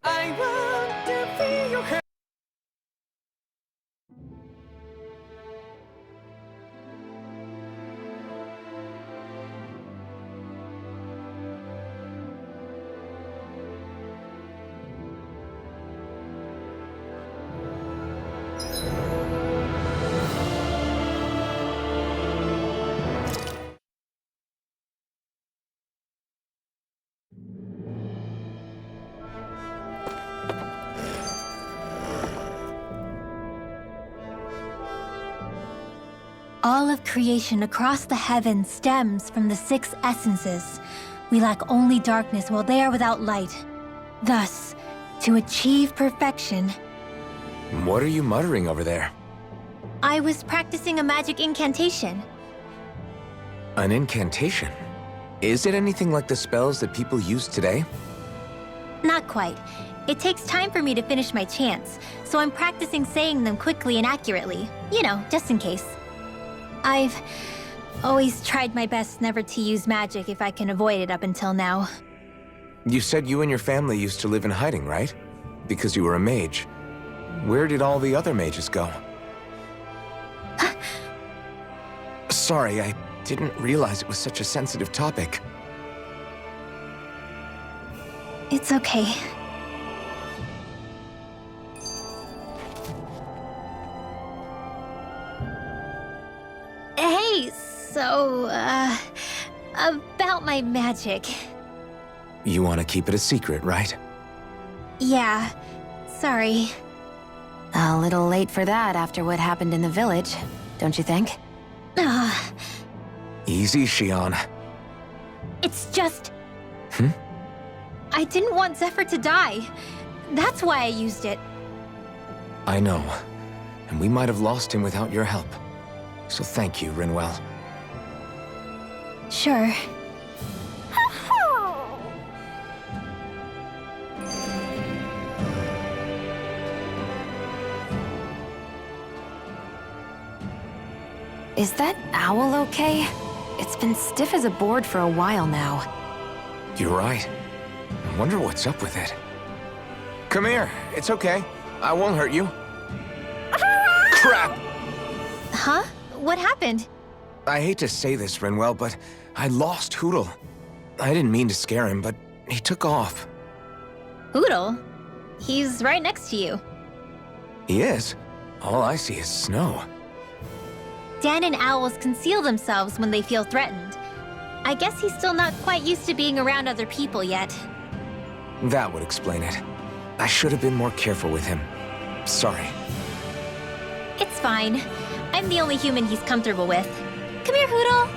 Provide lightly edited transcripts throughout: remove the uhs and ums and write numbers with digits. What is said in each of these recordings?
I want to feel your hand. All of creation across the heavens stems from the six essences. We lack only darkness while they are without light. Thus, to achieve perfection, What are you muttering over there? I was practicing a magic incantation. An incantation? Is it anything like the spells that people use today? Not quite. It takes time for me to finish my chants, so I'm practicing saying them quickly and accurately. You know, just in case. I've always tried my best never to use magic if I can avoid it up until now. You said you and your family used to live in hiding, right? Because you were a mage. Where did all the other mages go? Sorry, I didn't realize it was such a sensitive topic. It's okay. Hey, so, about my magic. You want to keep it a secret, right? Yeah, sorry. A little late for that after what happened in the village, don't you think? Ugh, Easy, Shion. it's just... Hmm? I didn't want Zephyr to die. That's why I used it. I know. And we might have lost him without your help. So thank you, Rinwell. Sure. Is that owl okay? It's been stiff as a board for a while now. You're right. I wonder what's up with it. Come here. It's okay. I won't hurt you. Crap! Huh? What happened? I hate to say this, Rinwell, but I lost Hootle. I didn't mean to scare him, but he took off. Hootle? He's right next to you. He is. All I see is snow. Dan and owls conceal themselves when they feel threatened. I guess he's still not quite used to being around other people yet. That would explain it. I should have been more careful with him. Sorry. It's fine. I'm the only human he's comfortable with. Come here, Hootle.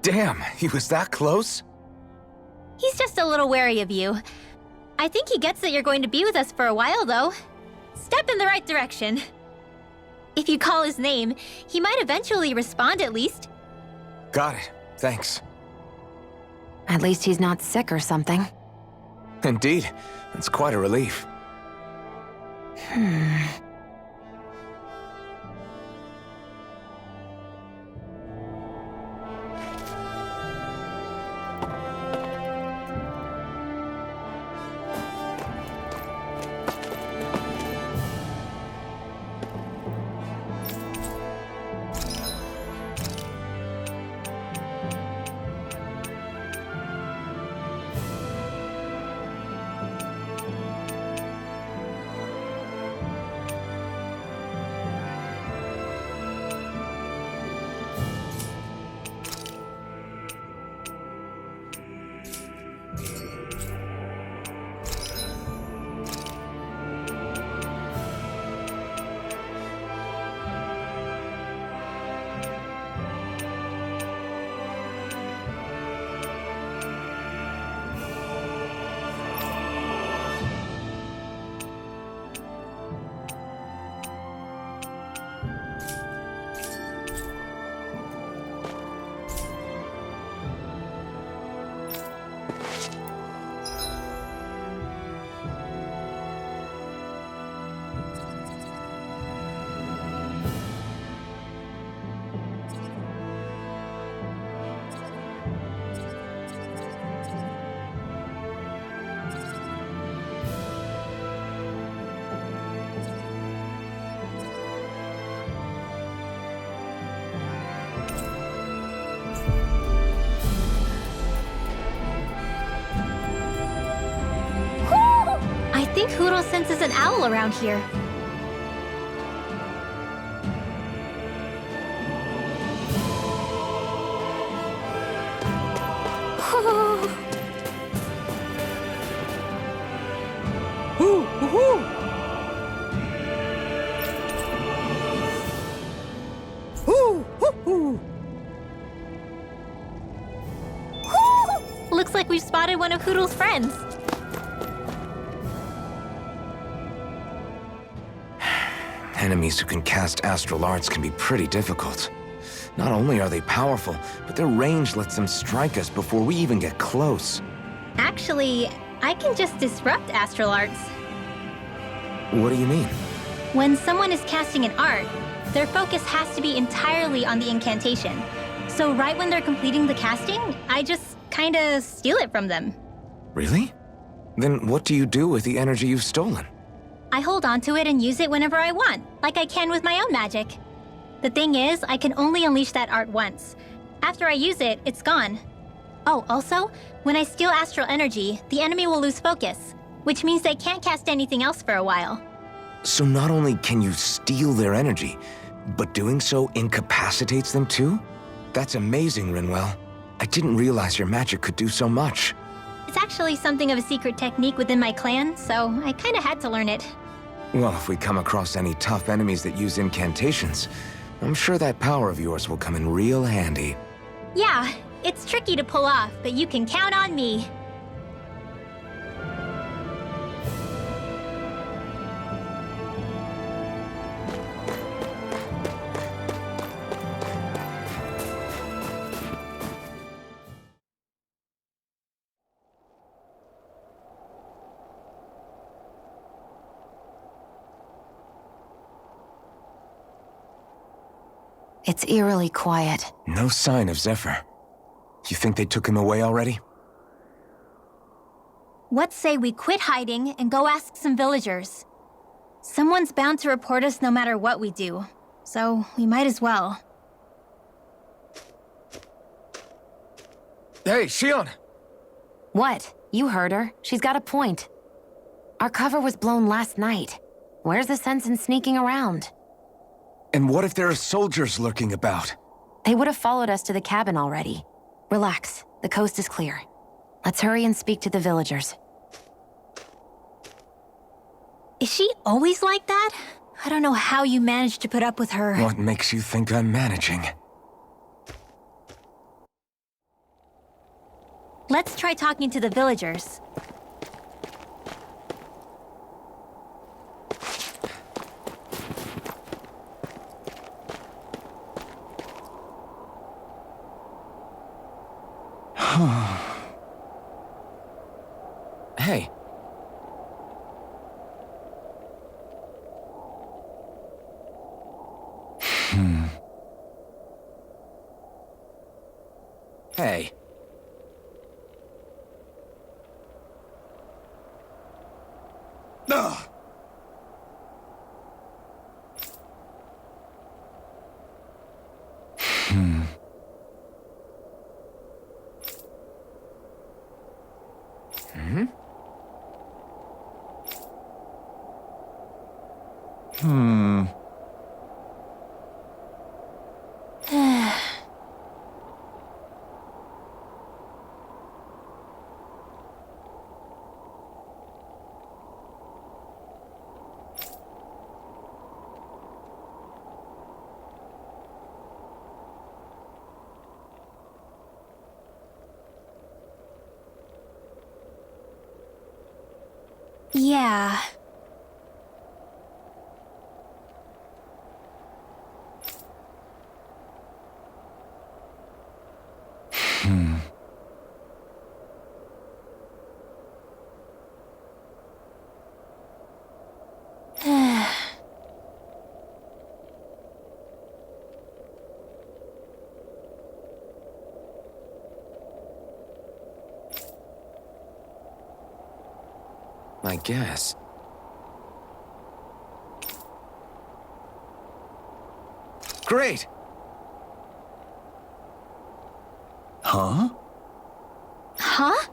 Damn, he was that close? He's just a little wary of you. I think he gets that you're going to be with us for a while, though. Step in the right direction. If you call his name, he might eventually respond at least. Got it. Thanks. At least he's not sick or something. Indeed. That's quite a relief. Hootle senses an owl around here. Looks like we've spotted one of Hootle's friends. Enemies who can cast astral arts can be pretty difficult. Not only are they powerful, but their range lets them strike us before we even get close. Actually, I can just disrupt astral arts. What do you mean? When someone is casting an art, their focus has to be entirely on the incantation. So right when they're completing the casting, I just kinda steal it from them. Really? Then what do you do with the energy you've stolen? I hold on to it and use it whenever I want, like I can with my own magic. The thing is, I can only unleash that art once. After I use it, it's gone. Oh, also, when I steal astral energy, the enemy will lose focus, which means they can't cast anything else for a while. So not only can you steal their energy, but doing so incapacitates them too? That's amazing, Rinwell. I didn't realize your magic could do so much. It's actually something of a secret technique within my clan, so I kinda had to learn it. Well, if we come across any tough enemies that use incantations, I'm sure that power of yours will come in real handy. Yeah, it's tricky to pull off, but you can count on me. It's eerily quiet. No sign of Zephyr. You think they took him away already? What say we quit hiding and go ask some villagers? Someone's bound to report us no matter what we do, so we might as well. Hey, Shion! What? You heard her. She's got a point. Our cover was blown last night. Where's the sense in sneaking around? And what if there are soldiers lurking about? They would have followed us to the cabin already. Relax. The coast is clear. Let's hurry and speak to the villagers. Is she always like that? I don't know how you managed to put up with her. What makes you think I'm managing? Let's try talking to the villagers. Hey. Hey. Ugh. Yeah. I guess. Great! Huh? Huh?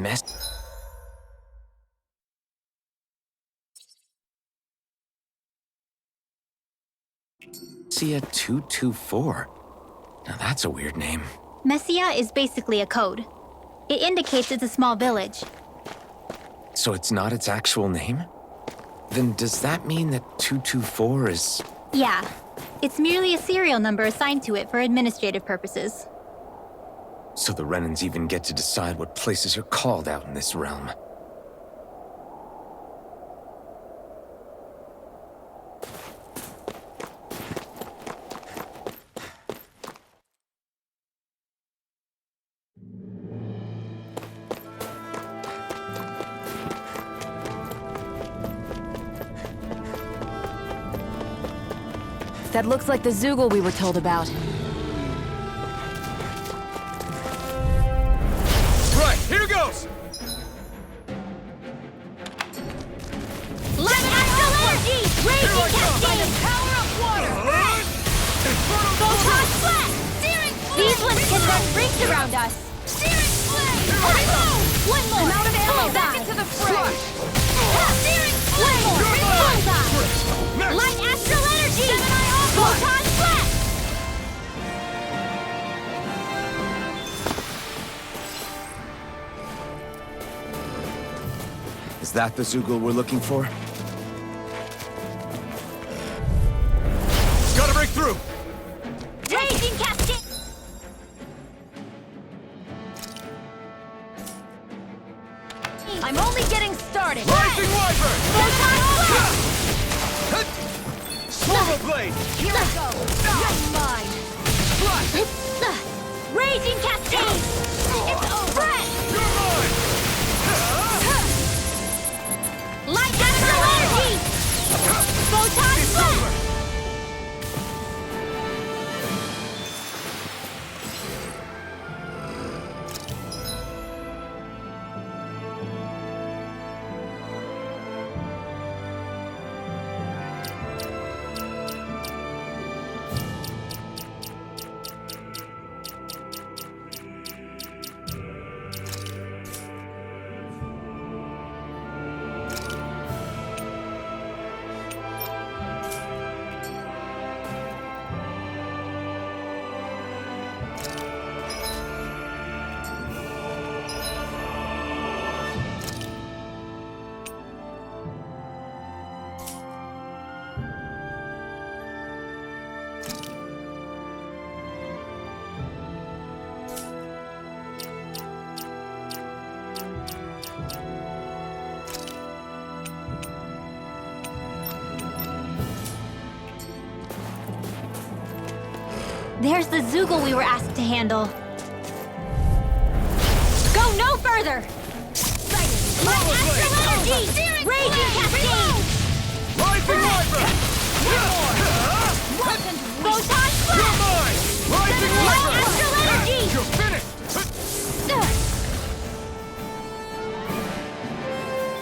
Messia 224. Now that's a weird name. Messia is basically a code. It indicates it's a small village. So it's not its actual name? Then does that mean that 224 is... Yeah. It's merely a serial number assigned to it for administrative purposes. So the Renans even get to decide what places are called out in this realm. That looks like the Zoogle we were told about. Right, here goes! Light Astral Energy! Raging Cascade! Power of water! Photon Flash! Searing Flame! These ones can run rings around us! Searing Flame! One more! I'm out of ammo! Back into the fray! Searing Flame! Bullseye! Light Astral Energy! Photon Flash! Is that the Zoogle we're looking for? Gotta break through! Raging Cascade! I'm only getting started! Rising Wyvern! Photon Flash! Swarma Blade! Here we go! You're mine! Raging Cascade! It's over! You're mine! Light Astral Energy! Photon Flash! There's the Zoogle we were asked to handle. Go no further! Light Astral Energy! Raging Cascade! Rising Wyvern! Photon You're Flash! mine! Rising Light Wyvern! Astral Energy! You're finished!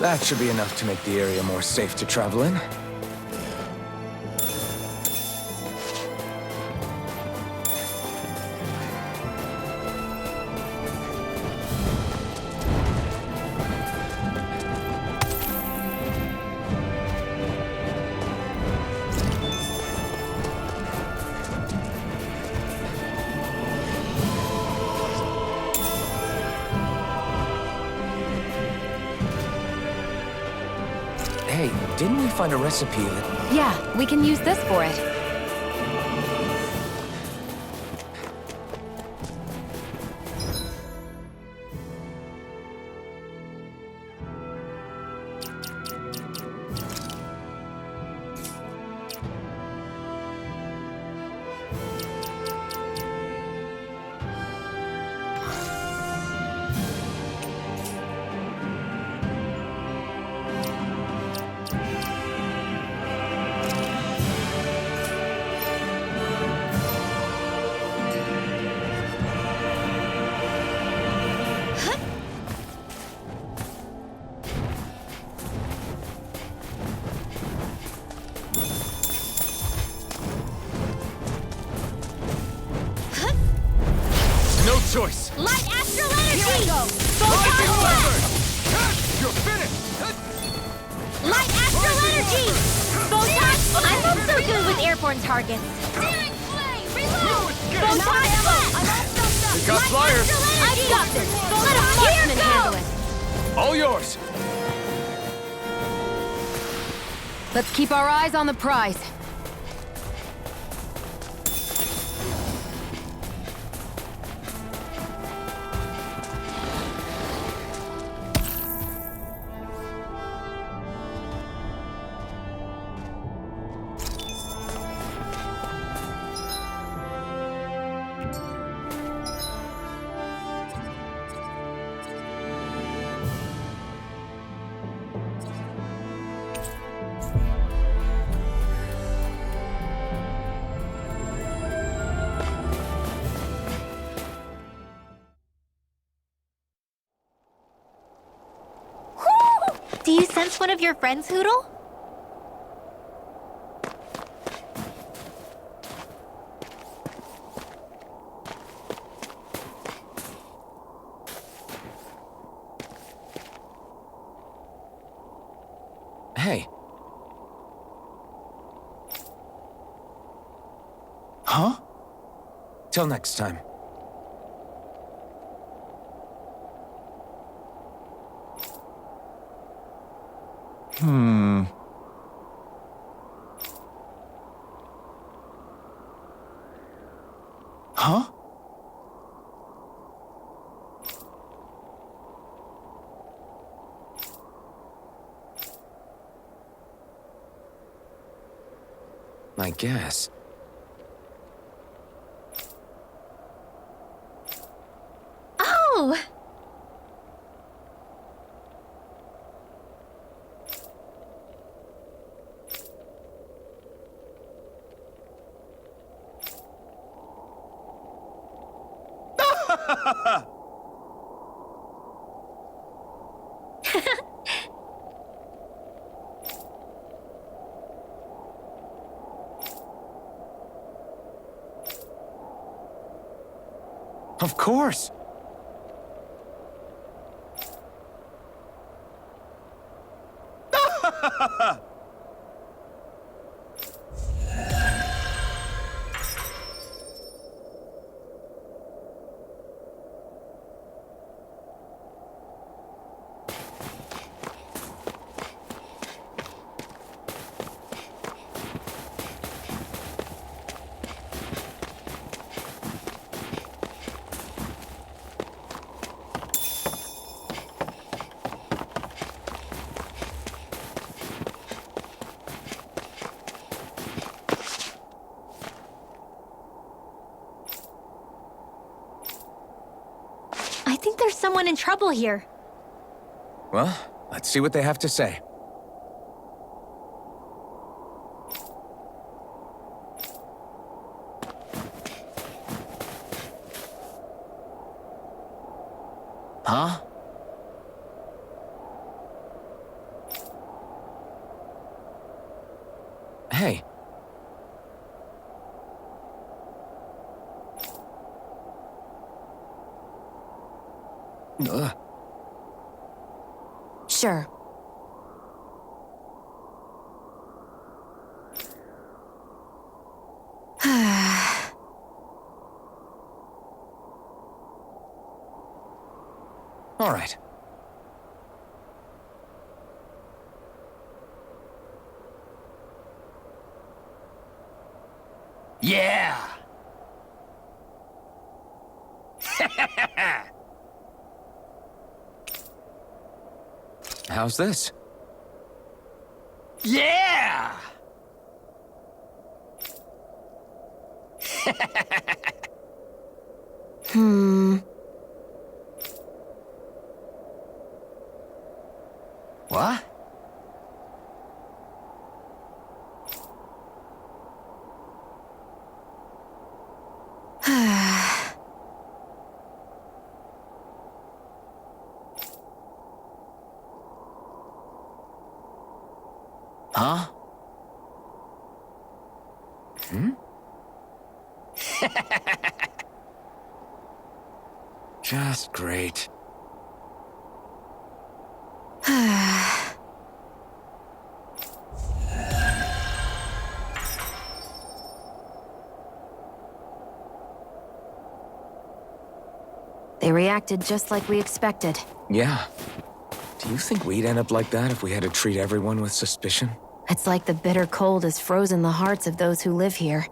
That should be enough to make the area more safe to travel in. Hey, didn't we find a recipe that... Yeah, we can use this for it. choice. Light astral energy! Here I go. Photon Lightning blast! Wyvern! You're finished! Light astral energy! Photon... I'm not so good with airborne targets. No escape! Photon blast! We got flyers! I've got this! Let a marksman handle it! All yours! Let's keep our eyes on the prize. Do you sense one of your friends, Hootle? Hey. Huh? Till next time. Huh? I guess. Oh! Of course. I think there's someone in trouble here. Well, let's see what they have to say. Huh? Hey. Ugh. Sure. All right. Yeah! How's this? Yeah! What? Huh? Hmm? Just great. They reacted just like we expected. Yeah. Do you think we'd end up like that if we had to treat everyone with suspicion? It's like the bitter cold has frozen the hearts of those who live here.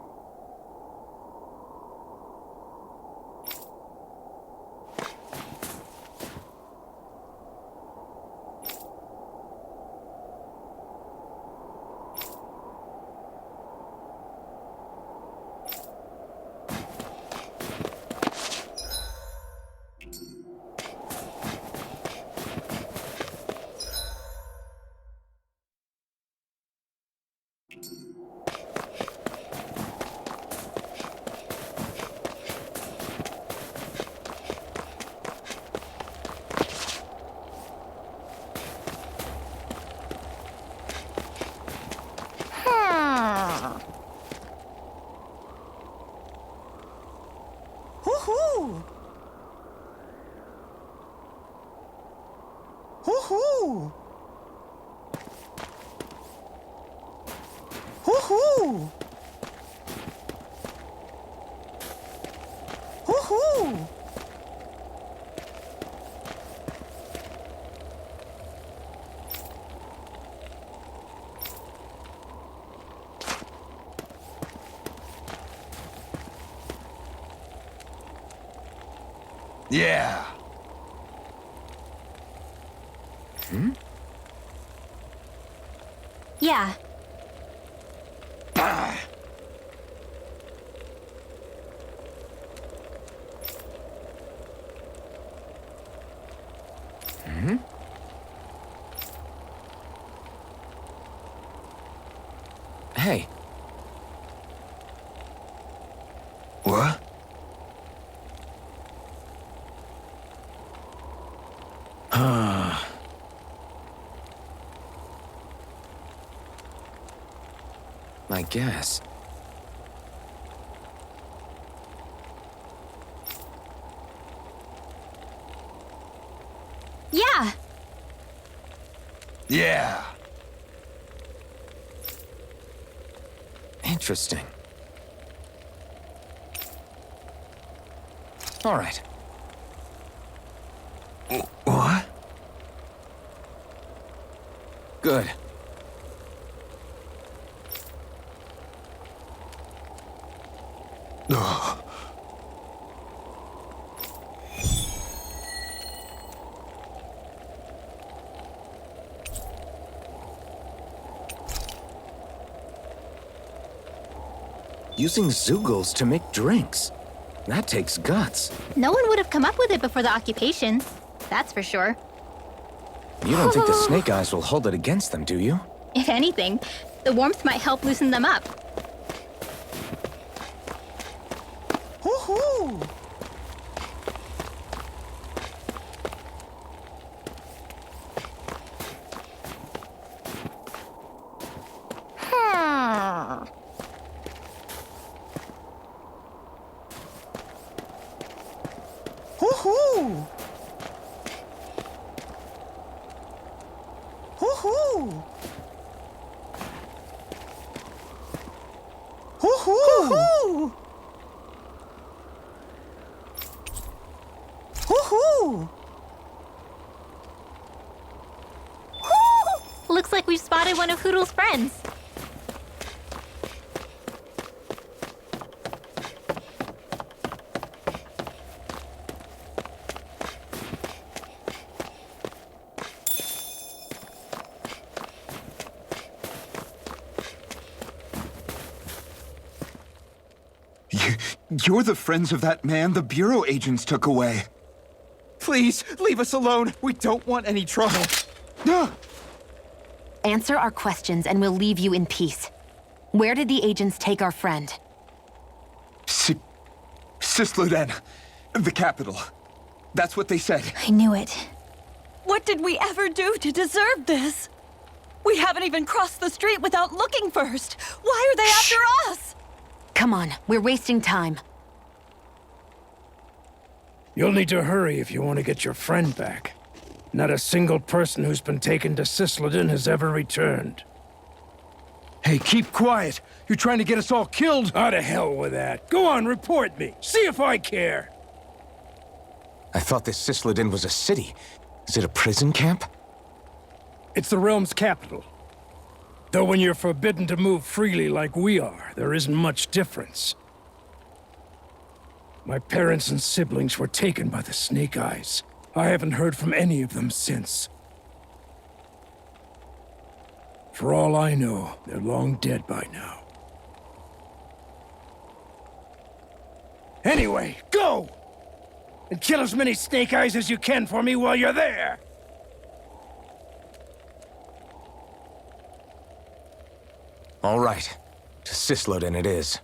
Hoo-hoo! Hoo-hoo! Hoo-hoo! Hoo-hoo! Yeah. Yeah. Hey. What? I guess. Yeah. Yeah. Interesting. All right. What? Good. Using Zeugles to make drinks. That takes guts. No one would have come up with it before the occupation. That's for sure. You don't think the Snake Eyes will hold it against them, do you? If anything, the warmth might help loosen them up. Hoo-hoo! Hoo-hoo! Hoo-hoo! Hoo-hoo! Hoo-hoo! Looks like we've spotted one of Hoodle's friends. You're the friends of that man the Bureau agents took away. Please, leave us alone. We don't want any trouble. Answer our questions and we'll leave you in peace. Where did the agents take our friend? Cisloden, the capital. That's what they said. I knew it. What did we ever do to deserve this? We haven't even crossed the street without looking first. Why are they after us? Come on, we're wasting time. You'll need to hurry if you want to get your friend back. Not a single person who's been taken to Cislodin has ever returned. Hey, keep quiet. You're trying to get us all killed. Ah, to hell with that. Go on, report me. See if I care. I thought this Cislodin was a city. Is it a prison camp? It's the realm's capital. Though when you're forbidden to move freely like we are, there isn't much difference. My parents and siblings were taken by the Snake Eyes. I haven't heard from any of them since. For all I know, they're long dead by now. Anyway, go! And kill as many Snake Eyes as you can for me while you're there! All right. To Cislodin it is.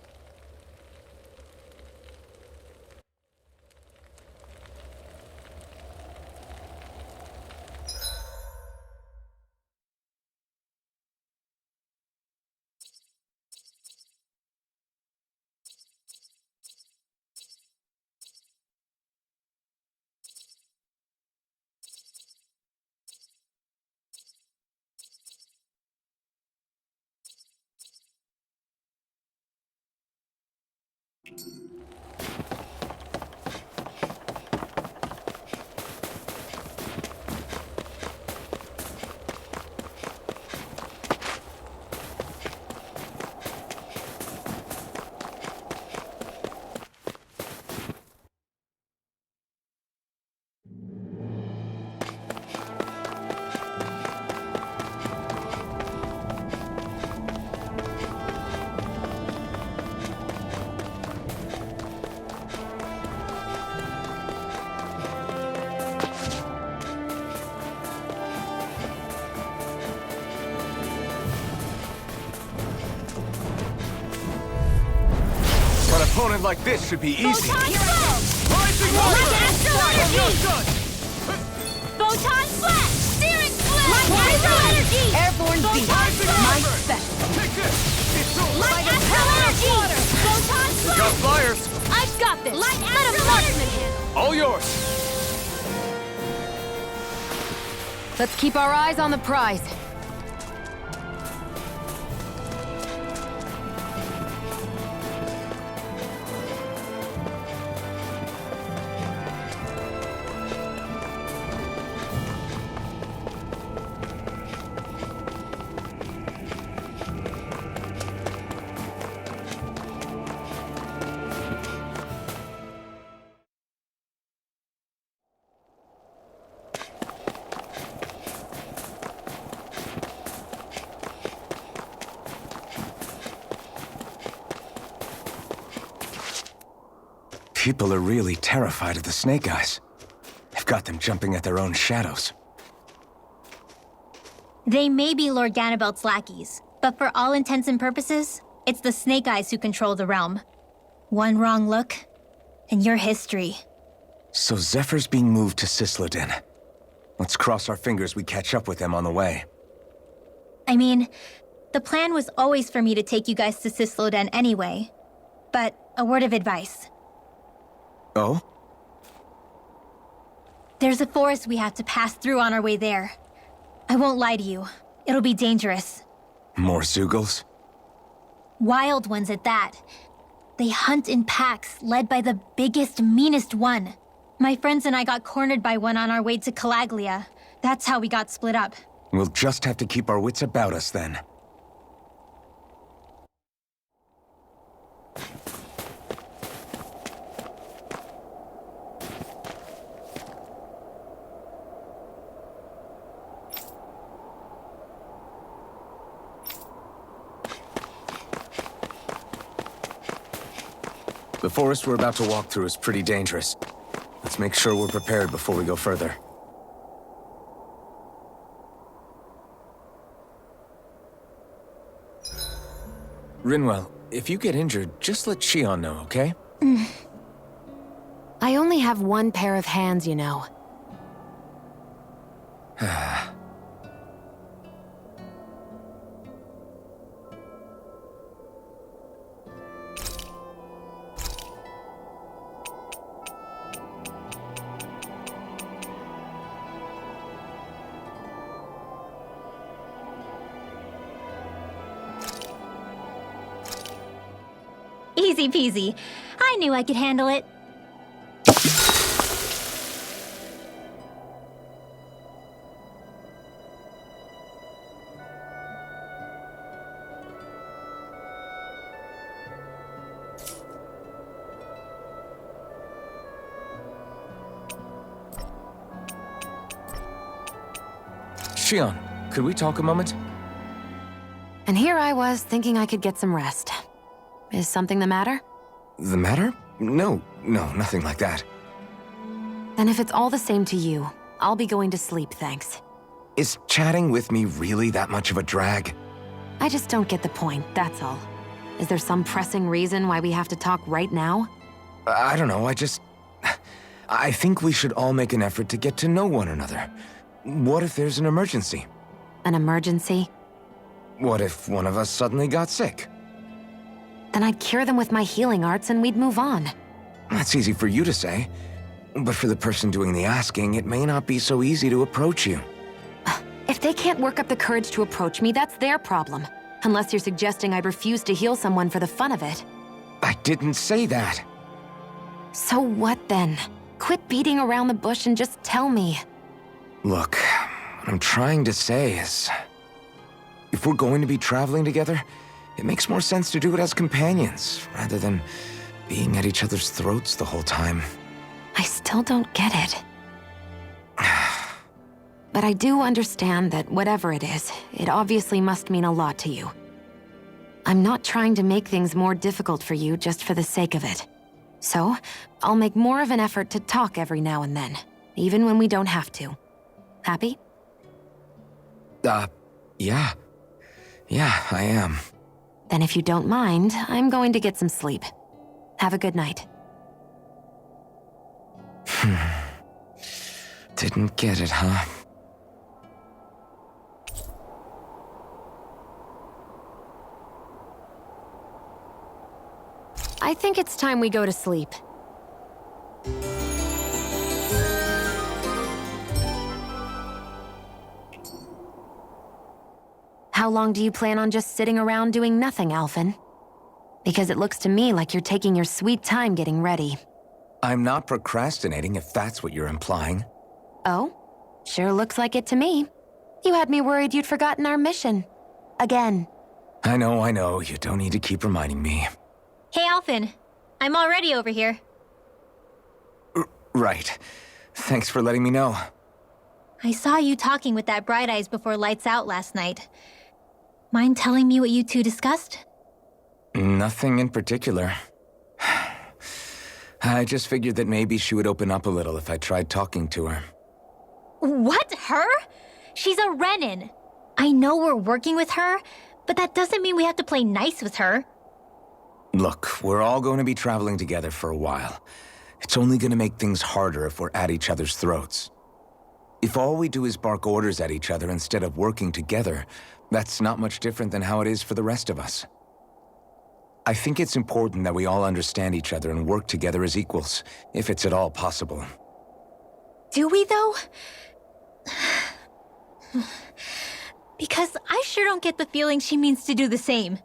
An opponent like this should be easy. Rising water! Photon Flash! Steering Flame! Light Astral Energy! Airborne Beam! Might Special! Take this! It's Light Astral Energy! Photon We got Flash! flyers! I've got this! Light Astral Energy! All yours! Let's keep our eyes on the prize. People are really terrified of the Snake Eyes. They've got them jumping at their own shadows. They may be Lord Ganabelt's lackeys, but for all intents and purposes, it's the Snake Eyes who control the realm. One wrong look, and your history. So Zephyr's being moved to Cislodin. Let's cross our fingers we catch up with them on the way. I mean, the plan was always for me to take you guys to Cislodin anyway. But a word of advice. Oh? There's a forest we have to pass through on our way there. I won't lie to you. It'll be dangerous. More Zeugles? Wild ones at that. They hunt in packs, led by the biggest, meanest one. My friends and I got cornered by one on our way to Calaglia. That's how we got split up. We'll just have to keep our wits about us then. The forest we're about to walk through is pretty dangerous. Let's make sure we're prepared before we go further. Rinwell, if you get injured, just let Shion know, okay? I only have one pair of hands, you know. Easy peasy. I knew I could handle it. Shion, could we talk a moment? And here I was thinking I could get some rest. Is something the matter? The matter? No, nothing like that. Then if it's all the same to you, I'll be going to sleep, thanks. Is chatting with me really that much of a drag? I just don't get the point, that's all. Is there some pressing reason why we have to talk right now? I don't know, I think we should all make an effort to get to know one another. What if there's an emergency? An emergency? What if one of us suddenly got sick? Then I'd cure them with my healing arts and we'd move on. That's easy for you to say. But for the person doing the asking, it may not be so easy to approach you. If they can't work up the courage to approach me, that's their problem. Unless you're suggesting I'd refuse to heal someone for the fun of it. I didn't say that. So what then? Quit beating around the bush and just tell me. Look, what I'm trying to say is... if we're going to be traveling together, it makes more sense to do it as companions, rather than being at each other's throats the whole time. I still don't get it. But I do understand that whatever it is, it obviously must mean a lot to you. I'm not trying to make things more difficult for you just for the sake of it. So, I'll make more of an effort to talk every now and then, even when we don't have to. Happy? Yeah. Yeah, I am. Then if you don't mind, I'm going to get some sleep. Have a good night. Didn't get it, huh? I think it's time we go to sleep. How long do you plan on just sitting around doing nothing, Alphen? Because it looks to me like you're taking your sweet time getting ready. I'm not procrastinating, if that's what you're implying. Oh? Sure looks like it to me. You had me worried you'd forgotten our mission. Again. I know. You don't need to keep reminding me. Hey, Alphen. I'm already over here. Right. Thanks for letting me know. I saw you talking with that Bright Eyes before lights out last night. Mind telling me what you two discussed? Nothing in particular. I just figured that maybe she would open up a little if I tried talking to her. What? Her? She's a Renin. I know we're working with her, but that doesn't mean we have to play nice with her. Look, we're all going to be traveling together for a while. It's only going to make things harder if we're at each other's throats. If all we do is bark orders at each other instead of working together, that's not much different than how it is for the rest of us. I think it's important that we all understand each other and work together as equals, if it's at all possible. Do we, though? Because I sure don't get the feeling she means to do the same.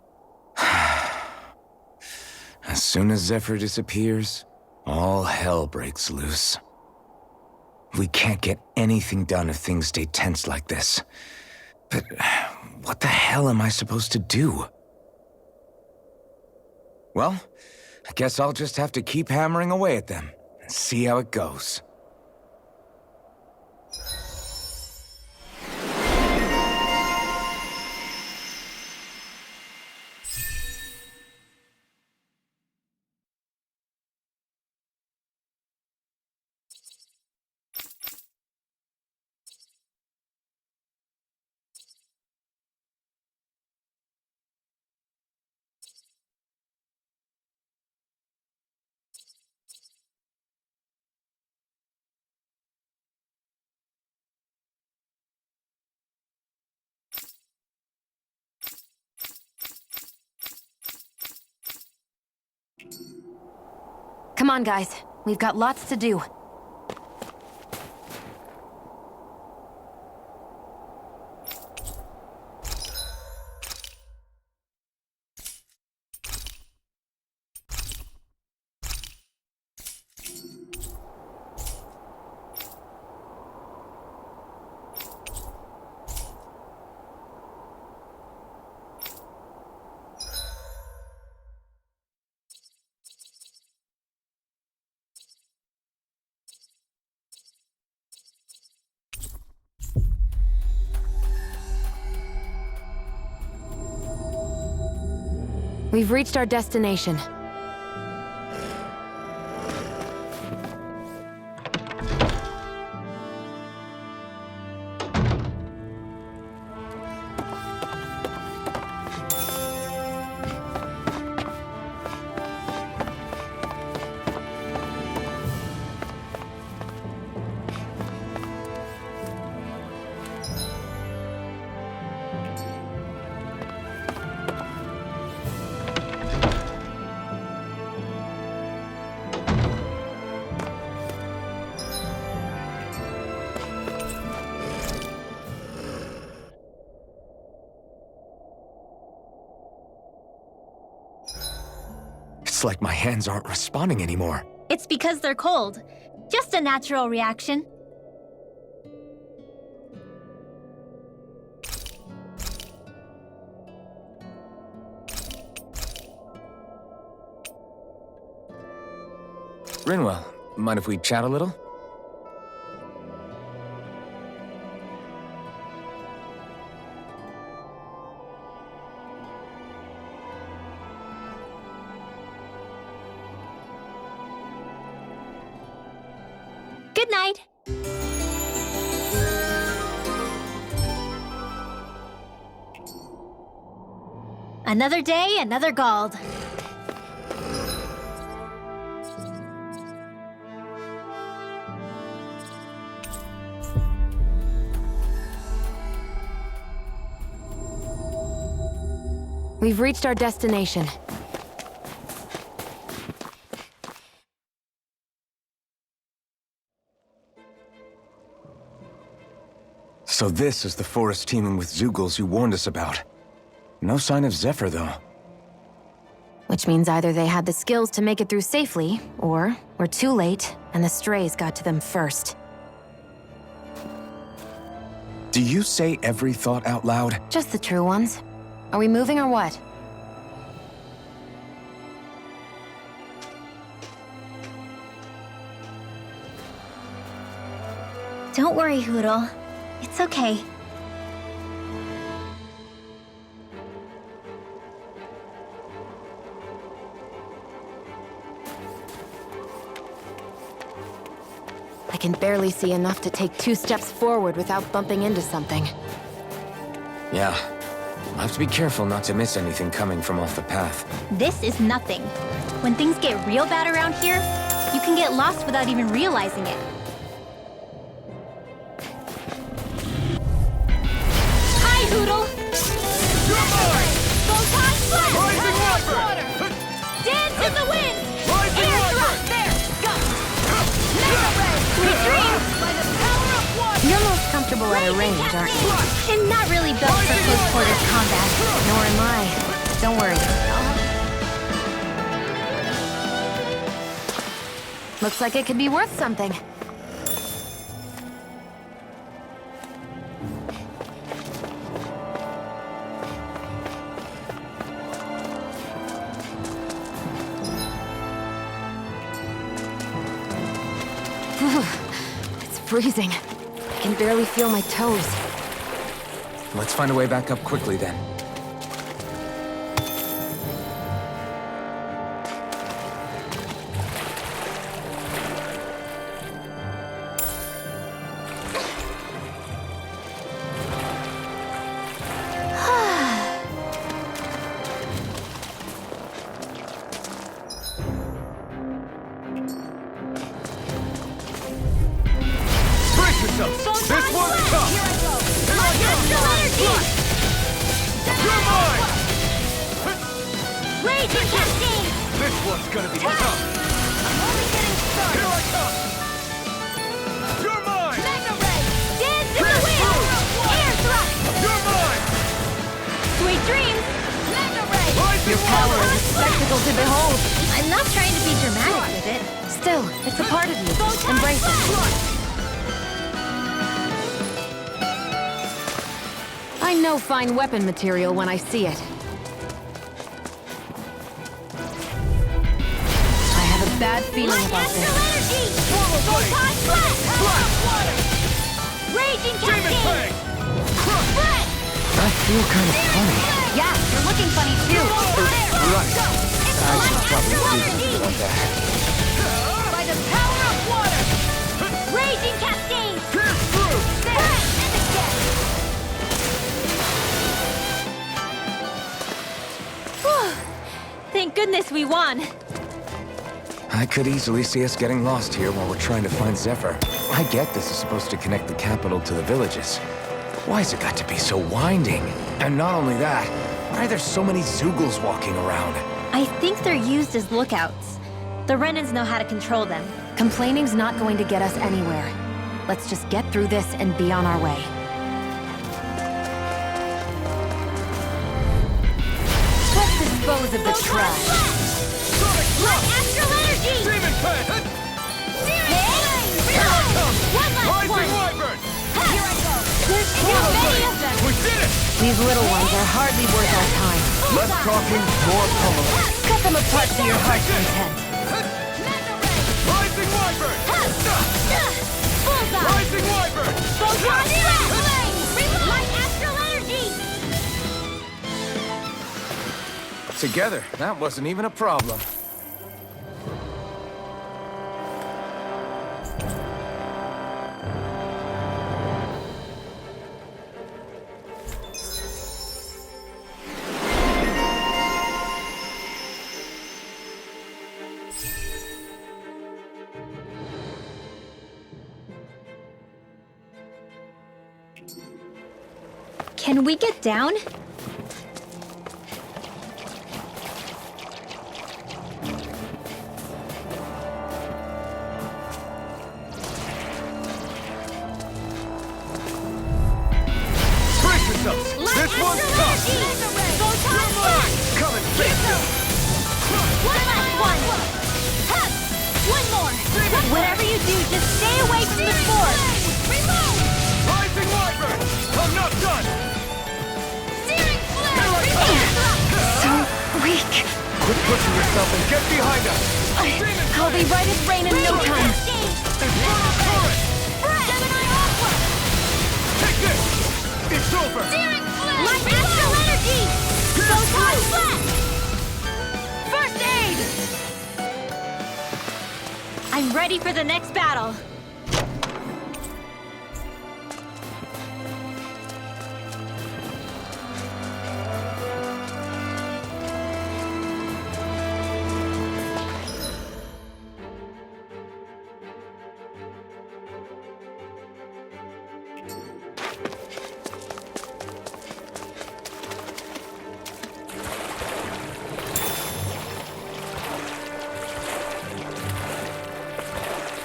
As soon as Zephyr disappears, all hell breaks loose. We can't get anything done if things stay tense like this. But what the hell am I supposed to do? Well, I guess I'll just have to keep hammering away at them and see how it goes. Come on, guys. We've got lots to do. We've reached our destination. It's like my hands aren't responding anymore. It's because they're cold. Just a natural reaction. Rinwell, mind if we chat a little? Good night. Another day, another Gald. We've reached our destination. So this is the forest teeming with Zeugles you warned us about. No sign of Zephyr, though. Which means either they had the skills to make it through safely, or we're too late, and the strays got to them first. Do you say every thought out loud? Just the true ones. Are we moving or what? Don't worry, Hootle. It's okay. I can barely see enough to take 2 steps forward without bumping into something. Yeah. I'll have to be careful not to miss anything coming from off the path. This is nothing. When things get real bad around here, you can get lost without even realizing it. Hi, Hootle! You're mine! Photon Blast! Rising Wyvern! Dance in the wind! Rising Air Wyvern! drop! There! Go! Mega Ray! Sweet dreams! By the power of one! You're most comfortable at a range, aren't you? I'm not really built for close quarters combat. Nor am I. Don't worry. Looks like it could be worth something. It's freezing. I can barely feel my toes. Let's find a way back up quickly, then. Brace yourself! This one's tough! Here I go! You're mine! Raging Cascade! This one's gonna be tough! I'm only getting started! Here I come! You're mine! Mega Ray! Dance in the wind! Air thrust! You're mine! Sweet dreams! Mega Ray! Rising Power is Wyvern! a spectacle to behold. I'm not trying to be dramatic with it. Still, it's a part of you. Embrace it. I know fine weapon material when I see it. I have a bad feeling about this. Energy! Photon Blast! Raging Demon Cascade! Fang! Crush! Breath! I feel kind of funny. Yeah, you're looking funny too. Right. I should probably do something about that. By the power of water! Raging Cascade! Pierce through! There! And again! Whew. Thank goodness we won. I could easily see us getting lost here while we're trying to find Zephyr. I get this is supposed to connect the capital to the villages. Why's it got to be so winding? And not only that, why are there so many Zeugles walking around? I think they're used as lookouts. The Renans know how to control them. Complaining's not going to get us anywhere. Let's just get through this and be on our way. Let's dispose of the trash. Sonic thrust! Astral energy! Demon Fang! Here I come! One last Rising one! Wyvern! Here I go! There's too many of them! We did it! These little ones are hardly worth our time. Less talking, more pummeling. Cut them apart to your heart's content. Rising Wyvern! Bullseye! Rising Wyvern! Photon Flame! Light astral energy! Together, that wasn't even a problem. Can we get down? Brace yourselves! This one's tough! Photon Blast! Come and face it! One last one! Hup! One more! Whatever you do, just stay away from the spore! Rising Wyvern! I'm not done! So weak! Quit pushing yourself and get behind us! I'll be right as rain in no time. Infernal Current! Gemini Aqua! Take this! It's over! Light astral energy! Photon Blast! First aid! I'm ready for the next battle.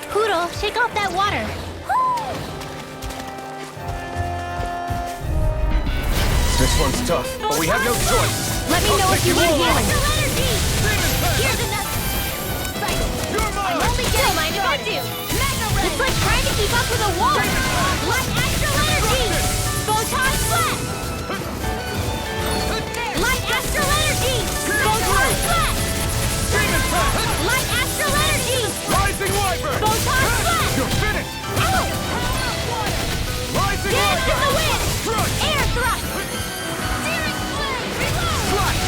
Poodle, shake off that water. This one's tough, but we have no choice. Let me know if you need healing. Here's another. Right. You're mine! I'm only getting mind if I do. It's like trying to keep up with a wall. Light astral energy. Photon Blast. Light astral energy. Photon Blast. Demon Fang! Light astral energy. Rising Wyvern! Photon Blast. You're finished! Ow! Rising Dance in the Wyvern! wind. Crush! Air thrust. Searing flame. Reload. Slash!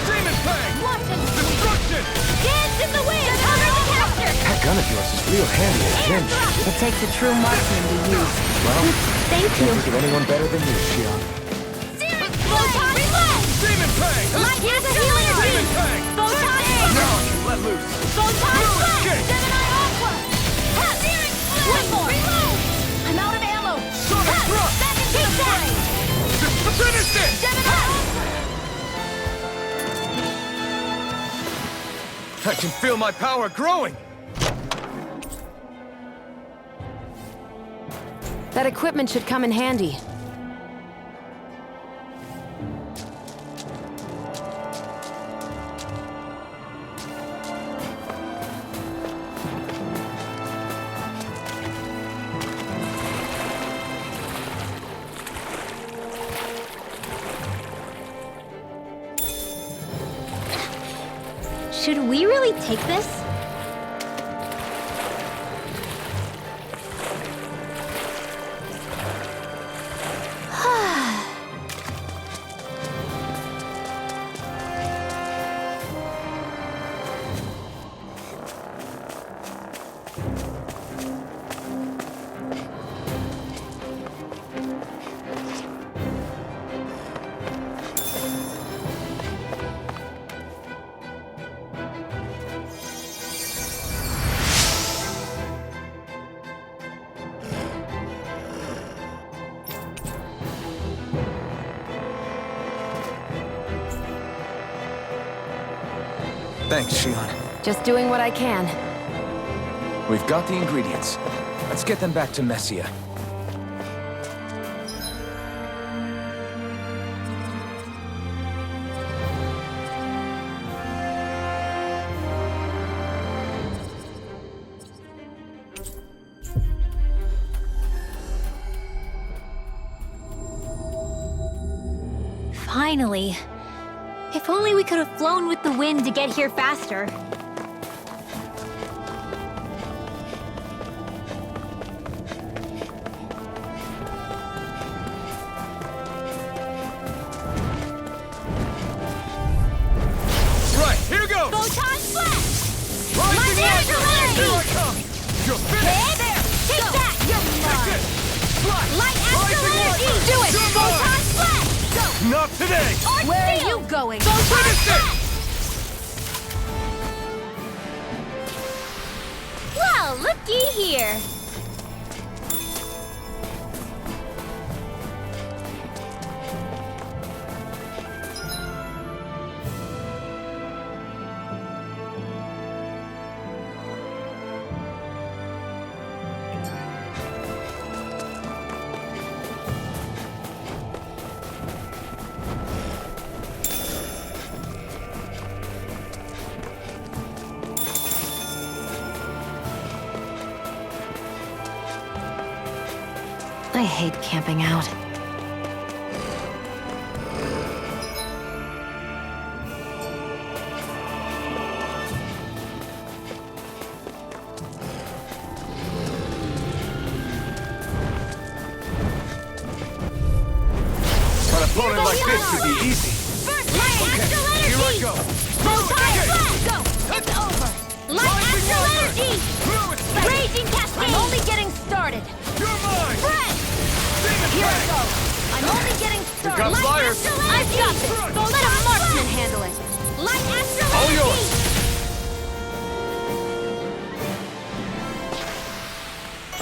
Demon Fang! Watch and Destruction! dance in the wind. Cover the caster. That gun of yours is real handy at a Air pinch. thrust. It takes a true marksman to use. Well, Thank you. can't think of anyone better than you, Shion. Searing Photon Blast. Demon Fang! Light astral energy. Demon Fang! Photon air. Now you let loose! Photon Blast. escape. Gemini Aqua. Ha! Searing flame. One more. Reload. I'm out of ammo. Sonic Ha! thrust. Back into the fray. Finish it! Gemini Aqua. I can feel my power growing! That equipment should come in handy. Should we really take this? Thanks, Shion. Just doing what I can. We've got the ingredients. Let's get them back to Messia. Finally. If only we could have flown with the wind to get here faster. Right, here goes! Photon flash! Rise My in hands are lightning! ready! Here I come! You're finished! There! Take that! You're Take mine! this! Flash! Light astral Rising energy! lightning! Do it! You're Photon mine! flash! Go! Not today! Where are you going? Photon Finish it! flash! Well, looky here. I hate camping out. An opponent like this should be easy. First, light astral energy! Here I go! Photon Okay. flash! Go! It's over! Light Rising astral water! energy! Through it! Raging cascade! I'm only getting started. You're mine! Fred! Demon Here I Fang! go. I'm only getting started. got Light flyers. astral energy! I've got this. Go let a marksman handle it. Light astral All energy! yours.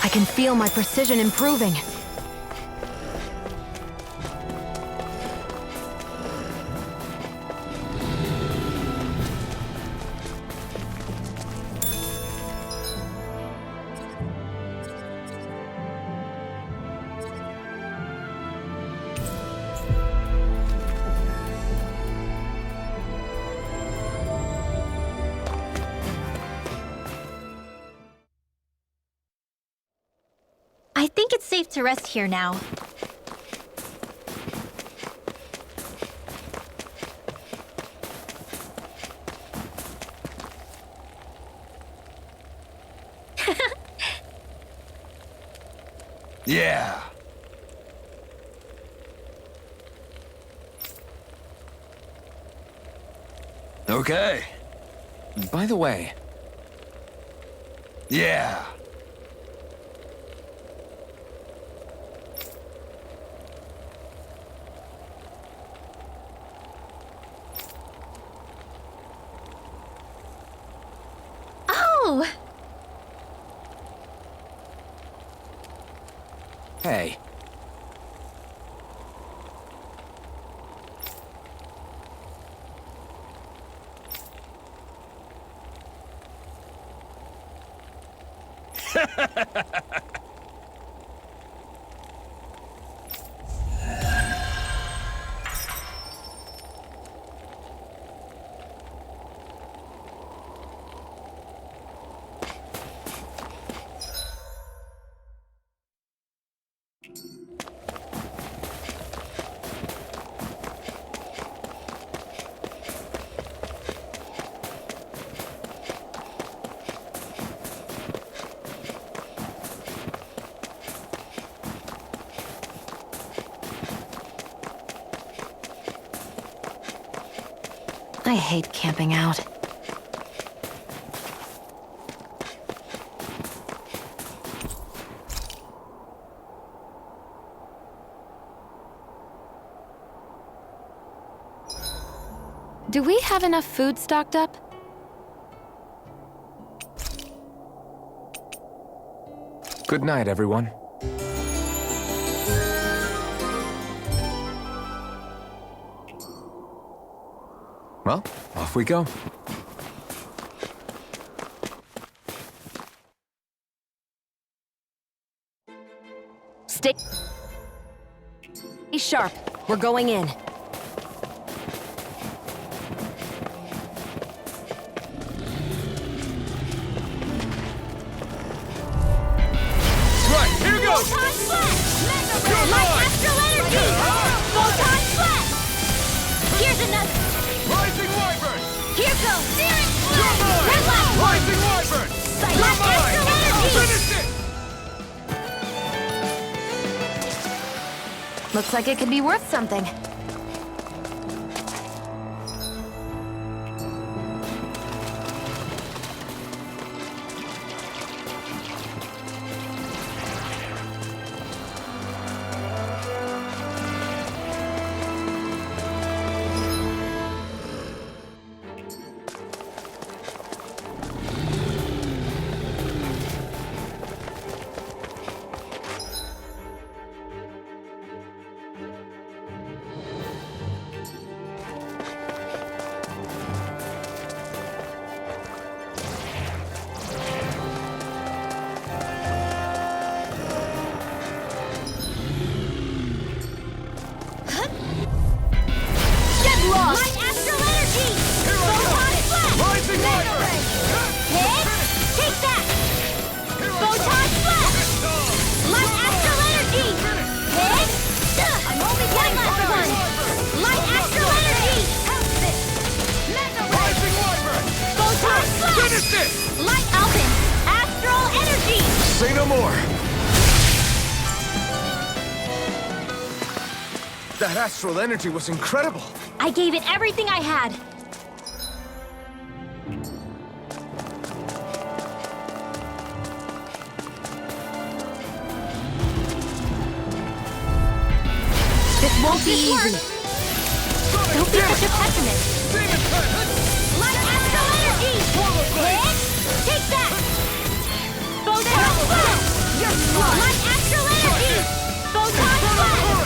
I can feel my precision improving. I think it's safe to rest here now. Yeah! Okay. By the way, Yeah! Oh! hey, I hate camping out. Do we have enough food stocked up? good night, everyone. Well, off we go. Stay sharp. We're going in. Right, here goes! Photon Flash! You're Light mine! Astral Energy! Photon Flash! Here's another. Rising Wyvern! Here goes. Searing You're Flame! mine! Red light! Rising Wyvern! You're Light mine! Astral Energy! Finish it! Looks like it could be worth something. Get lost! Light Astral Energy! Photon Flash! Rising Wyvern! Hit! Take that! Photon Flash! Light Astral Energy! Hit! I'm only one last one! Light Astral Energy! Rising Wyvern! Photon Flash! Finish it! Light Alpin! Astral Energy! Say no more! That astral energy was incredible. I gave it everything I had. This won't be easy. Don't be such a pessimist. Demon Pen! Light Astral Energy! Hit! Take that! Photon Flash! Light Astral Energy! Photon Flash!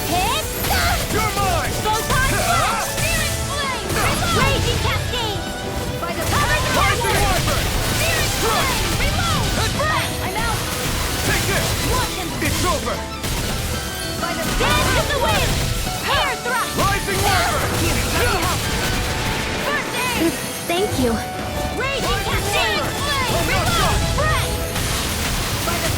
Hit! You're mine! Photon Flash! Searing Flame! Raging Cascade! By the cover the Rising Wyvern! Searing Flame! Reload! I'm out! Take this! Watch him! It's over! By the Dance in the Wind! Air Thrust! Rising Wyvern! First aid! Thank you. Raging Cascade! Reload! Breath! By the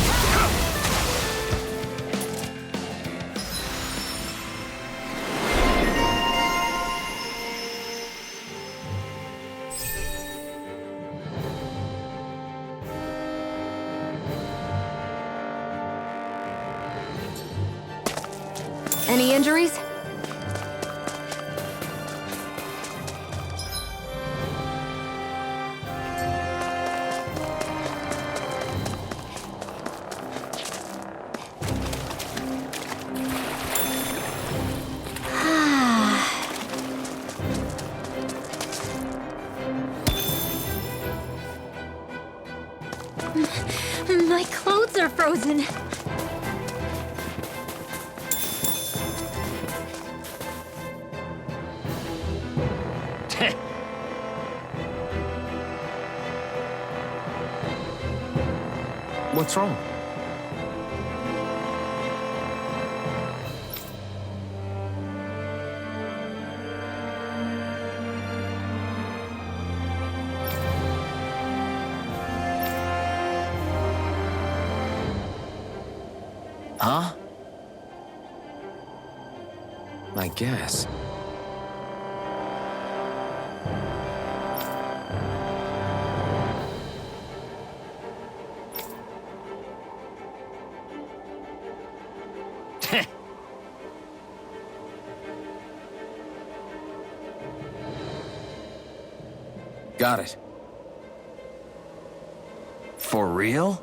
Any injuries? My clothes are frozen. What's wrong? Huh? I guess. Got it. For real?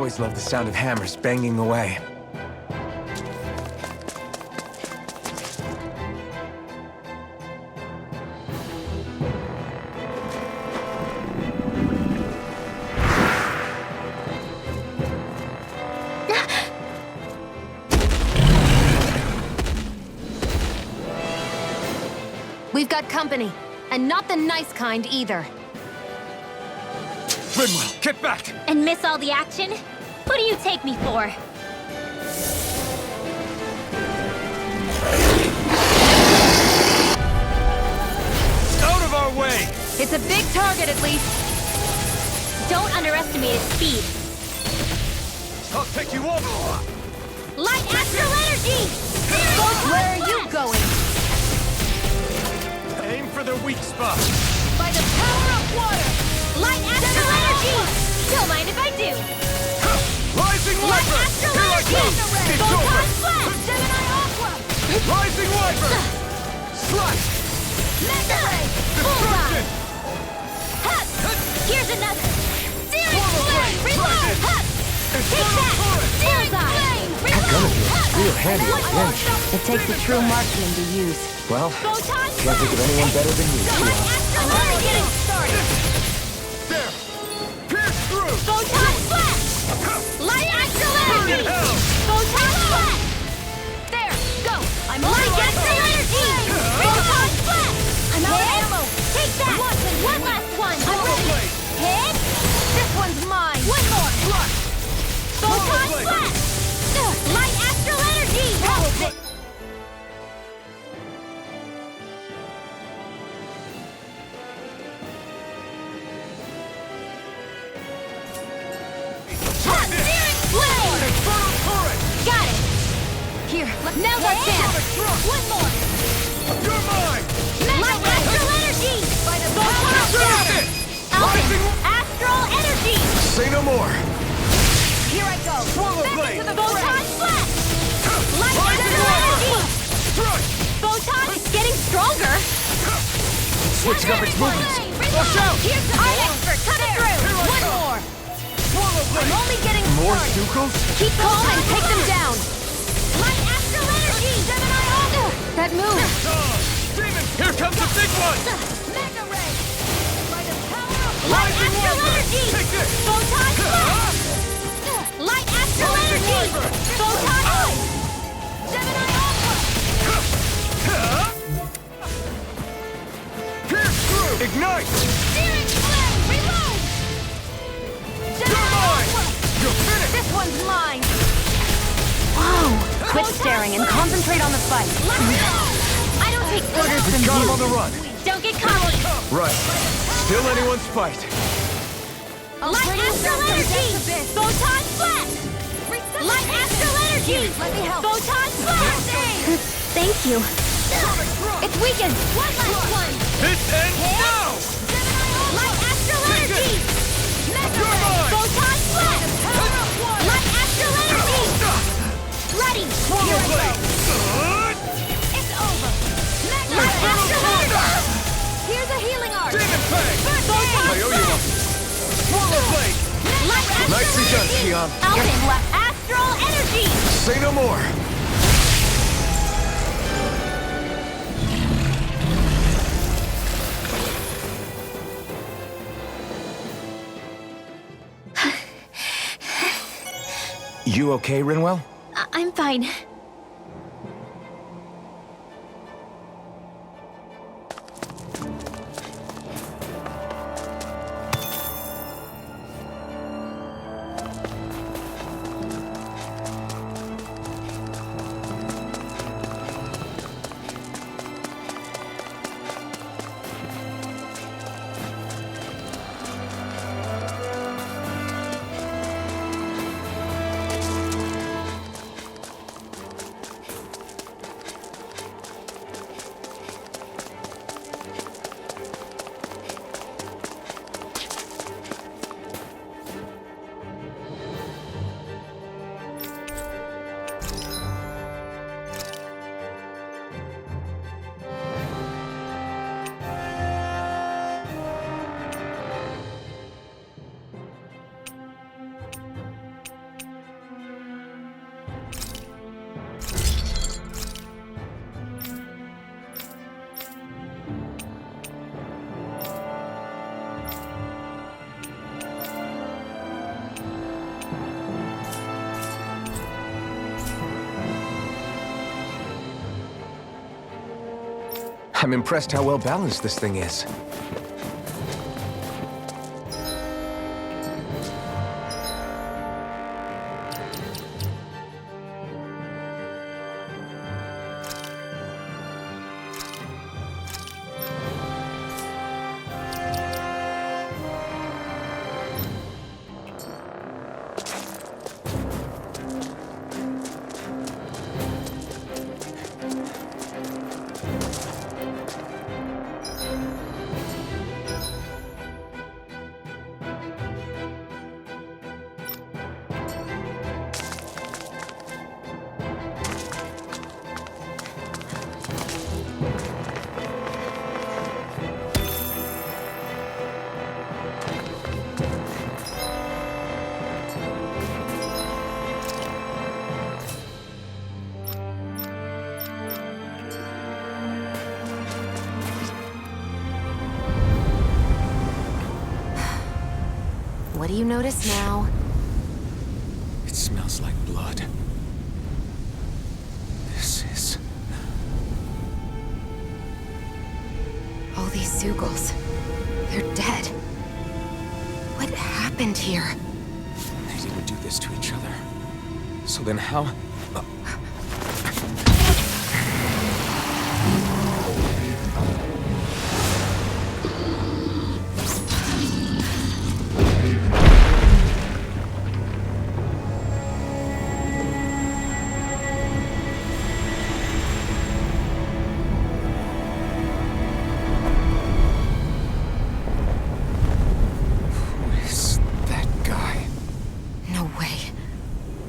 always loved the sound of hammers banging away. We've got company, and not the nice kind either. Rinwell, get back! And miss all the action? Who do you take me for? Out of our way! It's a big target, at least. Don't underestimate its speed. I'll take you over! Light astral energy! Where are you going? Aim for the weak spot! By the power of water! Light astral energy! Don't mind if I do. Rising Light Wyvern! astral Here I energy! come! It's Photon over! flash! Gemini aqua! Rising Wyvern! Slash! Mega ray! Bullseye! Destruction! Hup! Here's another! Searing Swallow flame! blade! Reload! Trident! Hup! Take Infernal that! torrent! Searing flame! Gonna Reload! be a Hup! real handy One at more pinch. shot! It takes a true marksman to use. Well, Photon can't think of anyone better than you, Light Shion. astral energy! Getting started! There! Pierce through! Photon flash! Light astral Burn energy! in hell! Photon flash! There! Go! I'm light astral energy! Photon flash! I'm out of ammo! Take that! One last one! I'm Swallow ready! blade! Hit! This one's mine! One more! Slash! Photon blade! flash! Light astral energy! Swallow blade! Searing flame! Infernal torrent! Got it! Here, now's our chance! One more! You're mine! Light astral energy! By the power of water! Alvin, astral energy! Say no more. Here I go! Swallow Back blade! into the Photon flash! Light Rising astral energy! Strike! Photon is getting stronger! Switching up its movements. Watch out! Here's the expert! Cut it through! One more! Swallow blade! I'm only getting More started! Stukos? Keep calm and take them down. Light astral energy! Gemini Alpha! That move. Demon! Here comes the big one! Mega ray! By the power of light Rising astral Wyvern! energy! Take this! Photon flash! Light astral Rising energy! Wyvern! Photon flash! Gemini Alpha! Pierce through! Ignite! Searing flame! Reload! You're mine! You're finished! This one's mine! Whoa. Quit staring and concentrate on the fight. I don't take orders from Got him you. on the run! Don't get cocky! Right. Still anyone's fight. Light astral energy! Photon flash! Light astral energy! Let me help! Photon flash! Thank you. It's weakened! One last one! This ends now! Light astral Take energy! Mega You're ray! mine! Photon flash! Light astral energy! Ready! Swallow Here I go! blade! It's over! Light astral energy! Here's a healing art! Demon Fang! Photon I owe you one. Swallow blade! Light astral Nicely done, energy! Shion. Alvin, astral energy! Say no more. You okay, Rinwell? I'm fine. I'm impressed how well balanced this thing is. What do you notice now? It smells like blood. This is... All these Zeugles. They're dead. What happened here? They didn't do this to each other. So then how...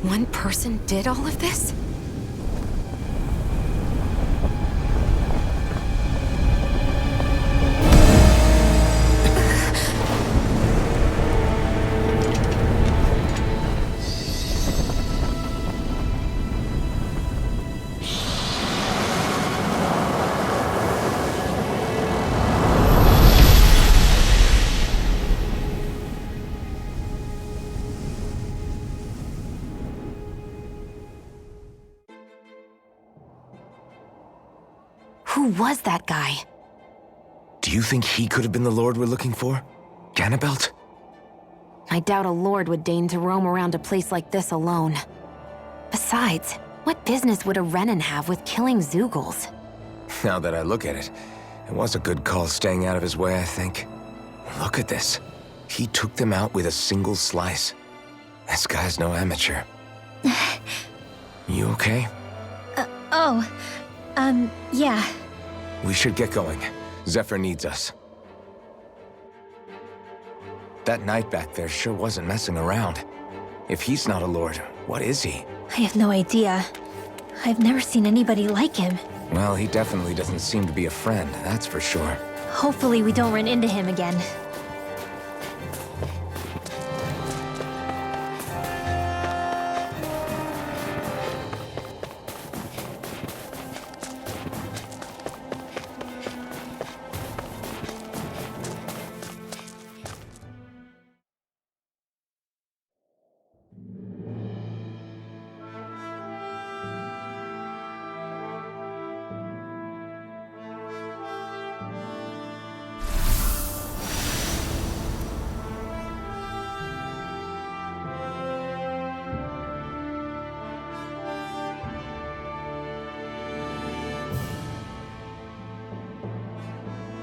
One person did all of this? Who was that guy? Do you think he could have been the Lord we're looking for? Ganabelt? I doubt a lord would deign to roam around a place like this alone. Besides, what business would a Renan have with killing Zeugles? Now that I look at it, it was a good call staying out of his way, I think. Look at this. He took them out with a single slice. This guy's no amateur. You okay? Yeah. We should get going. Zephyr needs us. That knight back there sure wasn't messing around. If he's not a lord, what is he? I have no idea. I've never seen anybody like him. Well, he definitely doesn't seem to be a friend, that's for sure. Hopefully we don't run into him again.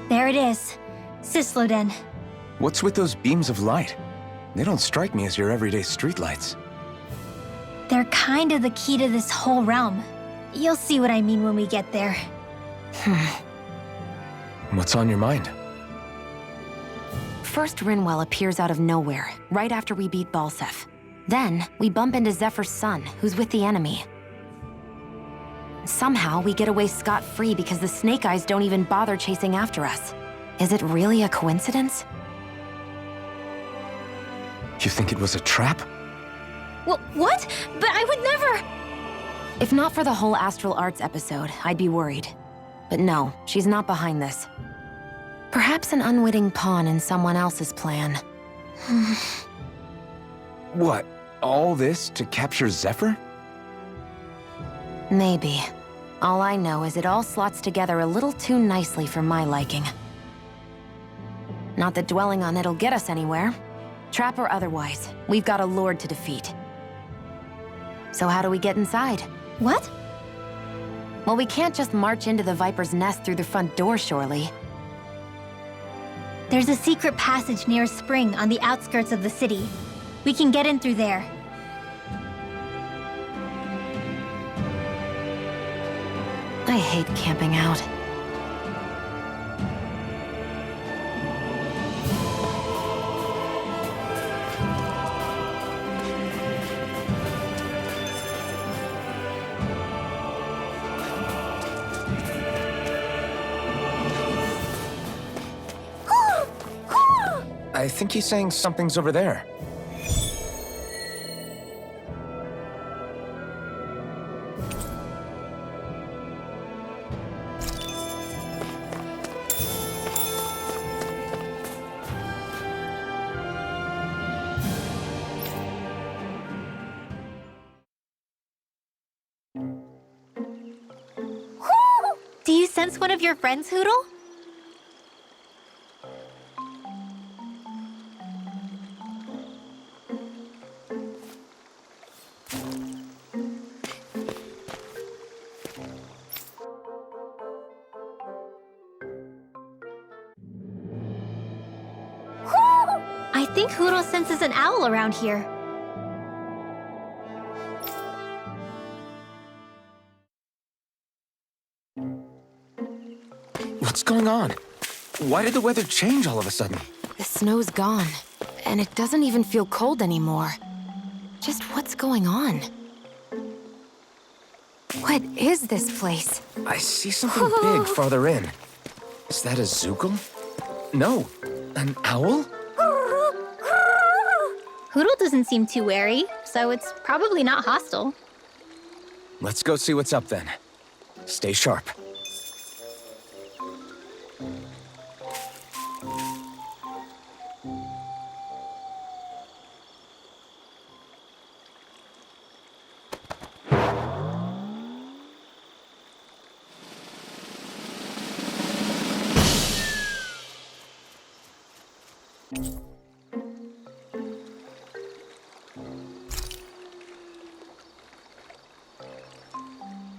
There it is. Sysloden. What's with those beams of light? They don't strike me as your everyday streetlights. They're kind of the key to this whole realm. You'll see what I mean when we get there. What's on your mind? First, Rinwell appears out of nowhere, right after we beat Balseph. Then, we bump into Zephyr's son, who's with the enemy. Somehow, we get away scot-free because the Snake Eyes don't even bother chasing after us. Is it really a coincidence? You think it was a trap? What? But I would never... If not for the whole Astral Arts episode, I'd be worried. But no, she's not behind this. Perhaps an unwitting pawn in someone else's plan. What? All this to capture Zephyr? Maybe. All I know is it all slots together a little too nicely for my liking. Not that dwelling on it'll get us anywhere. Trap or otherwise, we've got a lord to defeat. So how do we get inside? What? Well, we can't just march into the Viper's nest through the front door, surely. There's a secret passage near a spring on the outskirts of the city. We can get in through there. I hate camping out. I think he's saying something's over there. Do you sense one of your friends, Hootle? I think Hootle senses an owl around here. What's going on? Why did the weather change all of a sudden? The snow's gone, and it doesn't even feel cold anymore. Just what's going on? What is this place? I see something big farther in. Is that a Zoogle? No, an owl? Hootle doesn't seem too wary, so it's probably not hostile. Let's go see what's up then. Stay sharp.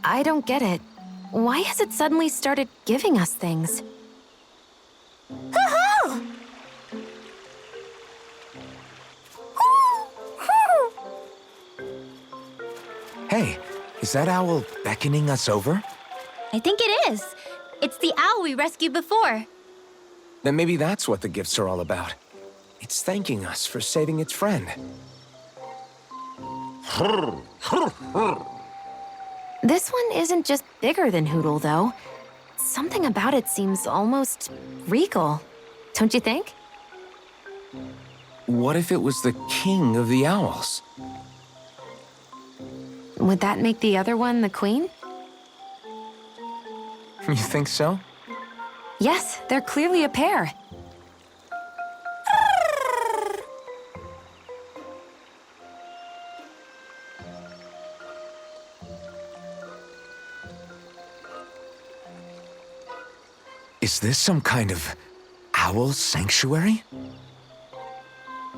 I don't get it. Why has it suddenly started giving us things? Hey, is that owl beckoning us over? I think it is. It's the owl we rescued before. Then maybe that's what the gifts are all about. It's thanking us for saving its friend. This one isn't just bigger than Hootle, though. Something about it seems almost regal. Don't you think? What if it was the king of the owls? Would that make the other one the queen? You think so? Yes, they're clearly a pair. Is this some kind of owl sanctuary?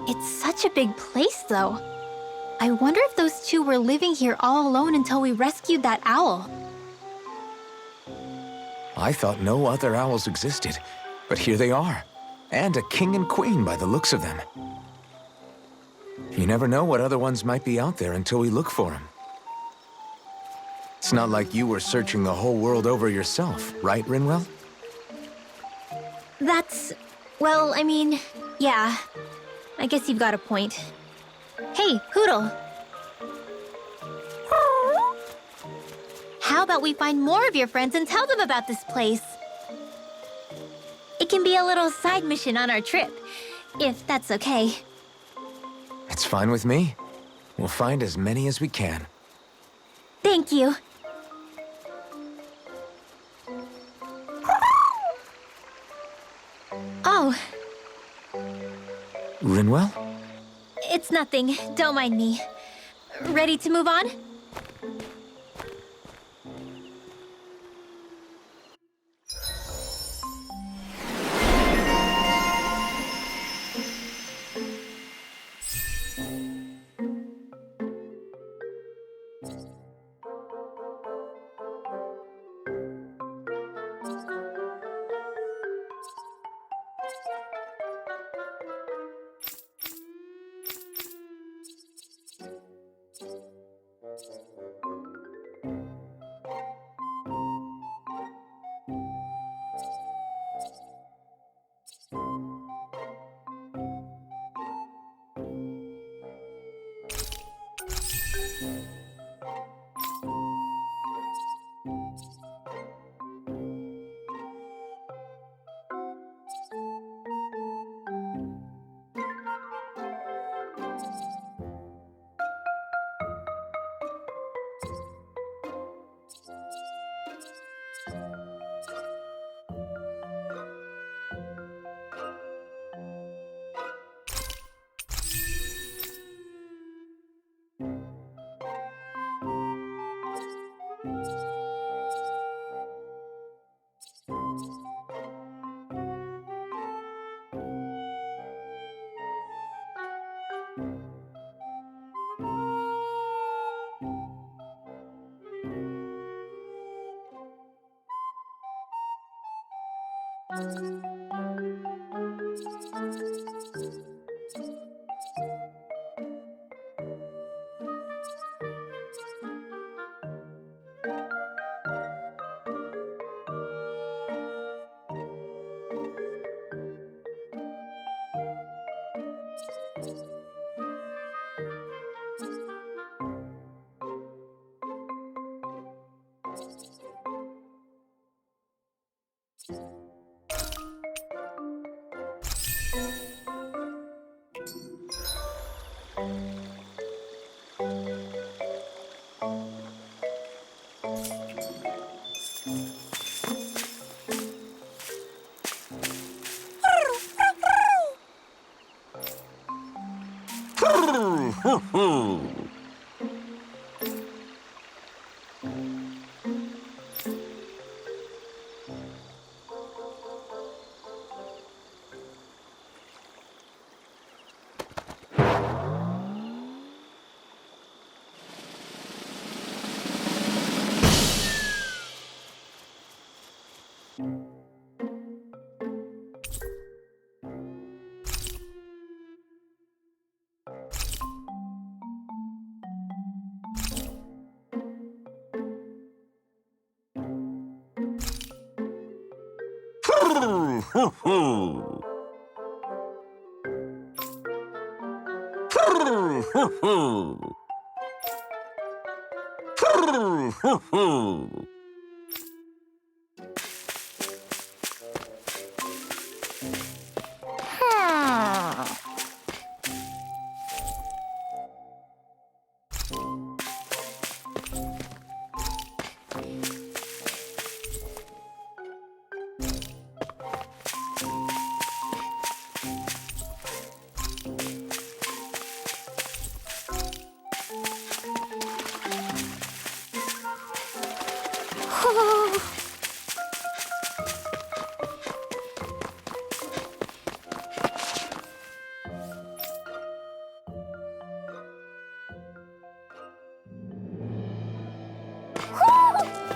It's such a big place, though. I wonder if those two were living here all alone until we rescued that owl. I thought no other owls existed, but here they are. And a king and queen by the looks of them. You never know what other ones might be out there until we look for them. It's not like you were searching the whole world over yourself, right, Rinwell? That's... well, I mean, yeah. I guess you've got a point. Hey, Hootle. How about we find more of your friends and tell them about this place? It can be a little side mission on our trip, if that's okay. It's fine with me. We'll find as many as we can. Thank you. Oh, Rinwell? it's nothing. Don't mind me. Ready to move on?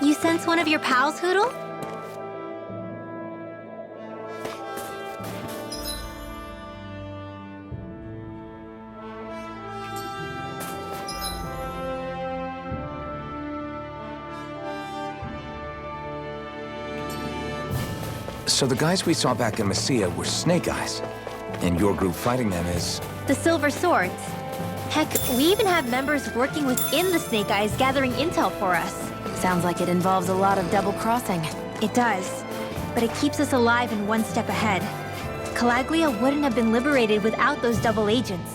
You sense one of your pals, Hootle? So the guys we saw back in Messia were Snake Eyes, and your group fighting them is... The Silver Swords. Heck, we even have members working within the Snake Eyes gathering intel for us. Sounds like it involves a lot of double-crossing. It does, but it keeps us alive and one step ahead. Calaglia wouldn't have been liberated without those double agents.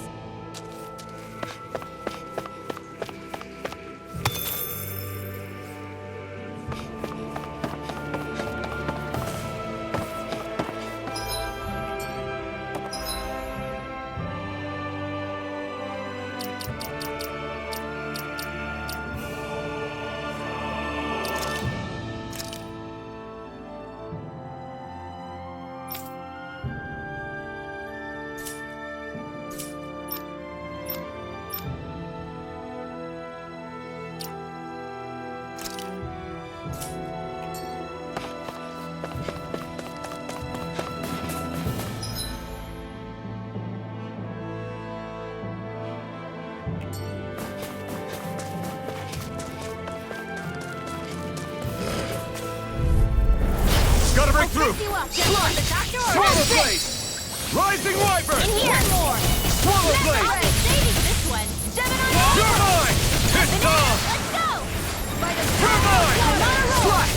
Gotta break through! You up. Just the doctor or Swallow blade! Rising wyvern! in here. More. Swallow I'll blade! be saving this one. You're mine! It's time! Let's go. You're mine! Slash!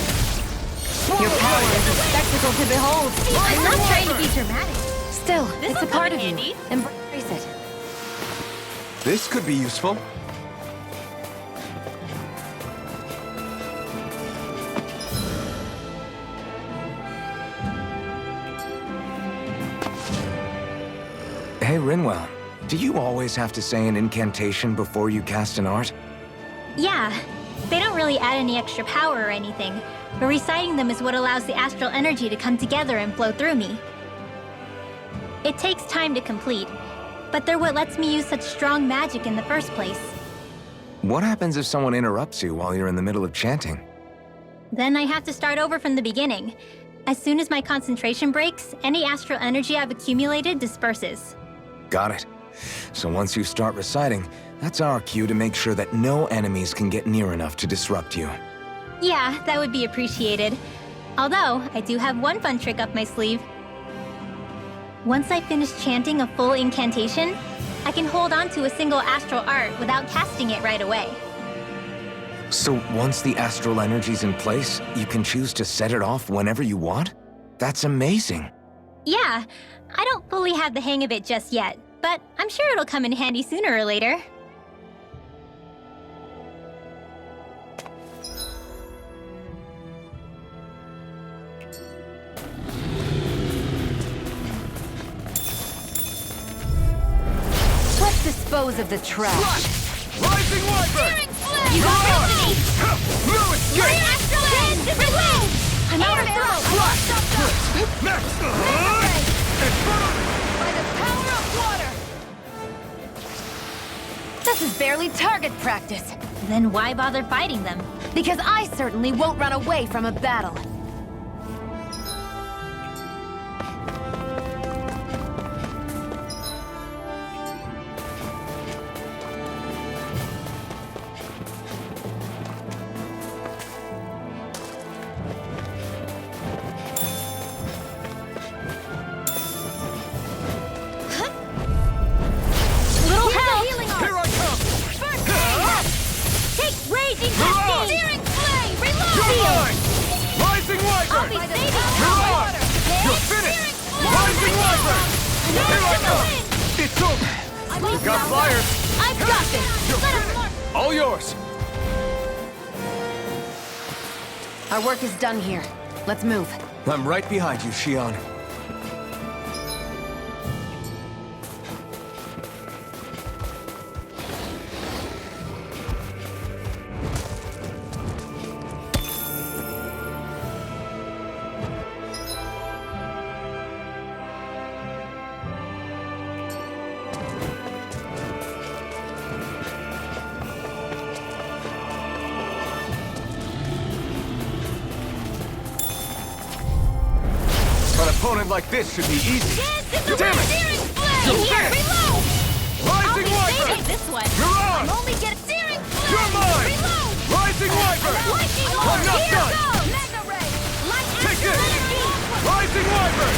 Your power is a spectacle to behold. I'm not trying to be dramatic. Still, This'll it's a come part in of handy. you. Embrace it. This could be useful. Hey, Rinwell, do you always have to say an incantation before you cast an art? Yeah, they don't really add any extra power or anything, but reciting them is what allows the astral energy to come together and flow through me. It takes time to complete, but they're what lets me use such strong magic in the first place. What happens if someone interrupts you while you're in the middle of chanting? Then I have to start over from the beginning. As soon as my concentration breaks, any astral energy I've accumulated disperses. Got it. So once you start reciting, that's our cue to make sure that no enemies can get near enough to disrupt you. Yeah, that would be appreciated. Although, I do have one fun trick up my sleeve. Once I finish chanting a full incantation, I can hold on to a single astral art without casting it right away. So once the astral energy's in place, you can choose to set it off whenever you want? That's amazing. Yeah, I don't fully have the hang of it just yet, but I'm sure it'll come in handy sooner or later. Let's dispose of the trash. Rising wyvern! You got company! No escape! I'm out of throw! Max! By the power of water! This is barely target practice. Then why bother fighting them? Because I certainly won't run away from a battle. Little help! Here I come! Take raging Mirage! Steering flame! Reload! You're mine! Rising wyvern! I'll be saving You're on! You're finished! Rising wyvern! Here I come! It's over! You got fire! I've got this! You're finished! All yours! Our work is done here. Let's move. I'm right behind you, Shion. An opponent like this should be easy. Damn it! Steering flame! You're Here, finished! reload! Rising I'll be wyvern! saving this one! You're on! Only get steering flame! You're mine! Reload! Rising wyvern! Lightning I'm orb! not Here done! goes! Mega ray! Light Take astral this! energy! Rising wyvern!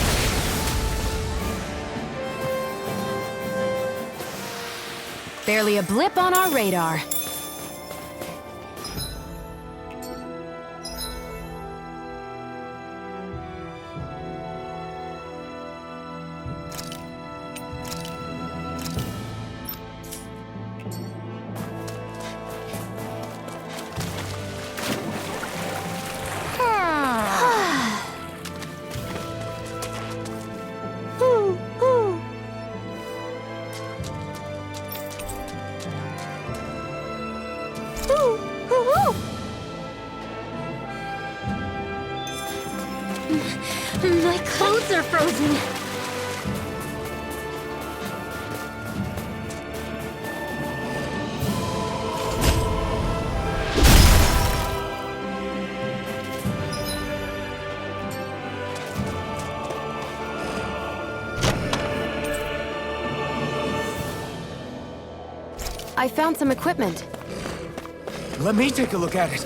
Barely a blip on our radar. My clothes are frozen. I found some equipment. Let me take a look at it.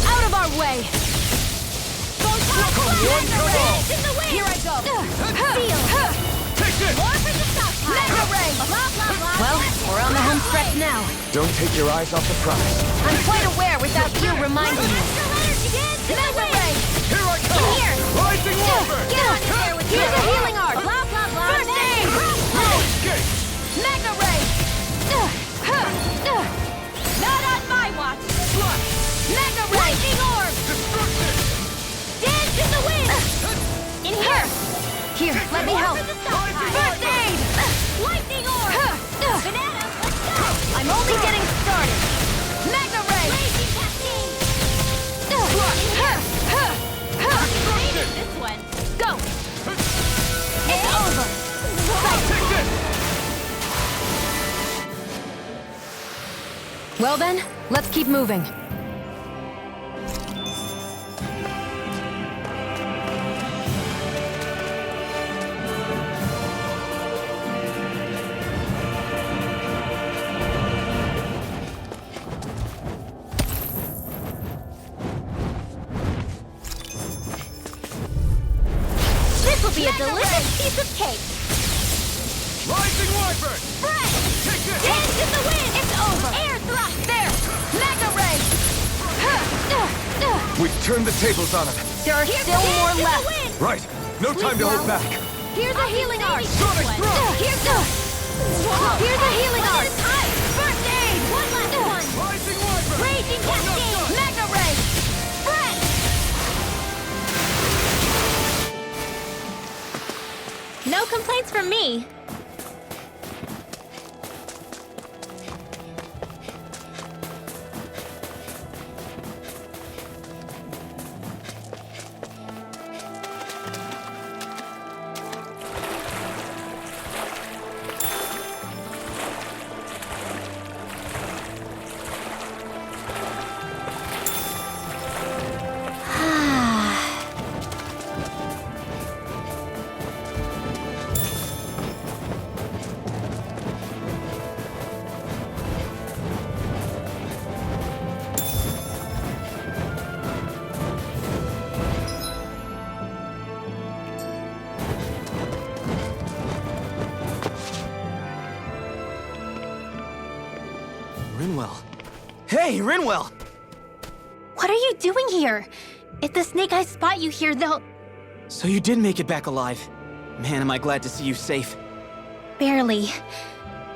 Out of our way! Here I go! Take this! Mega Ray! Well, we're on the home stretch now. Don't take your eyes off the prize. I'm quite aware without you reminding me. Mega Ray! Here I come! Here. Rising Wolverine! Get on in there with Here's a you. healing art! Blah, blah, blah. First aid! Escape! Mega Ray! Not on my watch! Flash! Mega Ray! Lightning Orb! Destruction! Dance in the wind. In here. Here, let me help. First aid! Lightning orb. Banana, let's go. I'm only getting started. Mega Ray! Blazing cascade. Hated this one. Go! It's over! Take this! Well then, let's keep moving. This will be a delicious piece of cake. Rising Wyvern! Fresh. Take this! Dance in the wind. It's over. Air thrust. There! Mega Ray! We've turned the tables on him. There are still more left. Right. No time to hold back. Here's a healing art. Sonic Thrust! Here's a healing art. First aid. One last one. Rising Wyvern! Raging cascade. Mega Ray! Fresh. No complaints from me. Rinwell. Hey, Rinwell! What are you doing here? If the Snake Eyes spot you here, they'll... So you did make it back alive. Man, am I glad to see you safe. Barely.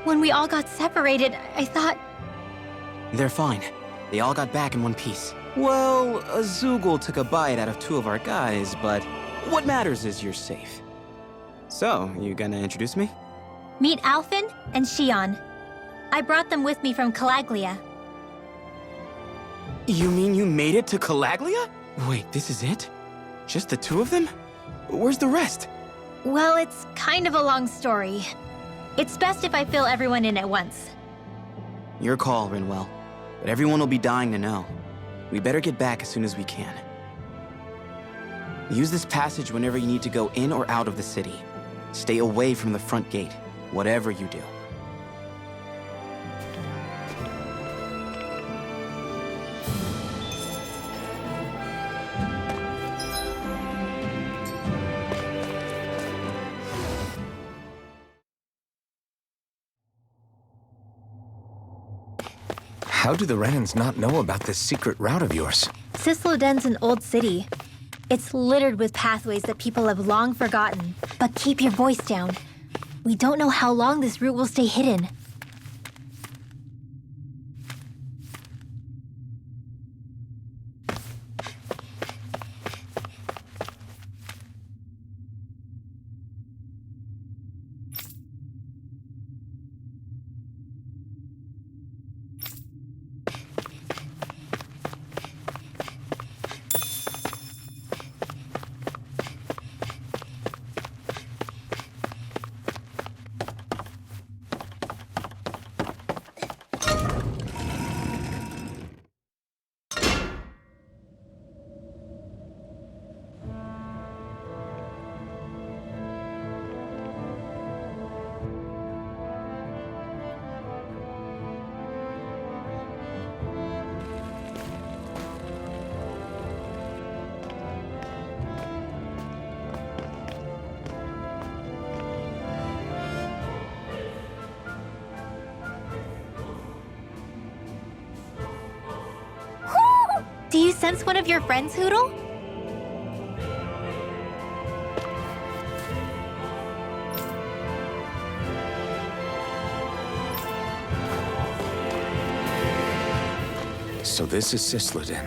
When we all got separated, I thought... They're fine. They all got back in one piece. Well, Azugul took a bite out of 2 of our guys, but what matters is you're safe. So, you gonna introduce me? Meet Alphen and Shion. I brought them with me from Calaglia. You mean you made it to Calaglia? Wait, this is it? Just the 2 of them? Where's the rest? Well, it's kind of a long story. It's best if I fill everyone in at once. Your call, Rinwell. But everyone will be dying to know. We better get back as soon as we can. Use this passage whenever you need to go in or out of the city. Stay away from the front gate, whatever you do. How do the Renans not know about this secret route of yours? Cisloden's an old city. It's littered with pathways that people have long forgotten. But keep your voice down. We don't know how long this route will stay hidden. Do you sense one of your friends, Hootle? So this is Cisloden,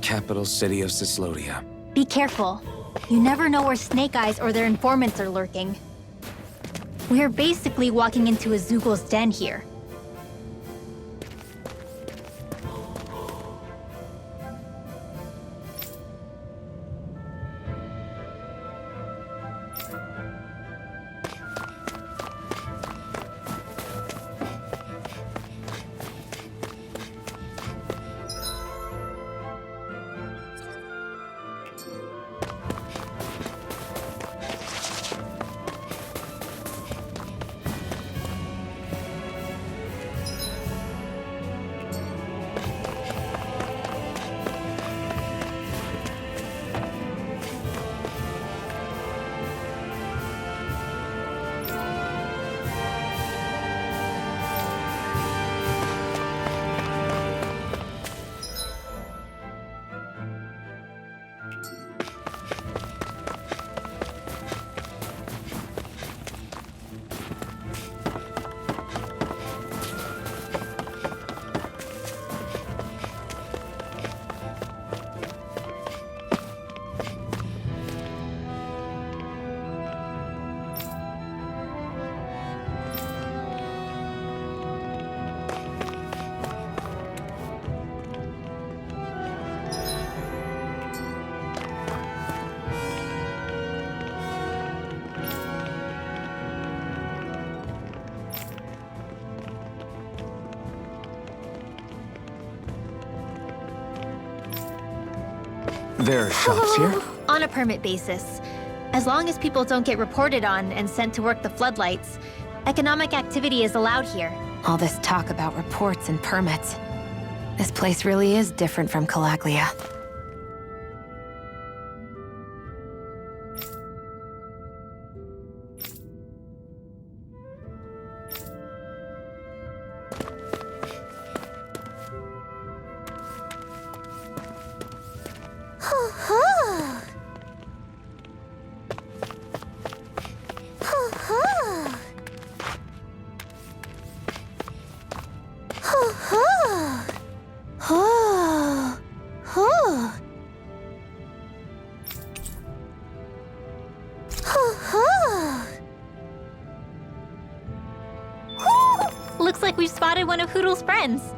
capital city of Cyslodia. Be careful. You never know where Snake Eyes or their informants are lurking. We're basically walking into a Zoogl's den here. There are shops here? On a permit basis. As long as people don't get reported on and sent to work the floodlights, economic activity is allowed here. All this talk about reports and permits. This place really is different from Calaglia. Looks like we've spotted one of Hootle's friends.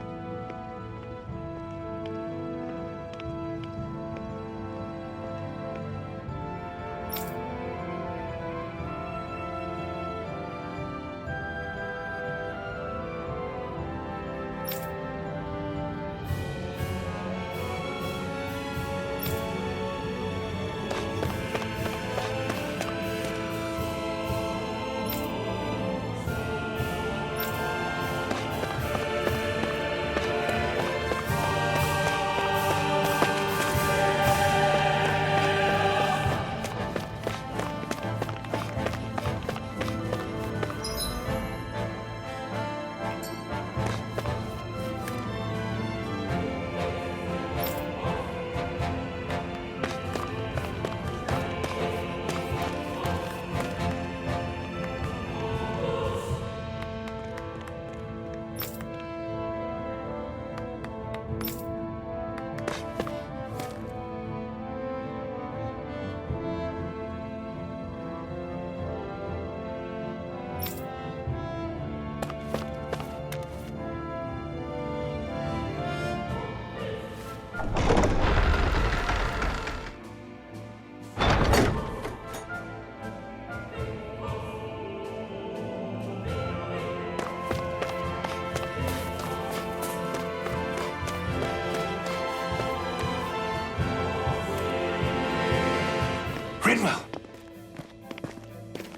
Rinwell!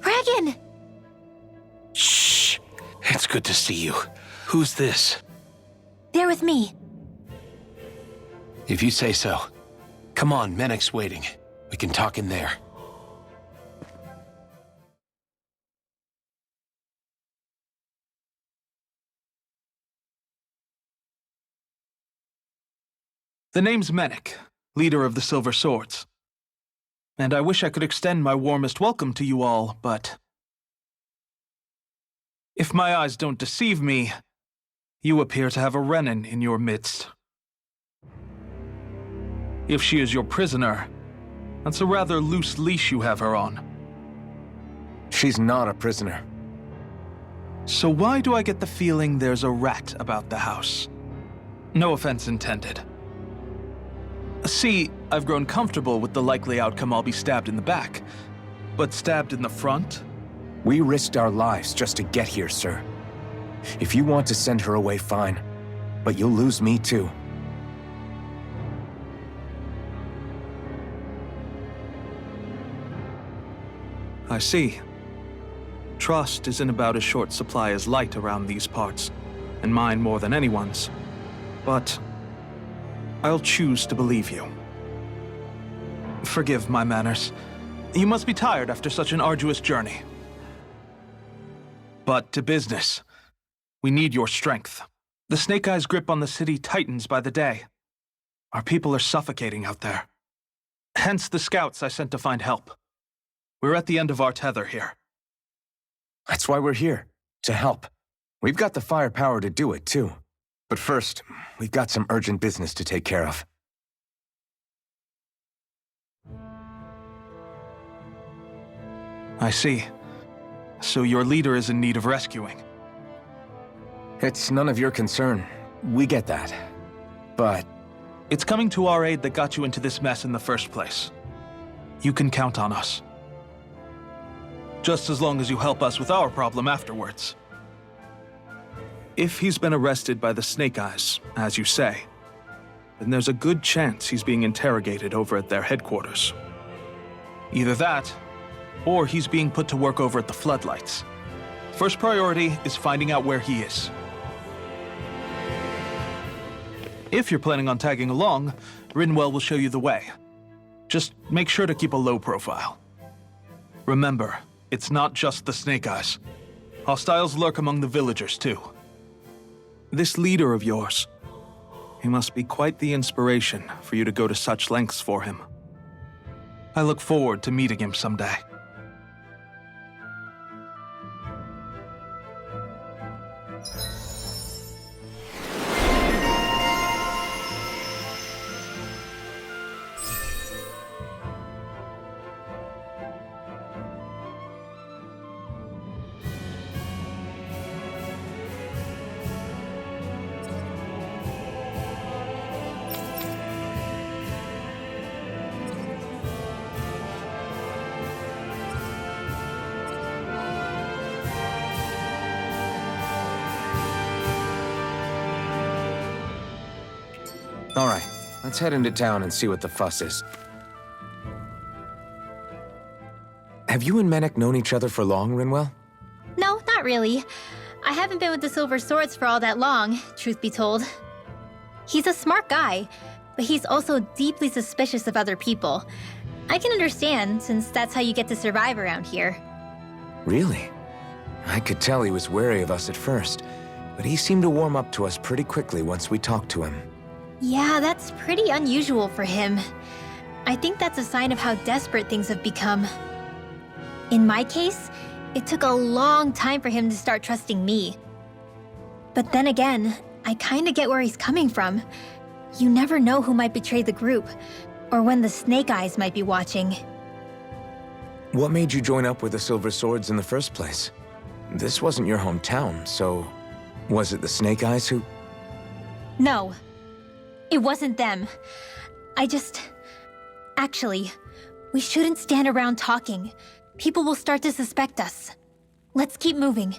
Regan! Shh! It's good to see you. Who's this? They're with me. If you say so. Come on, Menek's waiting. We can talk in there. The name's Menek, leader of the Silver Swords. And I wish I could extend my warmest welcome to you all, but if my eyes don't deceive me, you appear to have a Renan in your midst. If she is your prisoner, that's a rather loose leash you have her on. She's not a prisoner. So why do I get the feeling there's a rat about the house? No offense intended. See, I've grown comfortable with the likely outcome I'll be stabbed in the back, but stabbed in the front? We risked our lives just to get here, sir. If you want to send her away, fine. But you'll lose me too. I see. Trust is in about as short supply as light around these parts, and mine more than anyone's. But I'll choose to believe you. Forgive my manners. You must be tired after such an arduous journey. But to business. We need your strength. The Snake Eyes' grip on the city tightens by the day. Our people are suffocating out there. Hence the scouts I sent to find help. We're at the end of our tether here. That's why we're here, to help. We've got the firepower to do it, too. But first, we've got some urgent business to take care of. I see. So your leader is in need of rescuing. It's none of your concern. We get that. But it's coming to our aid that got you into this mess in the first place. You can count on us. Just as long as you help us with our problem afterwards. If he's been arrested by the Snake Eyes, as you say, then there's a good chance he's being interrogated over at their headquarters. Either that, or he's being put to work over at the Floodlights. First priority is finding out where he is. If you're planning on tagging along, Rinwell will show you the way. Just make sure to keep a low profile. Remember, it's not just the Snake Eyes. Hostiles lurk among the villagers, too. This leader of yours, he must be quite the inspiration for you to go to such lengths for him. I look forward to meeting him someday. all right, let's head into town and see what the fuss is. Have you and Menek known each other for long, Rinwell? No, not really. I haven't been with the Silver Swords for all that long, truth be told. He's a smart guy, but he's also deeply suspicious of other people. I can understand, since that's how you get to survive around here. Really? I could tell he was wary of us at first, but he seemed to warm up to us pretty quickly once we talked to him. Yeah, that's pretty unusual for him. I think that's a sign of how desperate things have become. In my case, it took a long time for him to start trusting me. But then again, I kinda get where he's coming from. You never know who might betray the group, or when the Snake Eyes might be watching. What made you join up with the Silver Swords in the first place? This wasn't your hometown, so was it the Snake Eyes who... No, it wasn't them. Actually, we shouldn't stand around talking. People will start to suspect us. Let's keep moving.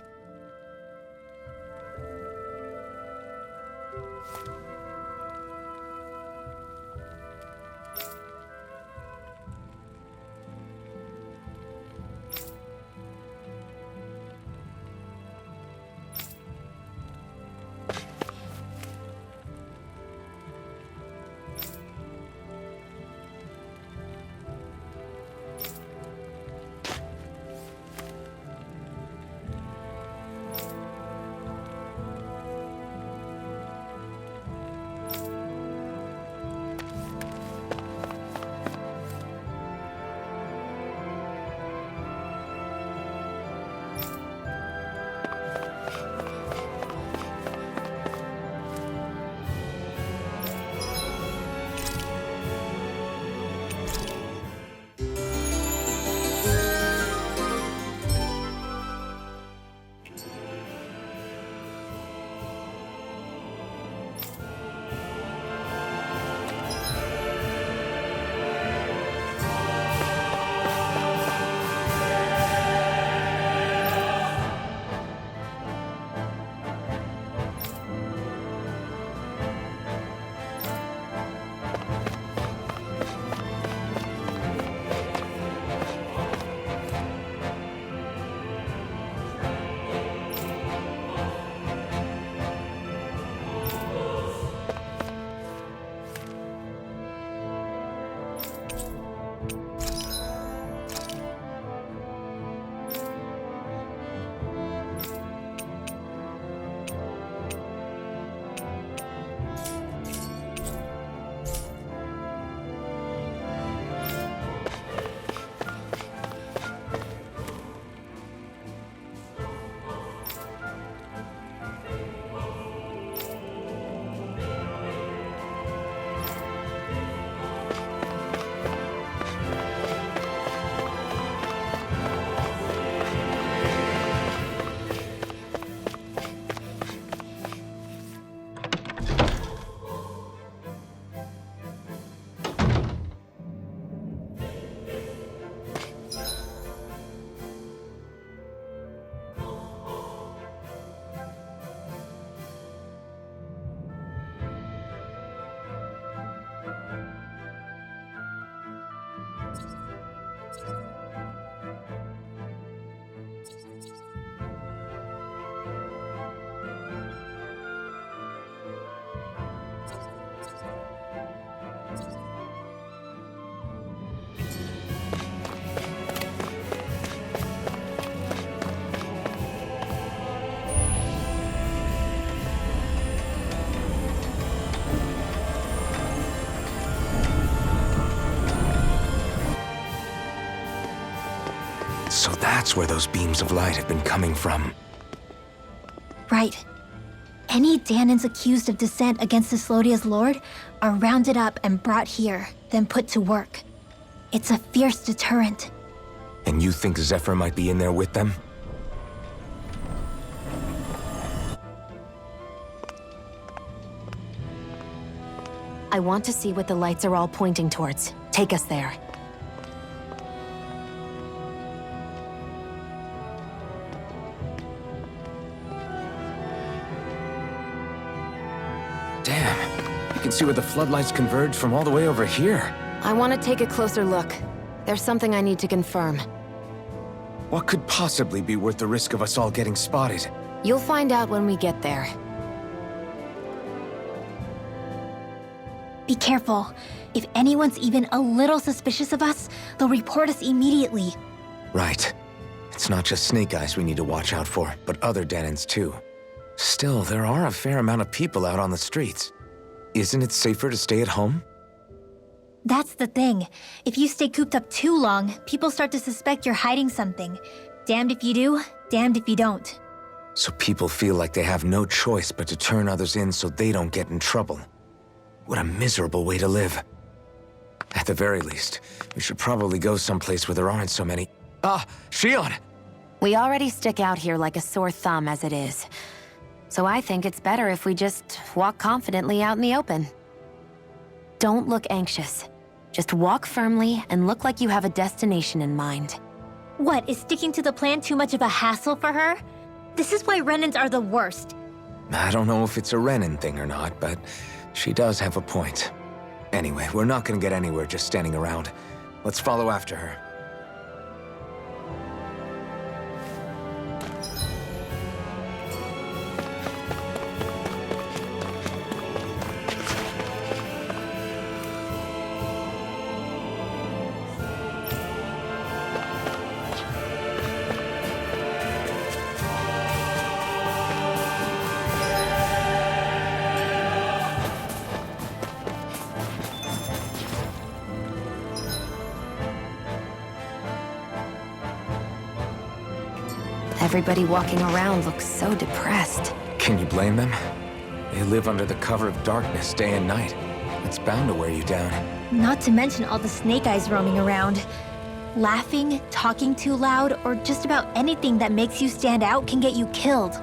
So that's where those beams of light have been coming from. Right. Any Danans accused of dissent against Cyslodia's lord are rounded up and brought here, then put to work. It's a fierce deterrent. And you think Zephyr might be in there with them? I want to see what the lights are all pointing towards. Take us there. Damn, you can see where the floodlights converge from all the way over here. I want to take a closer look. There's something I need to confirm. What could possibly be worth the risk of us all getting spotted? You'll find out when we get there. Be careful. If anyone's even a little suspicious of us, they'll report us immediately. Right. It's not just Snake Eyes we need to watch out for, but other Danans too. Still, there are a fair amount of people out on the streets. Isn't it safer to stay at home? That's the thing. If you stay cooped up too long, people start to suspect you're hiding something. Damned if you do, damned if you don't. So people feel like they have no choice but to turn others in so they don't get in trouble. What a miserable way to live. At the very least, we should probably go someplace where there aren't so many... Ah, Shion! We already stick out here like a sore thumb as it is. So I think it's better if we just walk confidently out in the open. Don't look anxious. Just walk firmly and look like you have a destination in mind. What, is sticking to the plan too much of a hassle for her? This is why Renans are the worst. I don't know if it's a Renan thing or not, but she does have a point. Anyway, we're not gonna get anywhere just standing around. Let's follow after her. Everybody walking around looks so depressed. Can you blame them? They live under the cover of darkness day and night. It's bound to wear you down. Not to mention all the Snake Eyes roaming around. Laughing, talking too loud, or just about anything that makes you stand out can get you killed.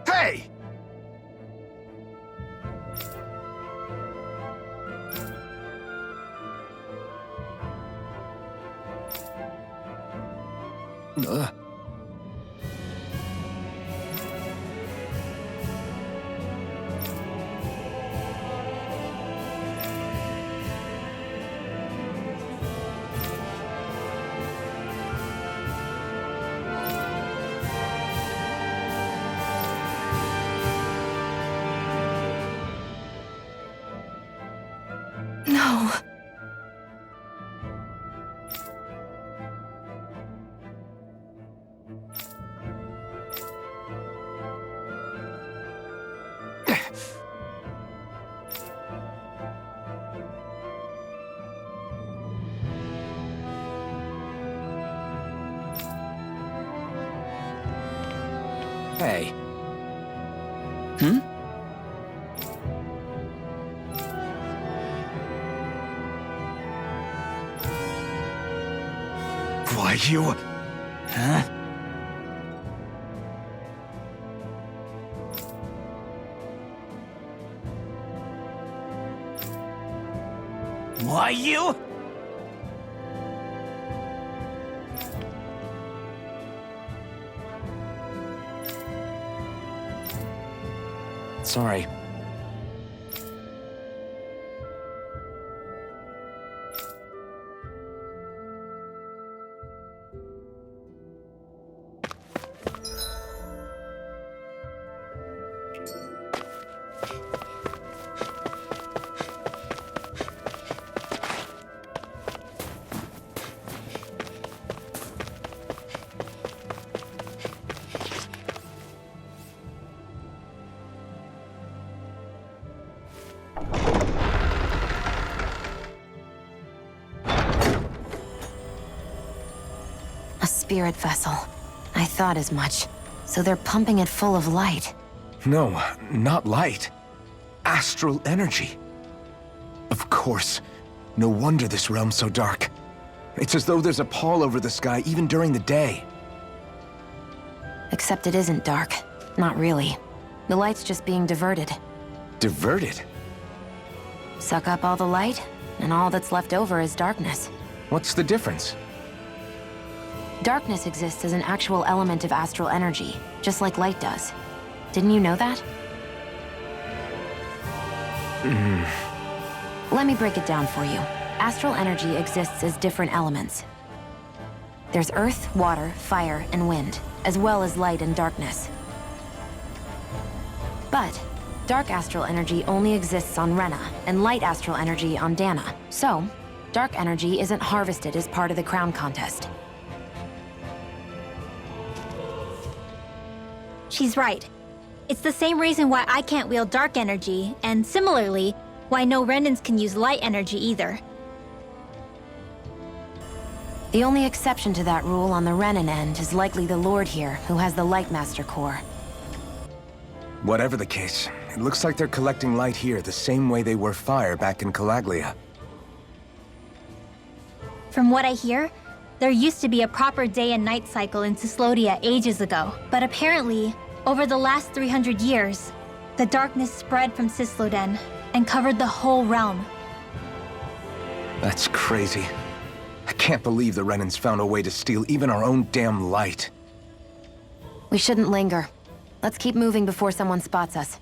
Hey! No. Hey. Hmm? Why you... Huh? Why you? Sorry. A spirit vessel. I thought as much. So they're pumping it full of light. No, not light. Astral energy. Of course. No wonder this realm's so dark. It's as though there's a pall over the sky even during the day. Except it isn't dark. Not really. The light's just being diverted. Diverted? Suck up all the light, and all that's left over is darkness. What's the difference? Darkness exists as an actual element of astral energy, just like light does. Didn't you know that? Let me break it down for you. Astral energy exists as different elements. There's earth, water, fire, and wind, as well as light and darkness. But dark astral energy only exists on Rena, and light astral energy on Dana. So, dark energy isn't harvested as part of the crown contest. She's right. It's the same reason why I can't wield dark energy, and similarly, why no Renans can use light energy either. The only exception to that rule on the Renan end is likely the Lord here, who has the Lightmaster core. Whatever the case, it looks like they're collecting light here the same way they were fire back in Calaglia. From what I hear, there used to be a proper day and night cycle in Cyslodia ages ago, but apparently, over the last 300 years, the darkness spread from Cysloden and covered the whole realm. That's crazy. I can't believe the Renans found a way to steal even our own damn light. We shouldn't linger. Let's keep moving before someone spots us.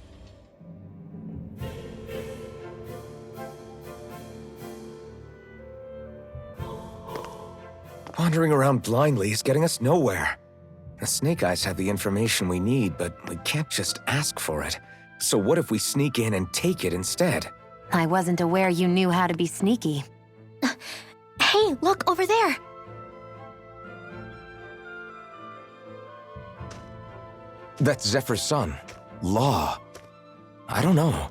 Wandering around blindly is getting us nowhere. The Snake Eyes have the information we need, but we can't just ask for it. So what if we sneak in and take it instead? I wasn't aware you knew how to be sneaky. Hey, look over there! That's Zephyr's son, Law. I don't know.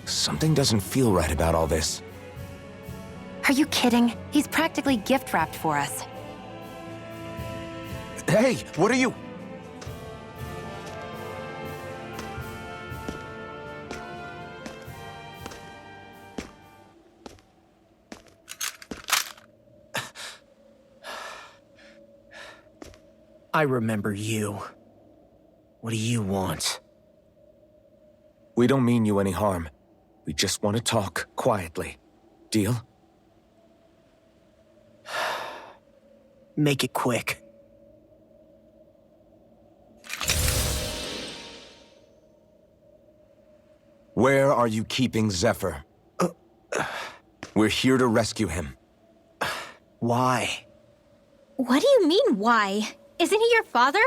Something doesn't feel right about all this. Are you kidding? He's practically gift-wrapped for us. Hey, what are you? I remember you. What do you want? We don't mean you any harm. We just want to talk quietly. Deal? Make it quick. Where are you keeping Zephyr? We're here to rescue him. Why? What do you mean, why? Isn't he your father?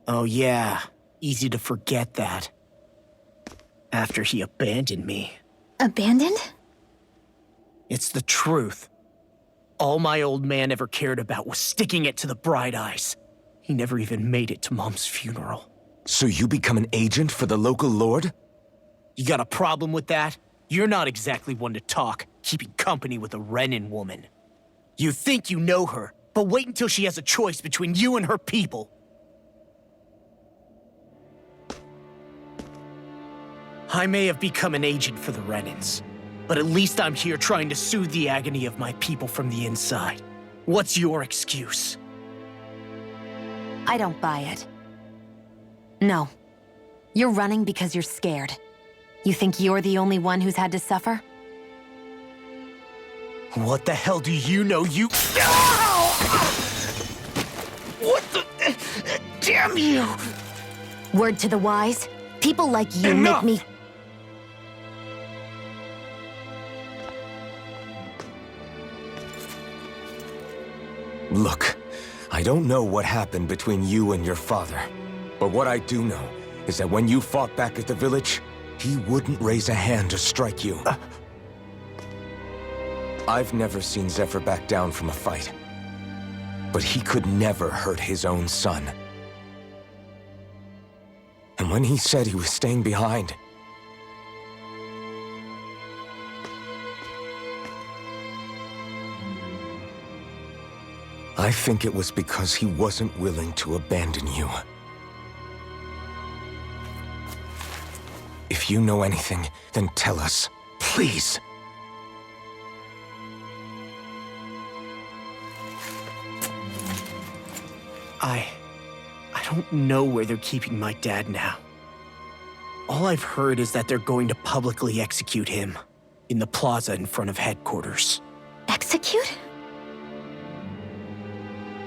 Oh yeah, easy to forget that. After he abandoned me. Abandoned? It's the truth. All my old man ever cared about was sticking it to the Bright Eyes. He never even made it to Mom's funeral. So you become an agent for the local lord? You got a problem with that? You're not exactly one to talk, keeping company with a Renan woman. You think you know her, but wait until she has a choice between you and her people. I may have become an agent for the Renans, but at least I'm here trying to soothe the agony of my people from the inside. What's your excuse? I don't buy it. No. You're running because you're scared. You think you're the only one who's had to suffer? What the hell do you know, you... What the... Damn you! Word to the wise, people like you Enough! make me... Look, I don't know what happened between you and your father. But what I do know is that when you fought back at the village, he wouldn't raise a hand to strike you. I've never seen Zephyr back down from a fight. But he could never hurt his own son. And when he said he was staying behind, I think it was because he wasn't willing to abandon you. If you know anything, then tell us, please. I don't know where they're keeping my dad now. All I've heard is that they're going to publicly execute him in the plaza in front of headquarters. Execute?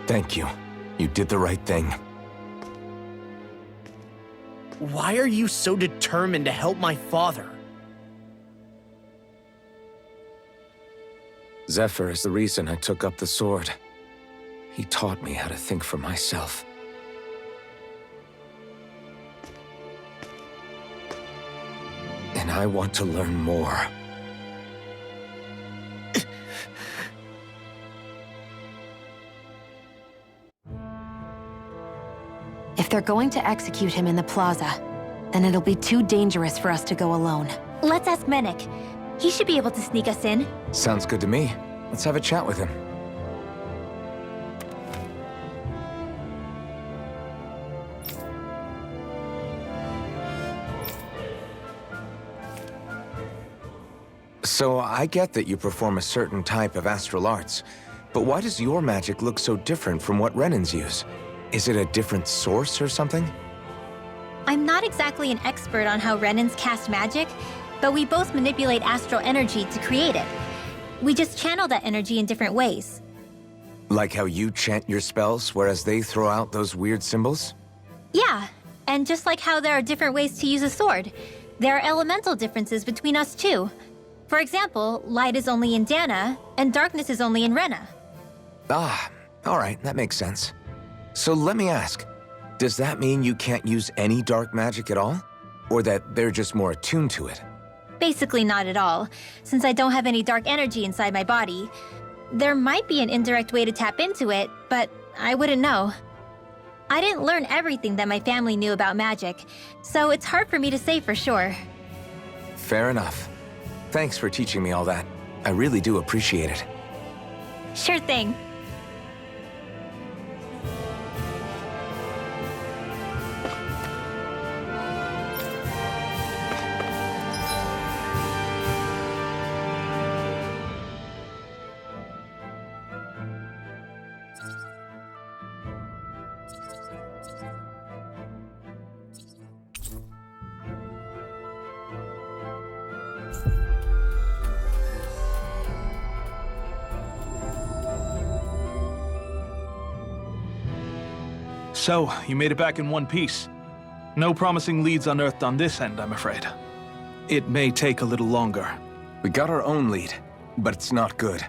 Thank you. You did the right thing. Why are you so determined to help my father? Zephyr is the reason I took up the sword. He taught me how to think for myself. And I want to learn more. If they're going to execute him in the plaza, then it'll be too dangerous for us to go alone. Let's ask Menik. He should be able to sneak us in. Sounds good to me. Let's have a chat with him. So I get that you perform a certain type of astral arts, but why does your magic look so different from what Renans use? Is it a different source or something? I'm not exactly an expert on how Renans cast magic, but we both manipulate astral energy to create it. We just channel that energy in different ways. Like how you chant your spells, whereas they throw out those weird symbols? Yeah, and just like how there are different ways to use a sword, there are elemental differences between us too. For example, light is only in Dana, and darkness is only in Rena. Ah, all right, that makes sense. So let me ask, does that mean you can't use any dark magic at all? Or that they're just more attuned to it? Basically not at all, since I don't have any dark energy inside my body. There might be an indirect way to tap into it, but I wouldn't know. I didn't learn everything that my family knew about magic, so it's hard for me to say for sure. Fair enough. Thanks for teaching me all that. I really do appreciate it. Sure thing. So, you made it back in one piece. No promising leads unearthed on this end, I'm afraid. It may take a little longer. We got our own lead, but it's not good.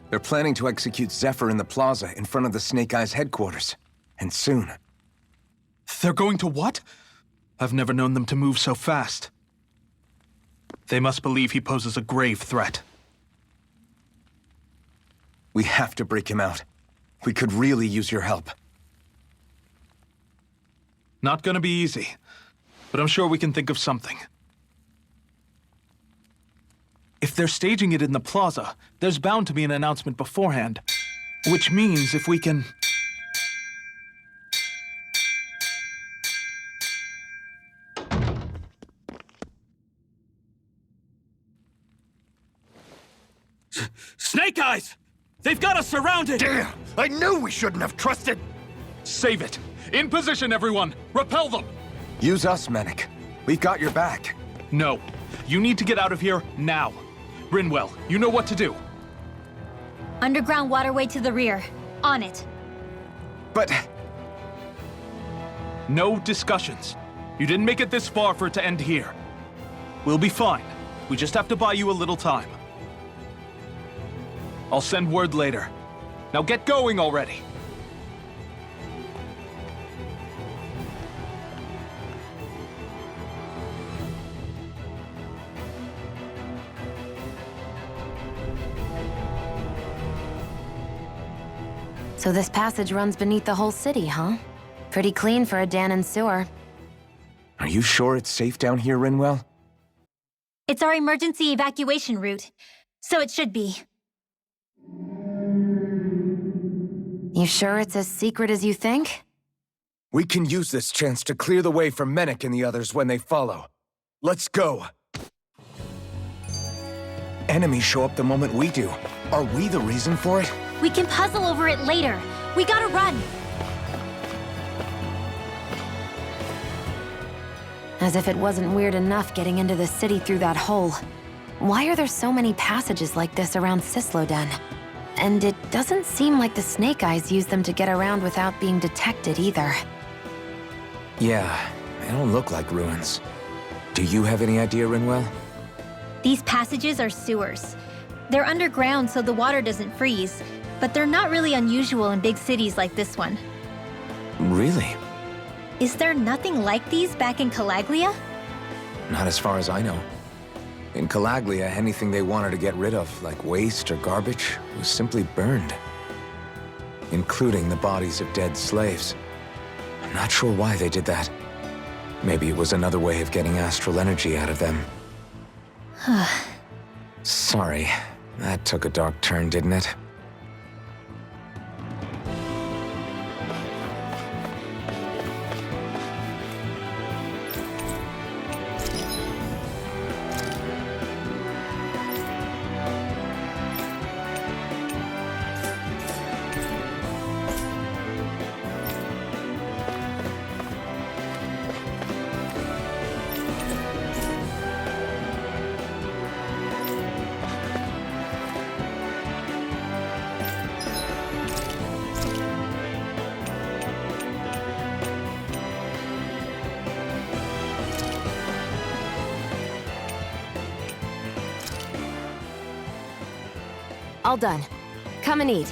They're planning to execute Zephyr in the plaza in front of the Snake Eyes headquarters. And soon. They're going to what? I've never known them to move so fast. They must believe he poses a grave threat. We have to break him out. We could really use your help. Not gonna be easy, but I'm sure we can think of something. If they're staging it in the plaza, there's bound to be an announcement beforehand. Which means if we can... Snake Eyes! They've got us surrounded! Damn! I knew we shouldn't have trusted! Save it! In position, everyone! Repel them! Use us, Mennick. We've got your back. No. You need to get out of here now. Rinwell, you know what to do. Underground waterway to the rear. On it. But... No discussions. You didn't make it this far for it to end here. We'll be fine. We just have to buy you a little time. I'll send word later. Now get going already! So this passage runs beneath the whole city, huh? Pretty clean for a Danon sewer. Are you sure it's safe down here, Rinwell? It's our emergency evacuation route, so it should be. You sure it's as secret as you think? We can use this chance to clear the way for Mennick and the others when they follow. Let's go! Enemies show up the moment we do. Are we the reason for it? We can puzzle over it later. We gotta run. As if it wasn't weird enough getting into the city through that hole. Why are there so many passages like this around Cisloden? And it doesn't seem like the Snake Eyes use them to get around without being detected either. Yeah, they don't look like ruins. Do you have any idea, Rinwell? These passages are sewers. They're underground so the water doesn't freeze, but they're not really unusual in big cities like this one. Really? Is there nothing like these back in Calaglia? Not as far as I know. In Calaglia, anything they wanted to get rid of, like waste or garbage, was simply burned. Including the bodies of dead slaves. I'm not sure why they did that. Maybe it was another way of getting astral energy out of them. Sorry, that took a dark turn, didn't it? All done. Come and eat.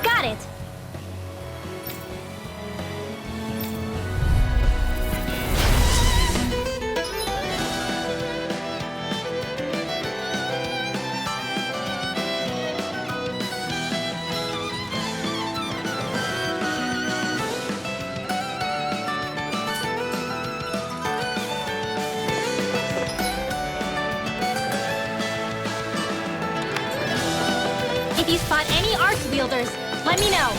Got it! If you spot any arch wielders, let me know.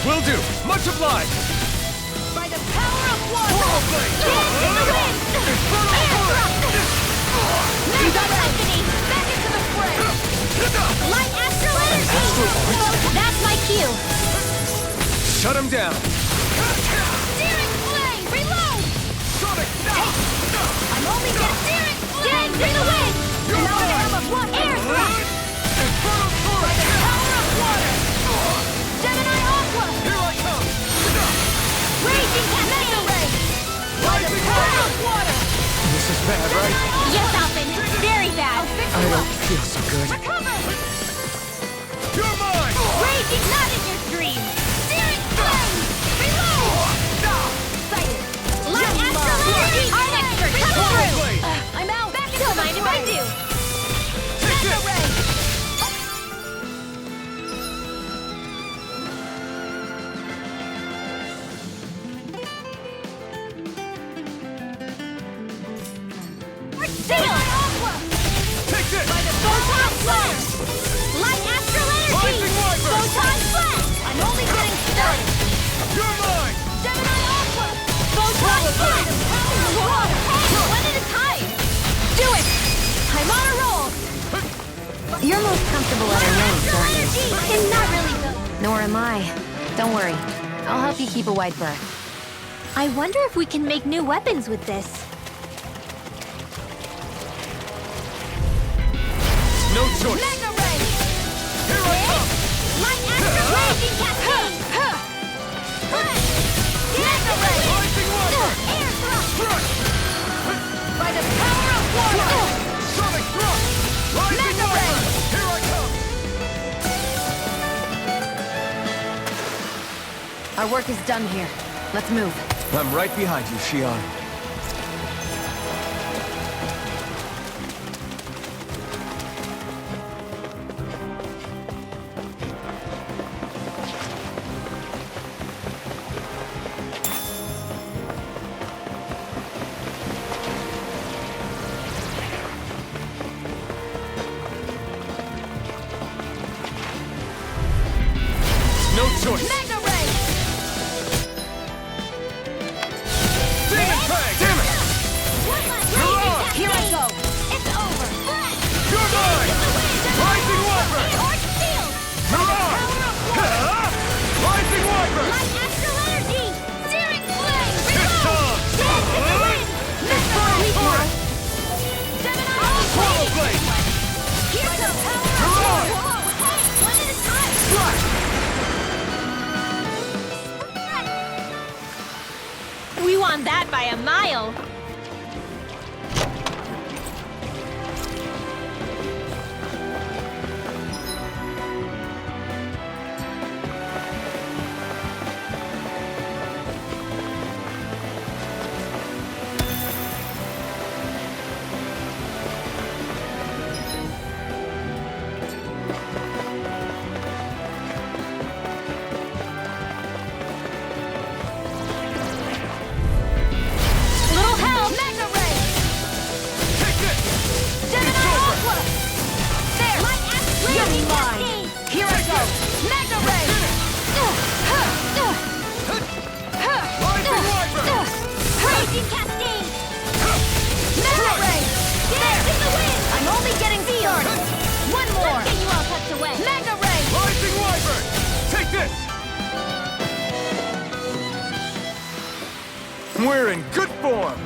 Will do! Much obliged! By the power of water! Dance in the wind! Mega Symphony! Back into the fray! Light astral energy! That's my cue! Shut him down! Searing flame! Reload! Sonic, no! I'm only getting searing flame! Dance in the wind! Another arm of water! Air thrust! By the power of water! Gemini Aqua! Here I come! Raging Mega Ray! By the power of water! This is bad, right? Yes, Alphen! Very bad! I don't feel so good. Recover! You're mine! Raging not in your dreams! Searing flame! Reload! Excited! Light astral energy! Armexter, come through! Steel! Take this! Photon Blast! Light Astral Energy! Rising Wyvern! Photon Blast! I'm only getting started! You're mine! Gemini Aqua! Photon Blast! Hey, one at a time! Do it! I'm on a roll! You're most comfortable at a range, Astral aren't Energy! you? It's not really good. Nor am I. Don't worry. I'll help you keep a wide berth. I wonder if we can make new weapons with this. No choice! Mega Ray! Here I come! Light Astral Raging Cascade! Mega Ray! Rising Wyvern! Air Thrust! Crush! By the power of water! Sonic thrust! Rising Mega Ray! Wyvern! Here I come! Our work is done here. Let's move. I'm right behind you, Xion. No choice! Mega Ray! Demon Fang! Damn it! One last You're raging on! Here I go! It's over! You're mine! Rising Wyvern! Or Steel! Mirai! Rising Wyvern! Light Astral Energy! Searing Flame! It's time! Dance in the wind! Mega Ray! Gemini Hollow Blade! Blade! Here's the power of Mirai! Whoa! Hey! One at a time! Slash! We won that by a mile. Little Hell! Mega Ray! Take this! Gemini Aqua! There! Light Astral Raging Cascade! Here I go! Mega Ray! Rising Wyvern! Raging Cascade! Mega Ray! Dance in the wind! I'm only getting started! One more! Let's get you all tucked away. Mega Ray! Rising Wyvern! Take this! We're in good form!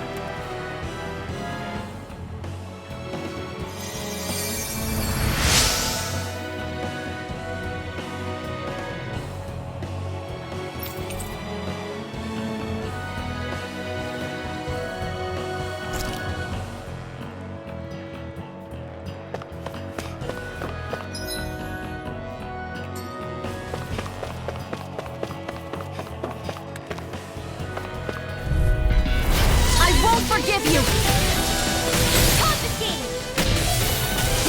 I won't forgive you! Constantine!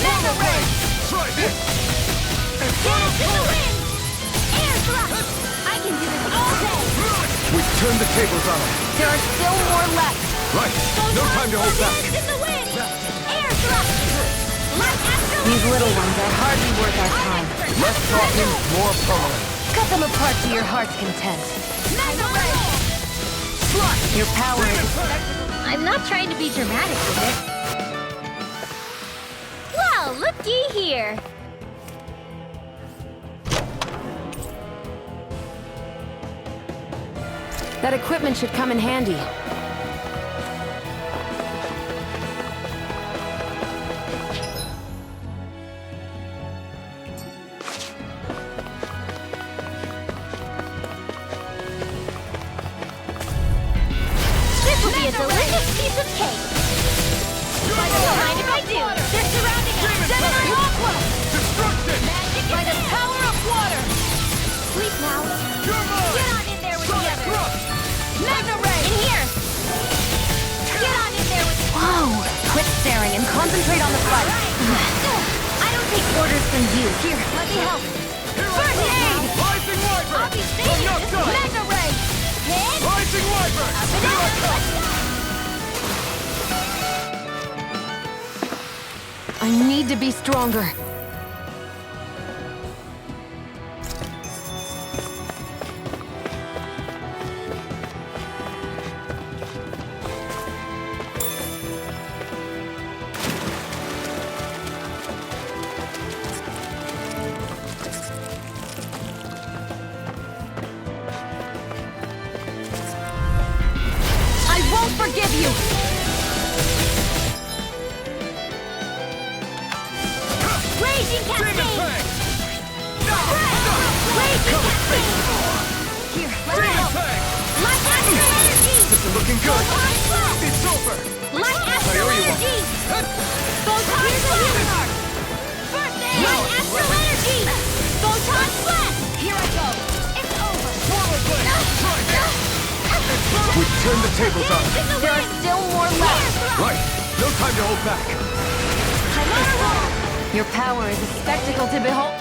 Mega Ray! Try this! Dance in the wind! Air Thrust! I can do this all day! We've turned the tables on them. There are still more left! Right. No time to hold back. Dance in the wind! Air Thrust! Light Astral These Energy! little ones are hardly worth our time. Less talking, more pummeling. Cut them apart to your heart's content. Mega Ray! Your power is... I'm not trying to be dramatic with it. Well, looky here. That equipment should come in handy. This will be a delicious piece of cake. Mind if I do? They're surrounding us. Gemini Aqua! Destruction! By the power of water! Sleep now. You're mine! Get on in there with the Sonic others. thrust! Mega Ray! In here. Get on in there with. Whoa! Quit staring and concentrate on the fight. I don't take orders from you. Here, let me help. First aid! Rising Wyvern! I'll be I'm staying. not done! Mega Ray! Rising Wyvern! Here I come! I need to be stronger. I won't forgive you! Raging Cascade! Raging Cascade! Here, let me help! Light Astral Energy! This is looking good. Photon Blast! It's over. Light Astral Energy! Photon Blast! First aid! Light Astral Energy! Photon Blast! Here I go! It's over! Forward blade. We turned the tables on. There are still more left! Right. No time to hold back. I'm on a roll! Your power is a spectacle to behold.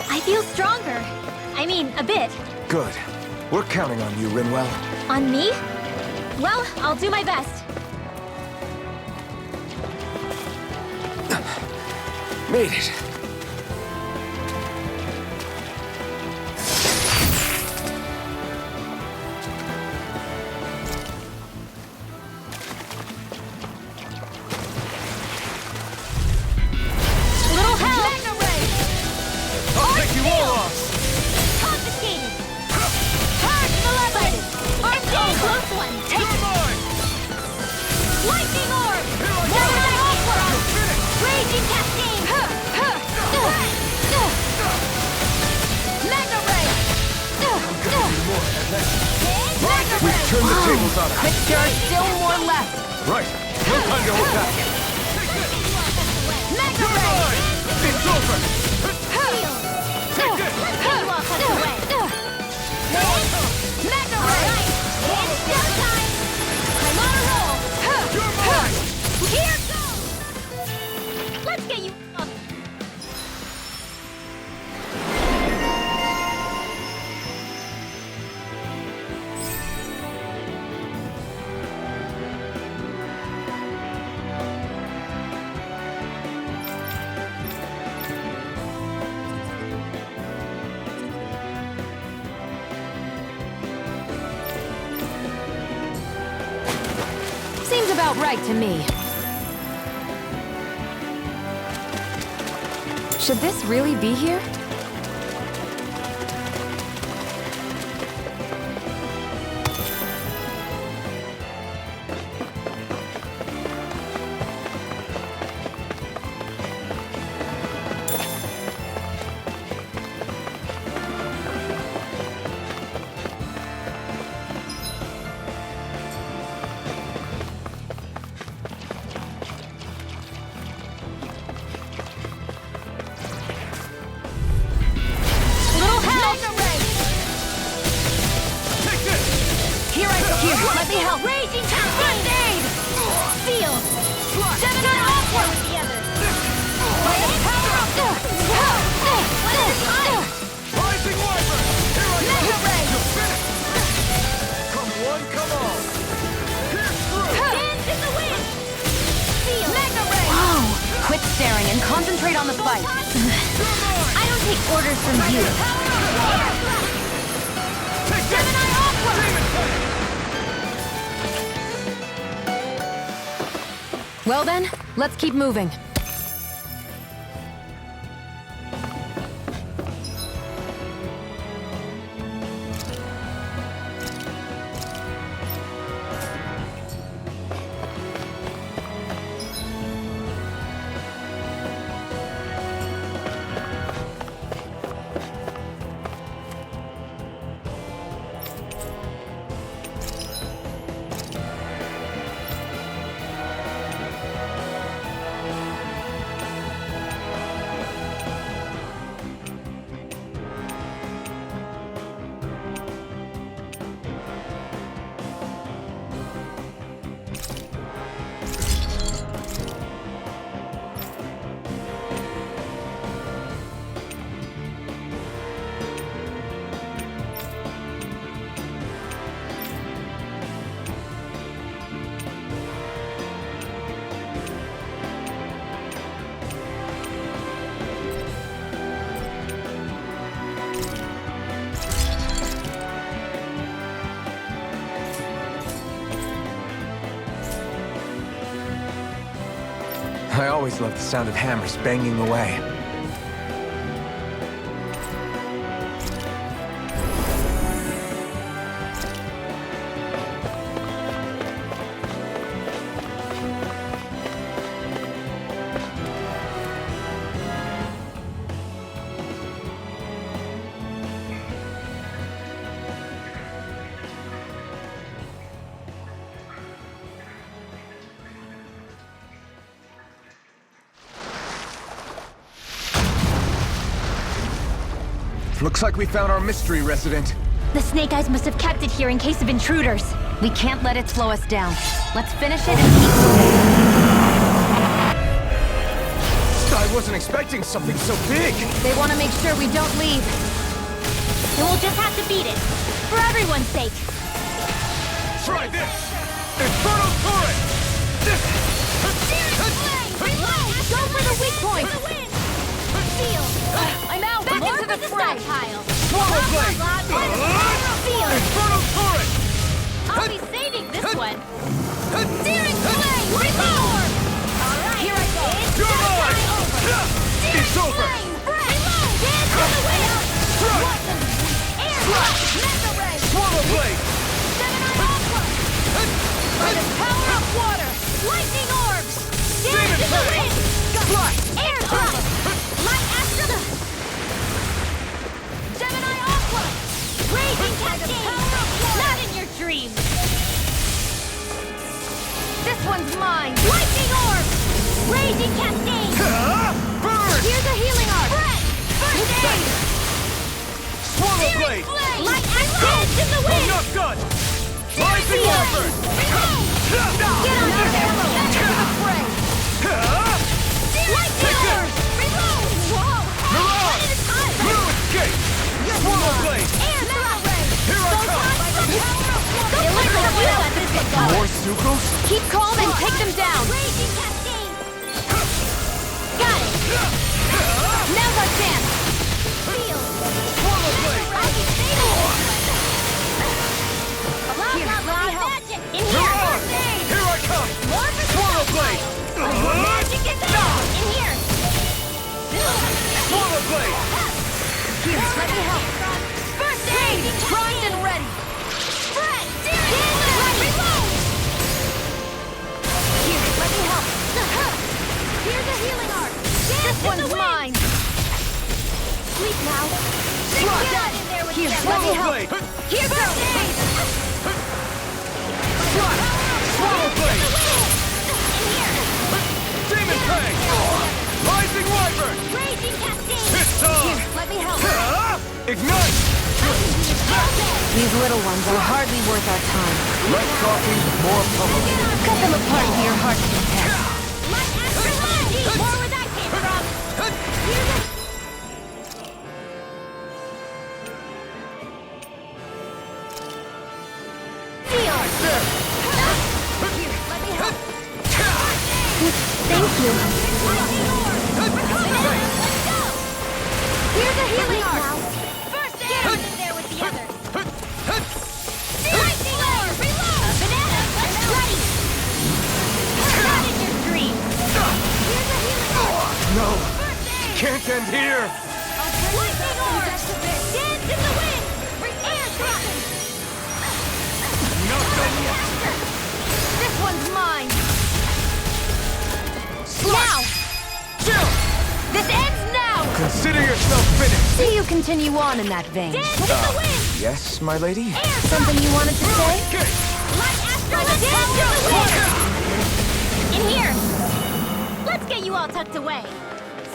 I feel stronger. I mean, a bit. Good. We're counting on you, Rinwell. On me? Well, I'll do my best. Made it. Little help! Mega Ray! I'll take you all off. Confiscated! Charge Malevolent! Arm close one! Take it! Lightning Orb! Mega Opera! Raging Cascade! Mega Ray! Mega We Ray! turned the tables on her. There are still more left! Right. No time to hold back. Mega Ray! It's over. Mega Ray! It's showtime! I'm on a roll! You're mine. Here goes! Let's get you up. Seems about right to me. Should this really be here? Little help! Mega Ray! Take this. Here, let me help! Raging Cascade! Seal! Gemini Aqua! The other! By the power of what is it time? Rising Wyvern. Here I Mega go. Ray! You're finished. Come one, come all. Pierce through. Hands in the wind! Seal! Mega Ray! Wow! Quit staring and concentrate on the fight! I don't take orders from you. Gemini Aqua! Well then, let's keep moving. I always loved the sound of hammers banging away. Looks like we found our mystery resident. The Snake Eyes must have kept it here in case of intruders. We can't let it slow us down. Let's finish it and keep moving. I wasn't expecting something so big. They want to make sure we don't leave. And we'll just have to beat it. For everyone's sake. Try this! Inferno turret! Go for the weak point! I'm out! Back into the fray! Swallow blade! Inferno turret! I'll be saving this one! Searing flame! Reload! Alright, here I go! You're mine! It's over! Reload! Dance in the wind! Strike! Air rush! Mega ray! Swallow blade! Gemini Aqua! By the power of water! Lightning orbs! Dance in the wind! Air thrust! Light Astra! Gemini Aqua! Raging Cascade! Not in your dreams! This one's mine! Lightning orb! Raging Cascade! Burn! Here's a healing art! First aid! Swallow blade! Light Dance in the wind! Enough done! Rising Wyvern! Get on your there! Enter the fray! Lightning orb! Reload! Whoa! Mirage! One at a time! Blue escape! Swallow blade! Air thrust! Here I come! It looks like you let this get going! More Sukos? Keep calm and take them down! Raging Cascade! Got it! Now's our chance! Feel! Swallow blade! Magic! In here! Mirage! Here I come! More Swallow blade! Magic is out! In here! Swallow blade! Here, let me help! First aid! Primed and ready! Fred! Reload! Here, let me help! Here's a healing art! This one's mine! Sleep now! Get in there with Here, let me help! blade! Here goes! Swallow blade! In here! Demon Fang! Rising Wyvern! Raging Cascade! It's on! Here, let me help! Ignite! These little ones are hardly worth our time. Less talking, more pummeling. Cut them apart to your heart's content. Light Astra Energy! More where that came from! Here's a... Thank you. Here's a healing art. First aid. Get on in there with the others. Lightning orb. Reload. Banana. Ready. Not in your dreams. Here's a healing art. No! First aid. Can't end here! Lightning orb. Dance in the wind. Air thrust. Not done yet! This one's mine. Now! Chill! This ends now! Consider yourself finished! See you continue on in that vein. Dance in the wind! Yes, my lady? Air Something you wanted to say? Okay! Light Astra dance in the wind! In here! Let's get you all tucked away.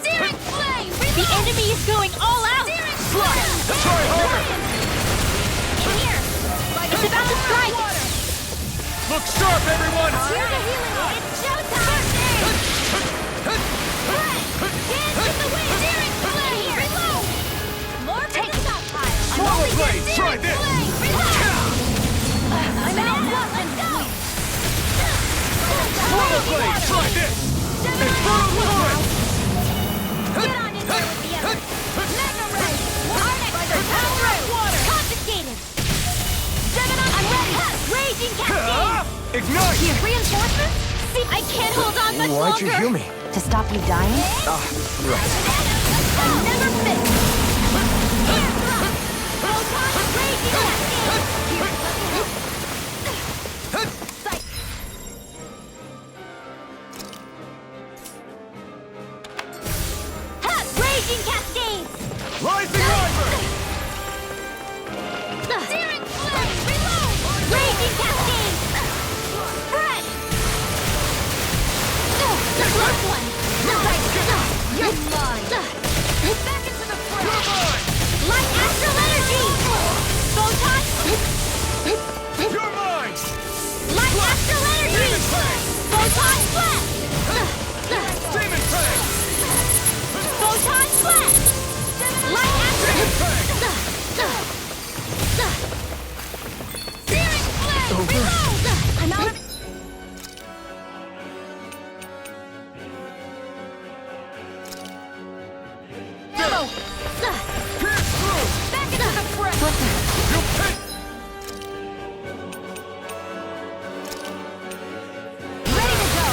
Searing flame! The enemy is going all out! Try harder! In here! It's about to strike! Look sharp, everyone! Here's a healing art! It's showtime! Dance in the wind! Searing flame! Reload! More for the stockpile! Swallow blade! Try this! I'm out! Let's go! Swallow blade! Try this! Inferno turret! Get on in there with the others! Mega ray! Our next power of water! Confiscated! Gemini, I'm ready! Raging Cascade! Ignite! Reinforcements? See, I can't hold on much Why'd longer! you heal me? To stop you dying? Right. Never fix. Photon raging Psych. Ha! Raging cascades. Rising River! Searing flame. Reload. Raging cascades. Spread. The close one. You're mine. Back into the fray. Light astral energy. Photon. You're mine! Light astral energy. Photon flash. Demon Fang! Photon flash. Light astral. Searing flame. Reload. I'm out of. Ammo. Pierce through! Back into the fray. You pit! Ready to go.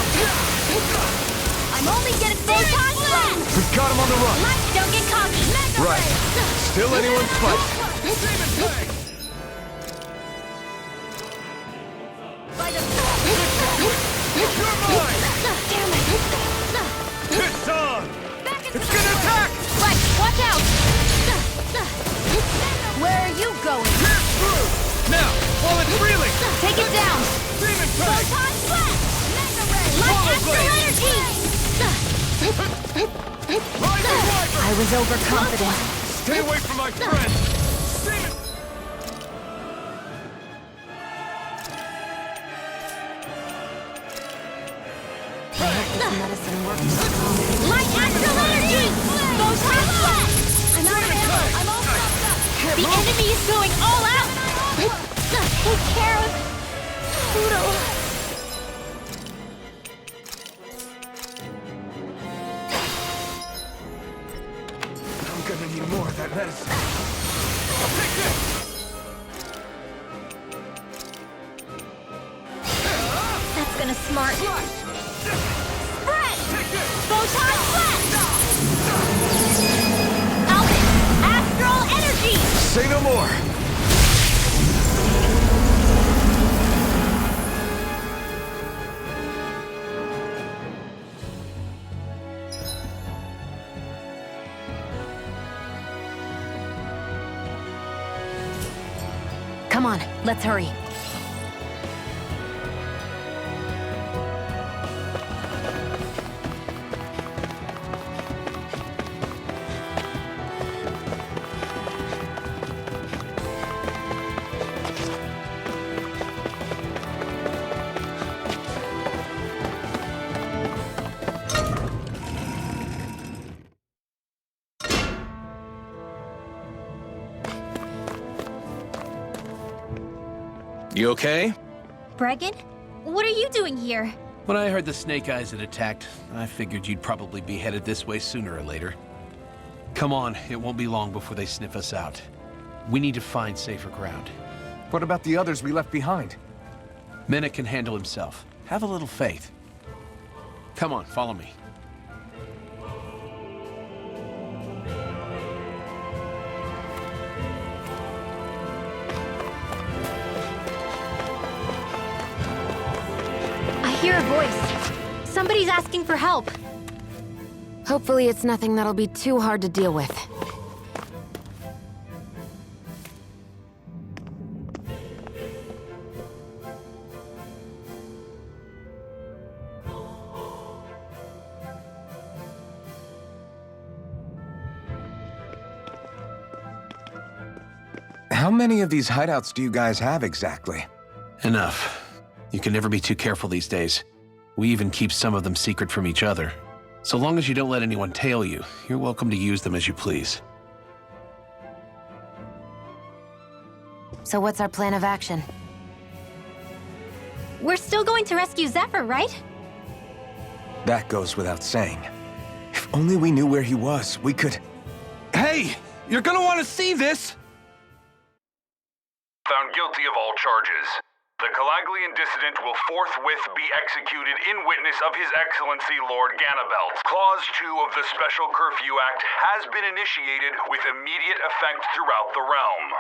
I'm only getting photon flash. We've got him on the run! Light, don't get cocky. Mega Right. ray. Still anyone's fight! Demon Fang. By the You're mine! Damn it. It's on! Back into It's the gonna attack! Light, watch out. Where are you going? Pierce through! Now, while it's reeling! Take it down. Demon Fang! Photon flash. Mega ray. Light Swallow astral blade. energy. Rising River! I was overconfident. Stay away from my friend! Demon... I hope this medicine works. Light astral energy. Photon flash. I'm out of ammo. I'm all stopped up. The enemy is going all out. Take care of Pluto. I'm gonna need more of that medicine. Take this! That's gonna smart. Spread. Photon flash. Alvin, astral energy. Say no more! Come on, let's hurry. You okay? Bregan? What are you doing here? When I heard the Snake Eyes had attacked, I figured you'd probably be headed this way sooner or later. Come on, it won't be long before they sniff us out. We need to find safer ground. What about the others we left behind? Menek can handle himself. Have a little faith. Come on, follow me. I hear a voice. Somebody's asking for help. Hopefully it's nothing that'll be too hard to deal with. How many of these hideouts do you guys have exactly? Enough. You can never be too careful these days. We even keep some of them secret from each other. So long as you don't let anyone tail you, you're welcome to use them as you please. So what's our plan of action? We're still going to rescue Zephyr, right? That goes without saying. If only we knew where he was, we could... Hey! You're gonna want to see this! Found guilty of all charges. The Calaglian dissident will forthwith be executed in witness of His Excellency Lord Ganabelt. Clause 2 of the Special Curfew Act has been initiated with immediate effect throughout the realm.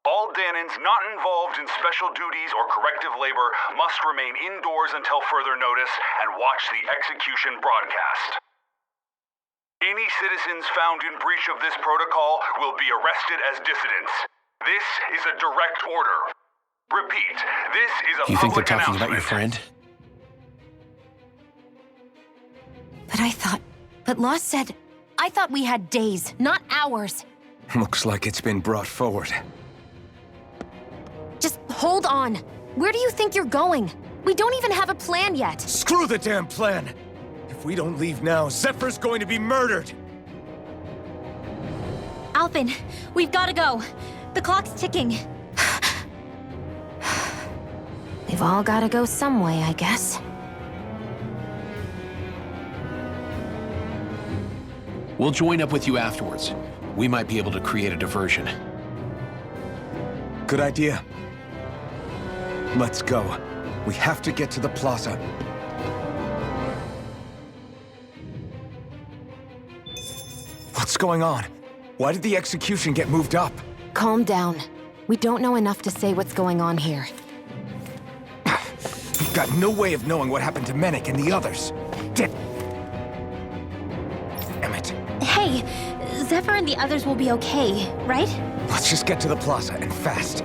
All Danans not involved in special duties or corrective labor must remain indoors until further notice and watch the execution broadcast. Any citizens found in breach of this protocol will be arrested as dissidents. This is a direct order. Repeat, this is a You think they're public talking about your announcement. friend? But Lost said, I thought we had days, not hours. Looks like it's been brought forward. Just hold on. Where do you think you're going? We don't even have a plan yet. Screw the damn plan! If we don't leave now, Zephyr's going to be murdered! Alphen, we've got to go. The clock's ticking. We've all gotta go some way, I guess. We'll join up with you afterwards. We might be able to create a diversion. Good idea. Let's go. We have to get to the plaza. What's going on? Why did the execution get moved up? Calm down. We don't know enough to say what's going on here. We've got no way of knowing what happened to Menik and the others. Damn it. Hey, Zephyr and the others will be okay, right? Let's just get to the plaza, and fast.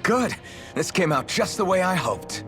Good. This came out just the way I hoped.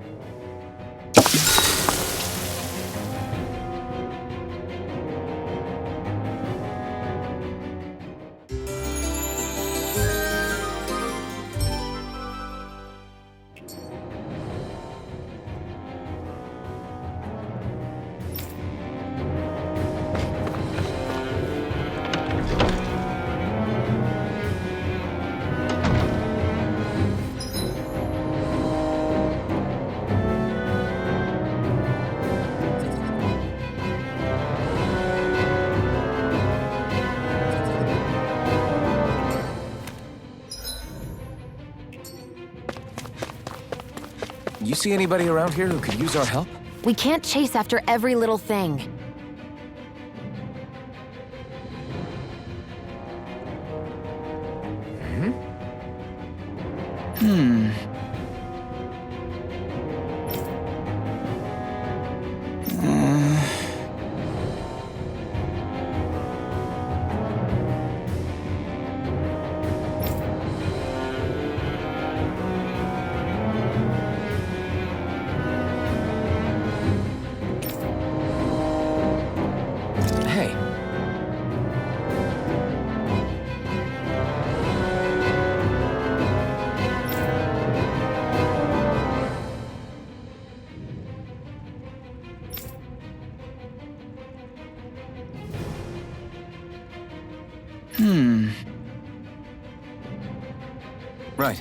You see anybody around here who could use our help? We can't chase after every little thing. Right.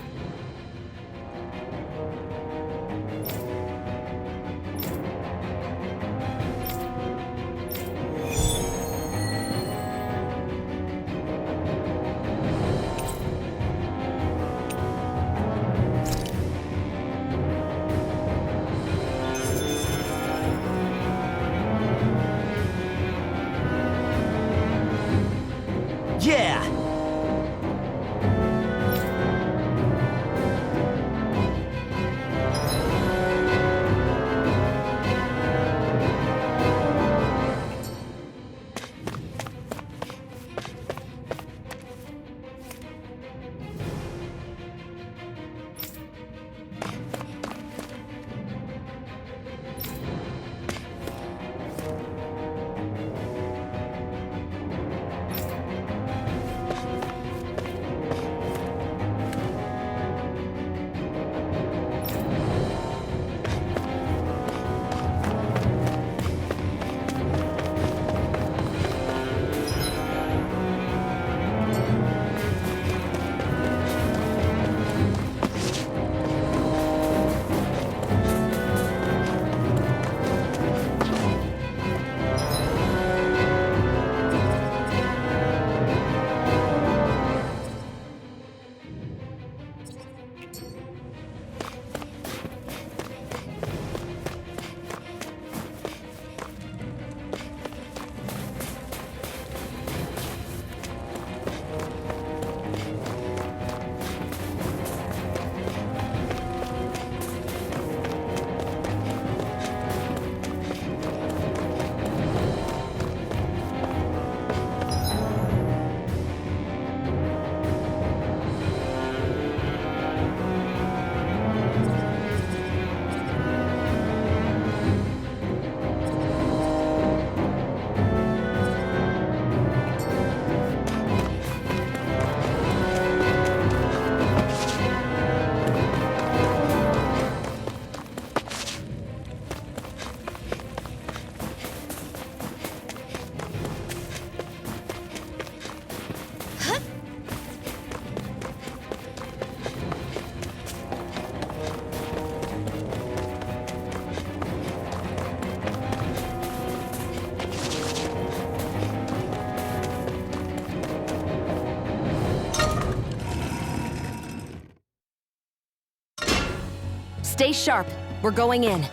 Stay sharp. We're going in.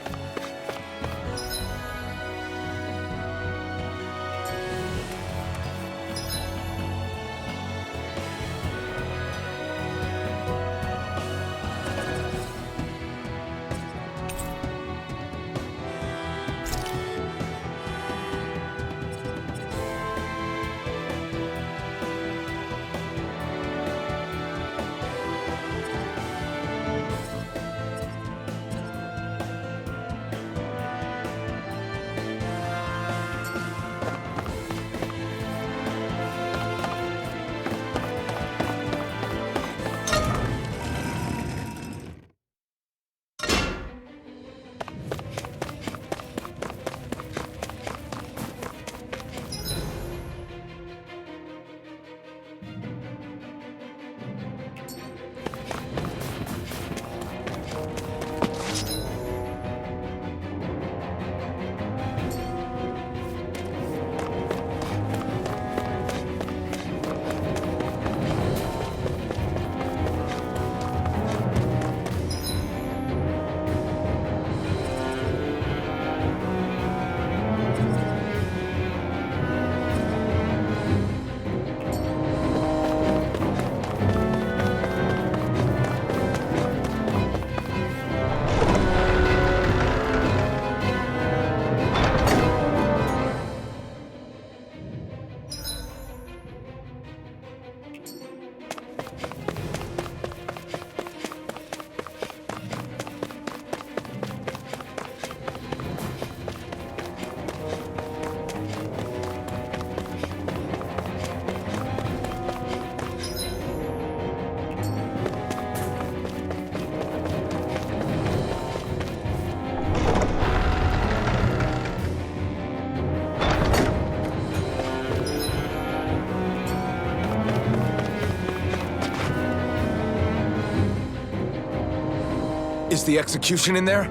Is the execution in there?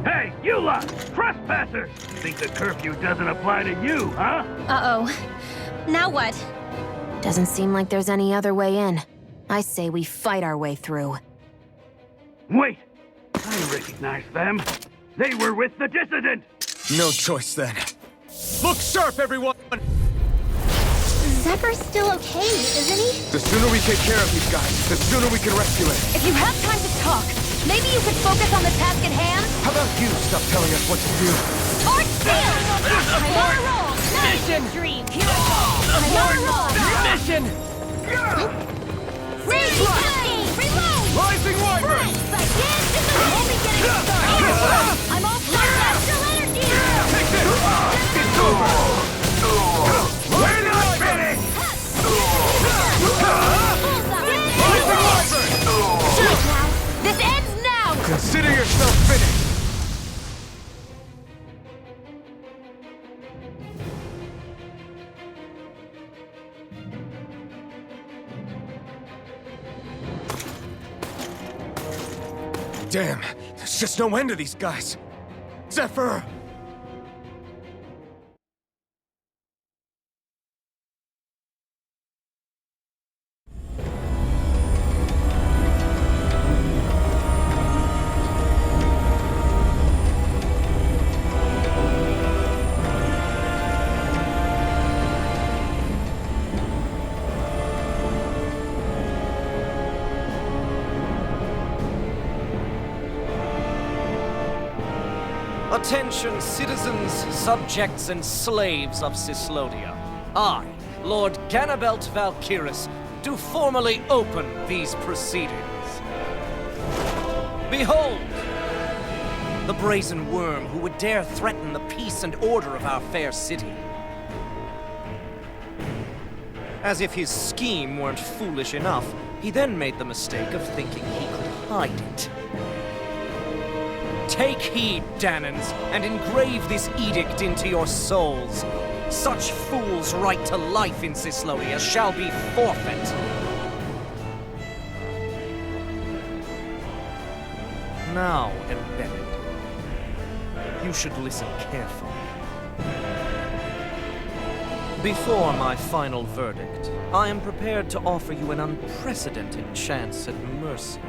Hey, you lot! Trespassers! Think the curfew doesn't apply to you, huh? Uh-oh. Now what? Doesn't seem like there's any other way in. I say we fight our way through. Wait! I recognize them. They were with the dissident! No choice then. Look sharp, everyone! Zephyr's still okay, isn't he? The sooner we take care of these guys, the sooner we can rescue him. If you have time to talk, maybe you could focus on the task at hand? How about you stop telling us what to do? Or steal! I'm on a roll! Mission! Dream! I'm on a roll! Mission! Reload! Rising Wyvern! Only getting started! I'm all natural energy! Take this! It's over! We're not finished! Rising Wyvern! This ends now! Consider yourself finished! Damn, there's just no end to these guys. Zephyr! Attention, citizens, subjects, and slaves of Cyslodia. I, Lord Ganabelt Valkyris, do formally open these proceedings. Behold! The brazen worm who would dare threaten the peace and order of our fair city. As if his scheme weren't foolish enough, he then made the mistake of thinking he could hide it. Take heed, Danans, and engrave this edict into your souls. Such fools' right to life in Cyslodia shall be forfeit. Now, Embedded, you should listen carefully. Before my final verdict, I am prepared to offer you an unprecedented chance at mercy.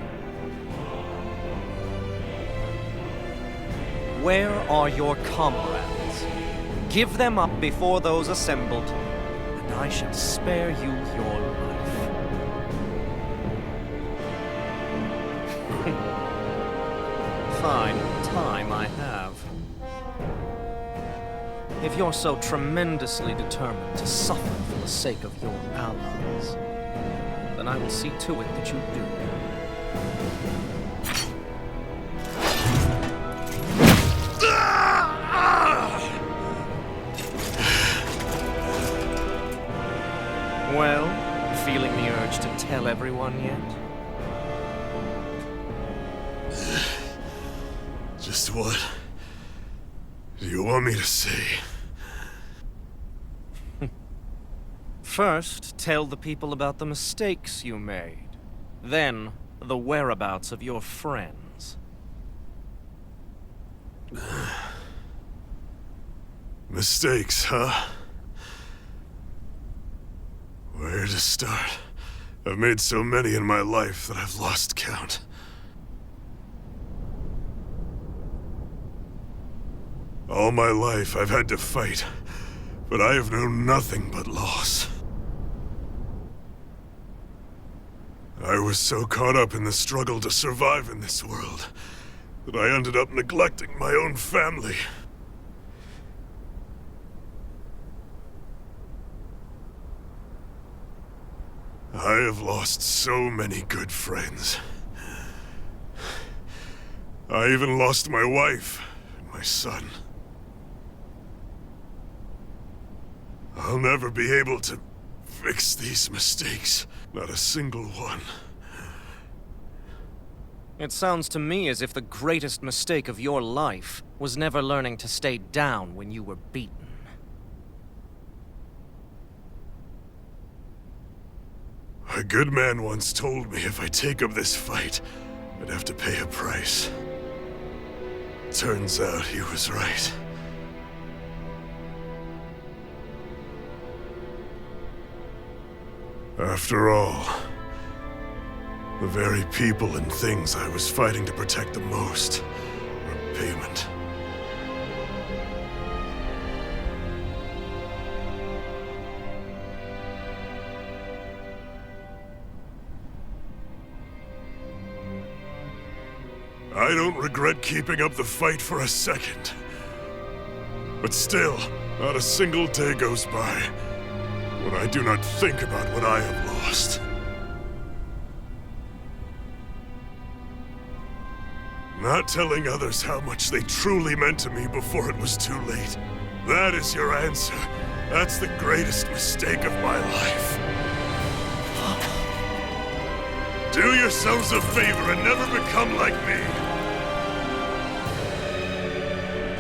Where are your comrades? Give them up before those assembled, and I shall spare you your life. Fine time I have. If you're so tremendously determined to suffer for the sake of your allies, then I will see to it that you do. Well, feeling the urge to tell everyone yet? Just what do you want me to say? First, tell the people about the mistakes you made. Then, the whereabouts of your friends. Mistakes, huh? Where to start? I've made so many in my life that I've lost count. All my life I've had to fight, but I have known nothing but loss. I was so caught up in the struggle to survive in this world that I ended up neglecting my own family. I have lost so many good friends. I even lost my wife and my son. I'll never be able to fix these mistakes. Not a single one. It sounds to me as if the greatest mistake of your life was never learning to stay down when you were beaten. A good man once told me if I take up this fight, I'd have to pay a price. Turns out he was right. After all, the very people and things I was fighting to protect the most were payment. I don't regret keeping up the fight for a second. But still, not a single day goes by when I do not think about what I have lost. Not telling others how much they truly meant to me before it was too late. That is your answer. That's the greatest mistake of my life. Do yourselves a favor and never become like me.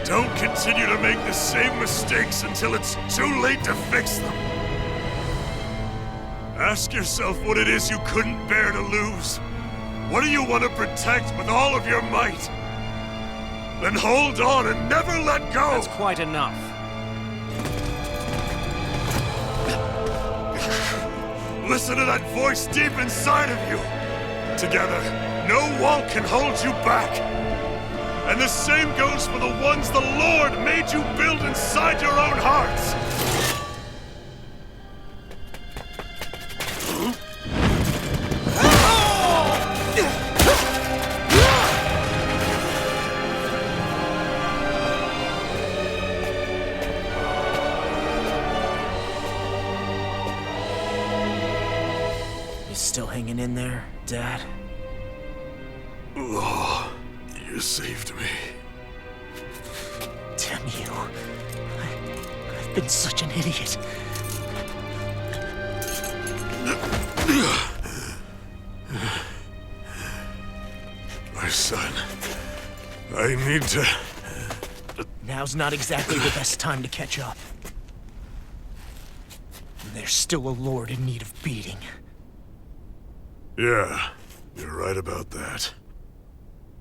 Don't continue to make the same mistakes until it's too late to fix them. Ask yourself what it is you couldn't bear to lose. What do you want to protect with all of your might? Then hold on and never let go! That's quite enough. Listen to that voice deep inside of you. Together, no wall can hold you back. And the same goes for the ones the Lord made you build inside your own hearts. You still hanging in there, Dad? Oh, you saved me. Damn you. I've been such an idiot. My son, I need to... Now's not exactly the best time to catch up. There's still a lord in need of beating. Yeah, you're right about that.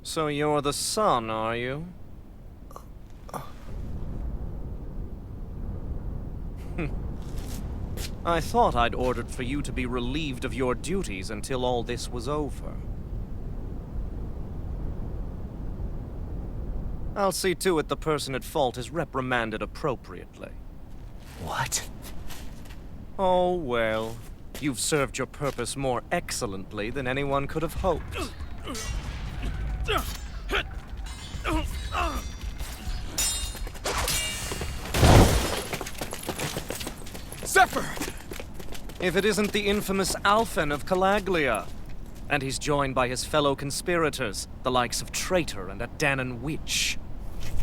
So you're the son, are you? I thought I'd ordered for you to be relieved of your duties until all this was over. I'll see to it the person at fault is reprimanded appropriately. What? Oh, well. You've served your purpose more excellently than anyone could have hoped. Zephyr! If it isn't the infamous Alphen of Calaglia. And he's joined by his fellow conspirators, the likes of Traitor and a Danan Witch.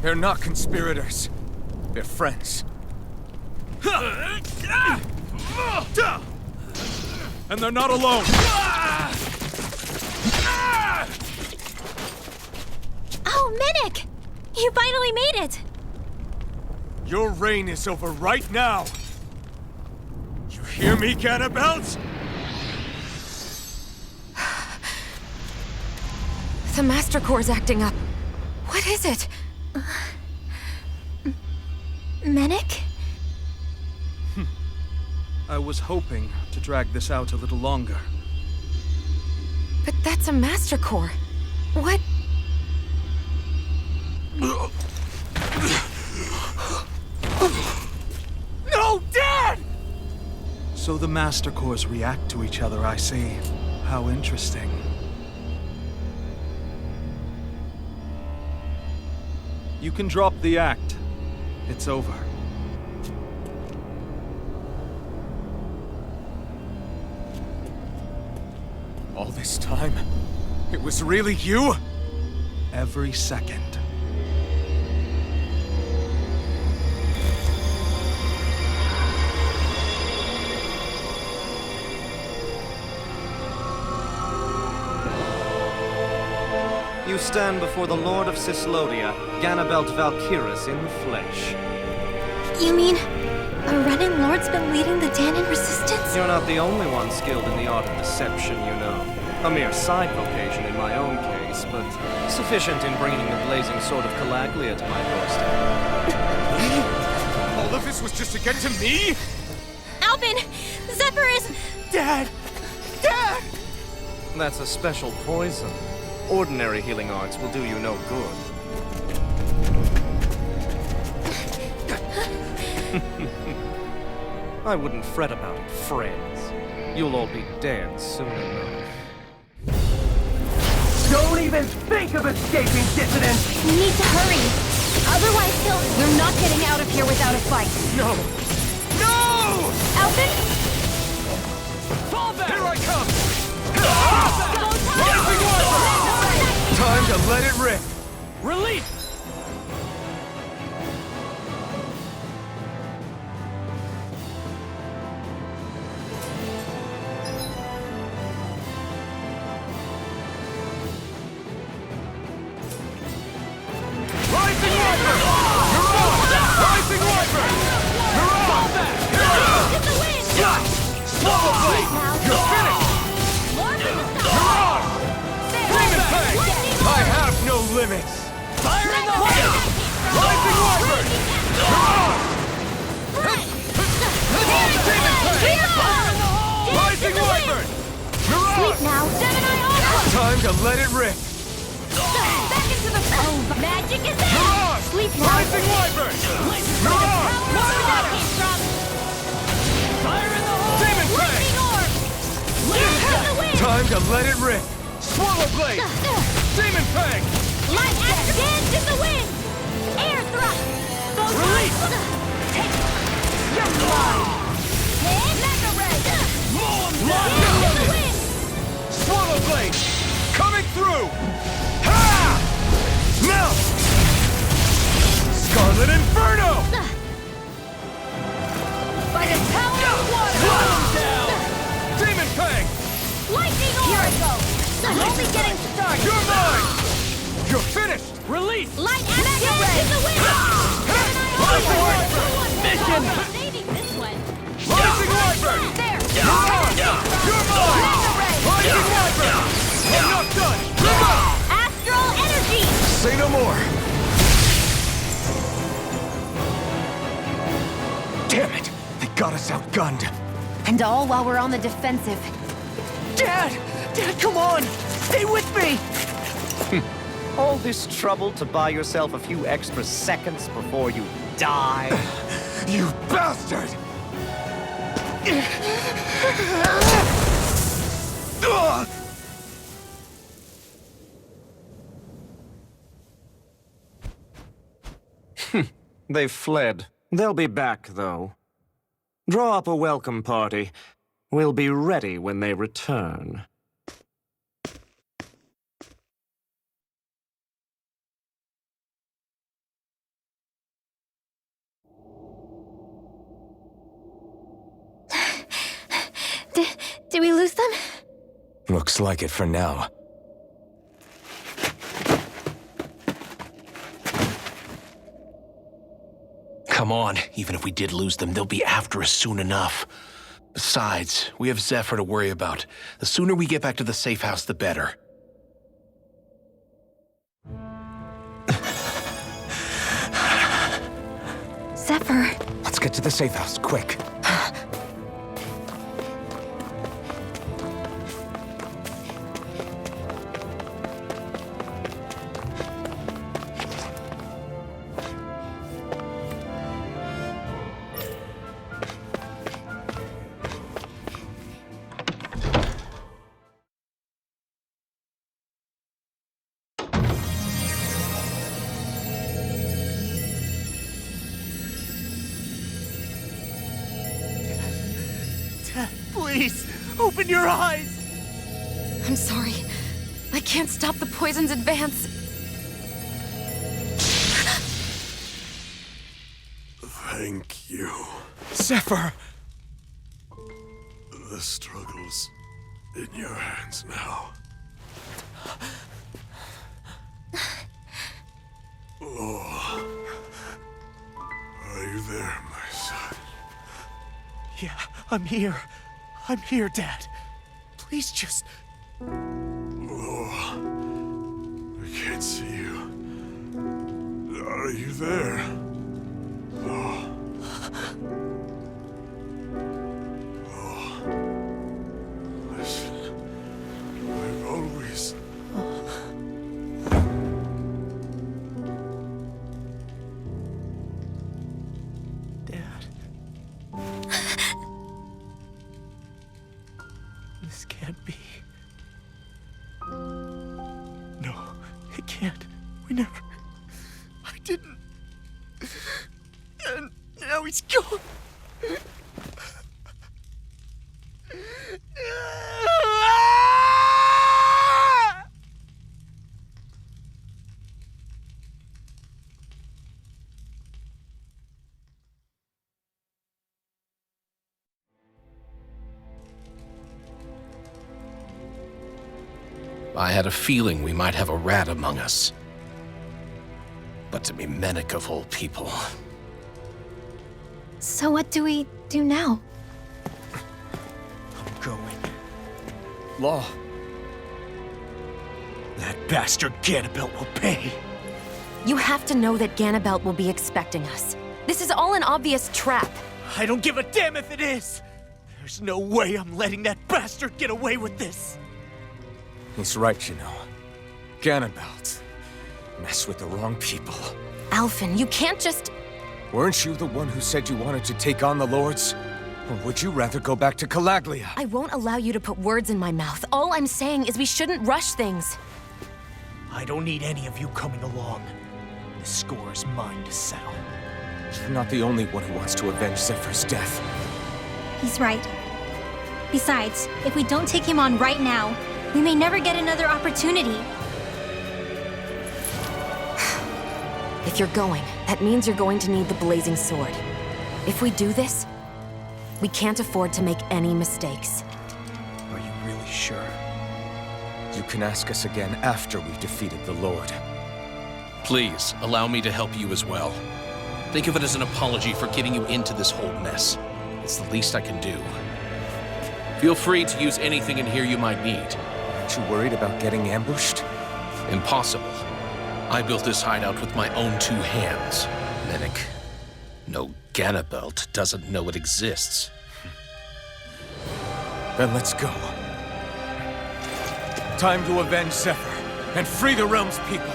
They're not conspirators. They're friends. And they're not alone! Oh, Minik! You finally made it! Your reign is over right now! You hear me, Ganabelt? The Master Core's acting up. What is it? Minik? I was hoping to drag this out a little longer. But that's a Master Core. What? No, Dad! So the Master Cores react to each other, I see. How interesting. You can drop the act. It's over. All this time, it was really you? Every second. You stand before the Lord of Cyslodia, Ganabelt Valkyris in the flesh. You mean a Renin Lord's been leading the Danan resistance? You're not the only one skilled in the art of deception, you know. A mere side vocation in my own case, but sufficient in bringing the blazing sword of Calaglia to my doorstep. All of this was just to get to me? Alphen! Zephyr is... Dad! Dad! That's a special poison. Ordinary healing arts will do you no good. I wouldn't fret about it, friends. You'll all be dead soon enough. Don't even think of escaping, dissident! We need to hurry. Otherwise We're not getting out of here without a fight. No! No! Alphen? Fall back! Here I come! Rising Wyvern! Time to let it rip! Release! Rising Wyvern! You're on! Rising Wyvern! You're on! Get the wind! Swallow Blade! You're finished! You're on! Demon Fang! I have no limits! Fire in the hole! Rising Wyvern! You're on! Demon Fang! Rising Wyvern! You're on! Sleep now. Gemini Aura! Time to let it rip! Back into the... Oh, magic is in! You're on! Sleep now. Rising Wyvern! You're on! Where that came from? Fire in the hole! Demon Fang! Lightning orb! Into the wind! Time to let it rip! Swallow Blade! Demon Fang! Light dance in the wind! Air thrust! Release! Take it! You're mine! Mega ray! Locked and loaded! Swallow Blade! Coming through! Ha! Now! Scarlet Inferno! By the power of water! Down! Demon Fang! Lightning orb! Here I go! I'm only getting started! You're mine! You're finished! Release! Light mega ray! In the wind! Rising Wyvern! Mission! Saving this one! Rising Wyvern! There! You're on! You're mine! Rising Wyvern! I'm not done! Come on! Astral energy! Say no more! Damn it! They got us outgunned! And all while we're on the defensive. Dad! Dad, come on! Stay with me! All this trouble to buy yourself a few extra seconds before you die? You bastard! They've fled. They'll be back, though. Draw up a welcome party. We'll be ready when they return. Did we lose them? Looks like it for now. Come on, even if we did lose them, they'll be after us soon enough. Besides, we have Zephyr to worry about. The sooner we get back to the safe house, the better. Zephyr. Let's get to the safe house, quick. Please, open your eyes! I'm sorry. I can't stop the poison's advance. Thank you. Zephyr! The struggle's in your hands now. Oh. Are you there, my son? Yeah, I'm here. I'm here, Dad. Please just... Oh. I can't see you. Are you there? Oh. Oh. Listen. I've always... Dad. This can't be. No, it can't. We never... I didn't. And now he's gone. I had a feeling we might have a rat among us. But to be Menek of all people. So what do we do now? I'm going. Law. That bastard Ganabelt will pay. You have to know that Ganabelt will be expecting us. This is all an obvious trap. I don't give a damn if it is! There's no way I'm letting that bastard get away with this! He's right, you know. Ganabelt. Mess with the wrong people. Alphen, you can't just... Weren't you the one who said you wanted to take on the Lords? Or would you rather go back to Calaglia? I won't allow you to put words in my mouth. All I'm saying is we shouldn't rush things. I don't need any of you coming along. The score is mine to settle. You're not the only one who wants to avenge Zephyr's death. He's right. Besides, if we don't take him on right now, we may never get another opportunity. If you're going, that means you're going to need the Blazing Sword. If we do this, we can't afford to make any mistakes. Are you really sure? You can ask us again after we've defeated the Lord. Please, allow me to help you as well. Think of it as an apology for getting you into this whole mess. It's the least I can do. Feel free to use anything in here you might need. Aren't you worried about getting ambushed? Impossible. I built this hideout with my own 2 hands. Menek. No, Ganabelt doesn't know it exists. Then let's go. Time to avenge Zephyr and free the realm's people.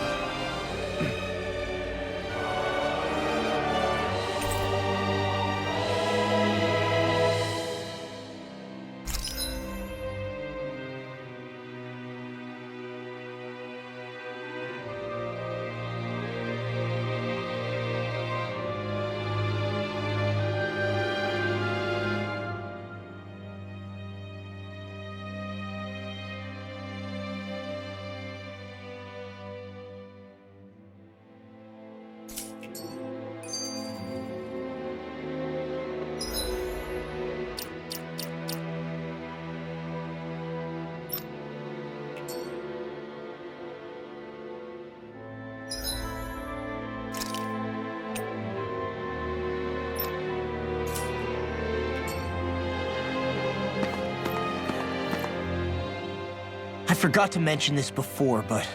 forgot to mention this before, but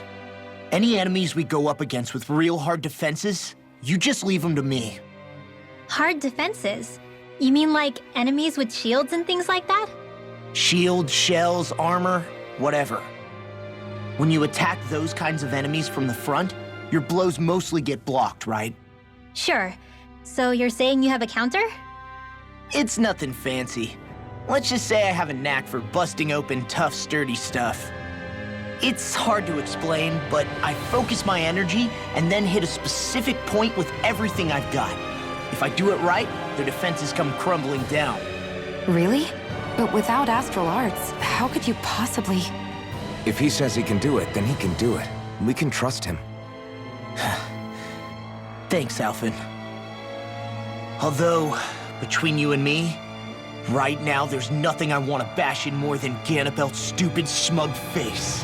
any enemies we go up against with real hard defenses, you just leave them to me. Hard defenses? You mean like enemies with shields and things like that? Shield, shells, armor, whatever. When you attack those kinds of enemies from the front, your blows mostly get blocked, right? Sure. So you're saying you have a counter? It's nothing fancy. Let's just say I have a knack for busting open tough, sturdy stuff. It's hard to explain, but I focus my energy and then hit a specific point with everything I've got. If I do it right, their defenses come crumbling down. Really? But without astral arts, how could you possibly... If he says he can do it, then he can do it. We can trust him. Thanks, Alphen. Although, between you and me, right now there's nothing I want to bash in more than Ganabelt's stupid, smug face.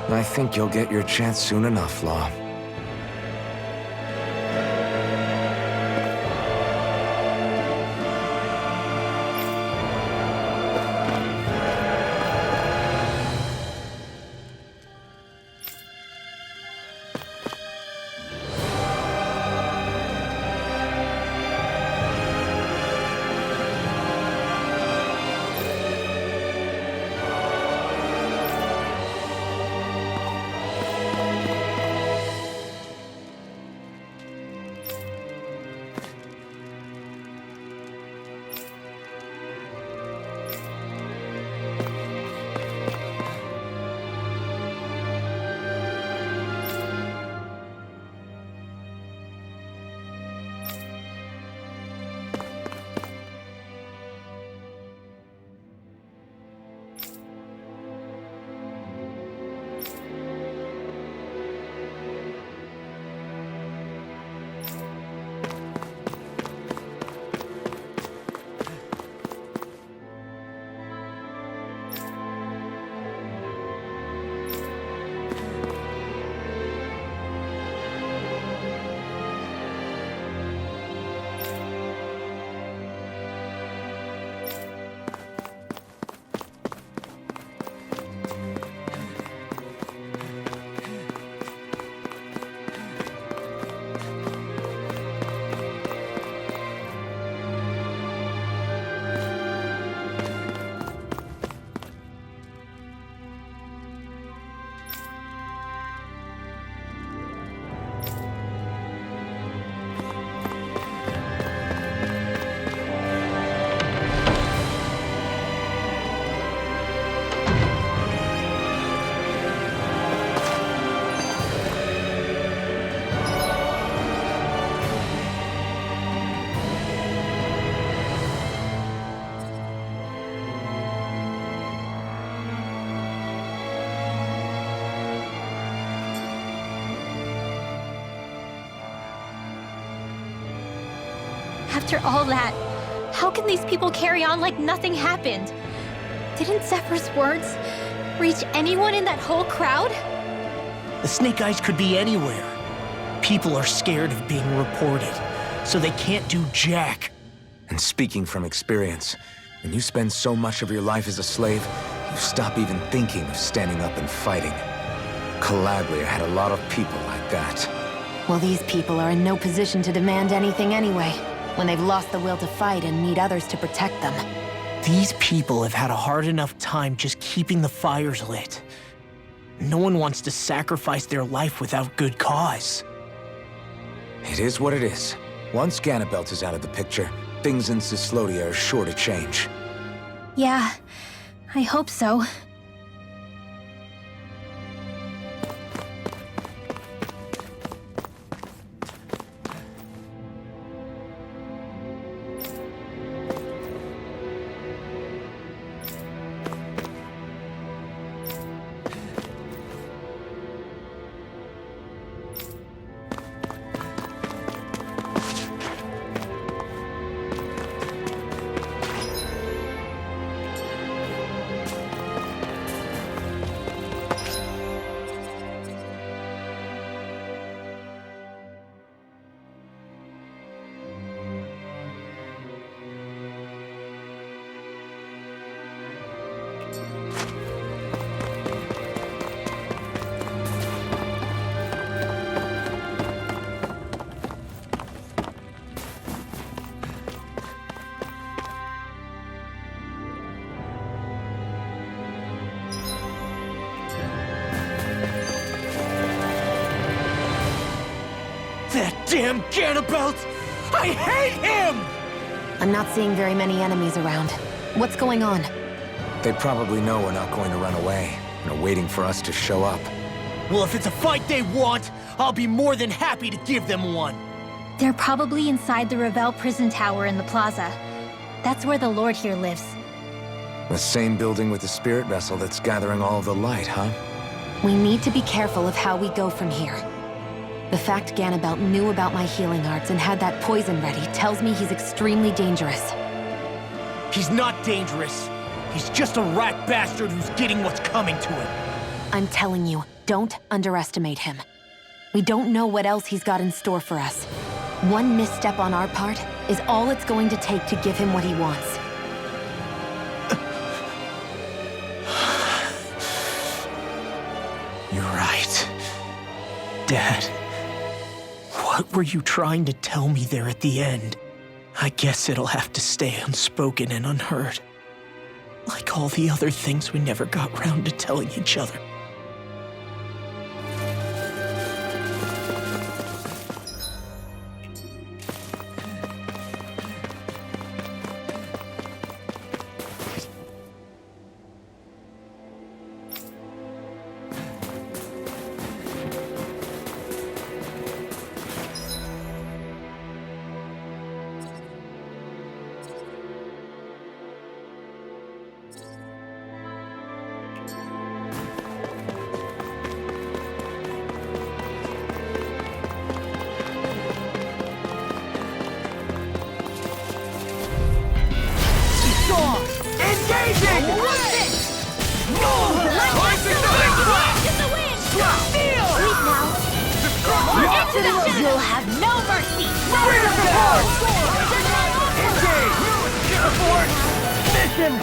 I think you'll get your chance soon enough, Law. After all that, how can these people carry on like nothing happened? Didn't Zephyr's words reach anyone in that whole crowd? The Snake Eyes could be anywhere. People are scared of being reported, so they can't do jack. And speaking from experience, when you spend so much of your life as a slave, you stop even thinking of standing up and fighting. Calaglia had a lot of people like that. Well, these people are in no position to demand anything anyway, when they've lost the will to fight and need others to protect them. These people have had a hard enough time just keeping the fires lit. No one wants to sacrifice their life without good cause. It is what it is. Once Ganabelt is out of the picture, things in Cyslodia are sure to change. Yeah, I hope so. Damn Ganabelt! I hate him! I'm not seeing very many enemies around. What's going on? They probably know we're not going to run away, and are waiting for us to show up. Well, if it's a fight they want, I'll be more than happy to give them one. They're probably inside the Revel prison tower in the plaza. That's where the Lord here lives. The same building with the spirit vessel that's gathering all of the light, huh? We need to be careful of how we go from here. The fact Ganabelt knew about my healing arts and had that poison ready tells me he's extremely dangerous. He's not dangerous. He's just a rat bastard who's getting what's coming to him. I'm telling you, don't underestimate him. We don't know what else he's got in store for us. One misstep on our part is all it's going to take to give him what he wants. You're right. Dad, what were you trying to tell me there at the end? I guess it'll have to stay unspoken and unheard. Like all the other things we never got round to telling each other. You'll have no mercy! Mission!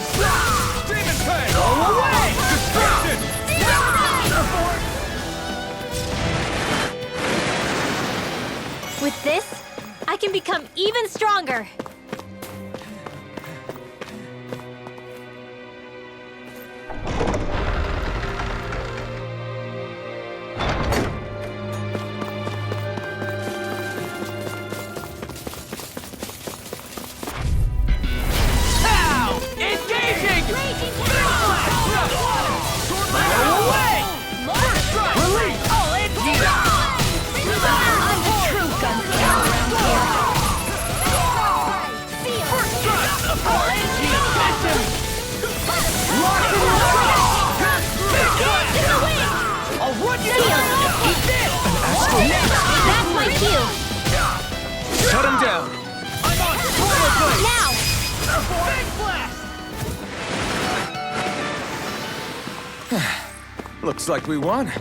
Demon Fang! Go away! Destruction! With this, I can become even stronger. That's my cue! Shut him down! I'm on Torment! Now! Big blast! Looks like we won.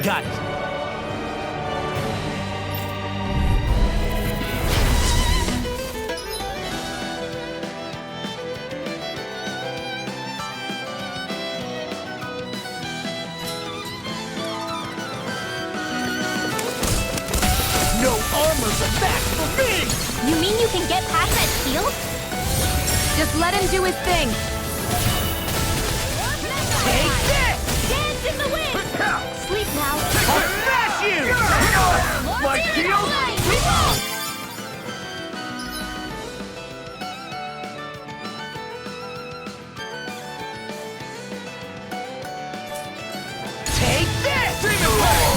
Got it. No armor's a match for me! You mean you can get past that shield? Just let him do his thing. Take this! Dance in the wind! Sleep now. I'll smash you! My shield! Take this!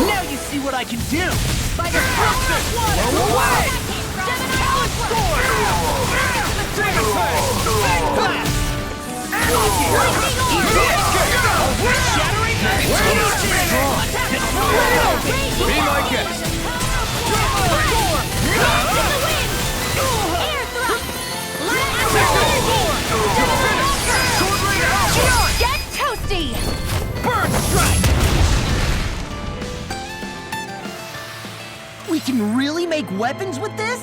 Now you see what I can do! By the Blow away! Talent Sword! Demon Fang! Big Blast! Shattering! Be my guest! Get toasty! Bird Strike! We can really make weapons with this?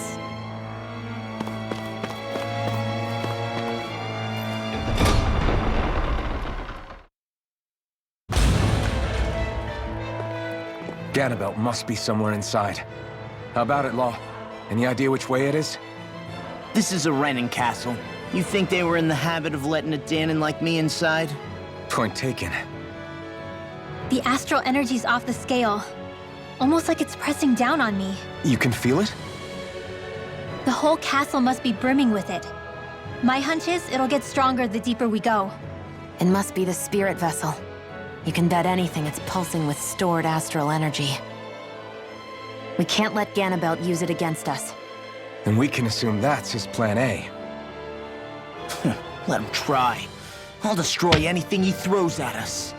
Ganabelt must be somewhere inside. How about it, Law? Any idea which way it is? This is a Renin castle. You think they were in the habit of letting a Danon like me inside? Point taken. The astral energy's off the scale. Almost like it's pressing down on me. You can feel it? The whole castle must be brimming with it. My hunch is it'll get stronger the deeper we go. It must be the spirit vessel. You can bet anything it's pulsing with stored astral energy. We can't let Ganabelt use it against us. Then we can assume that's his plan A. Let him try. I'll destroy anything he throws at us.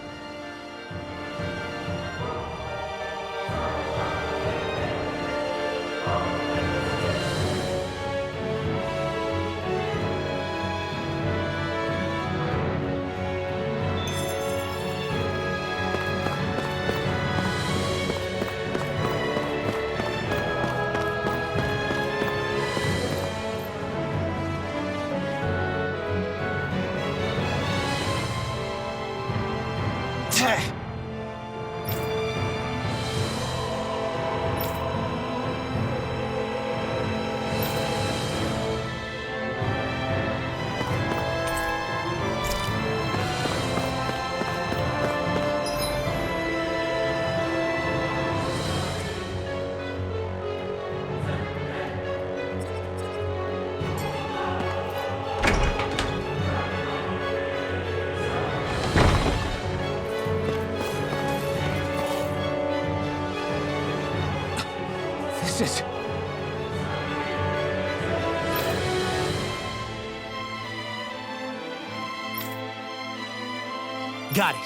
This is... Got it.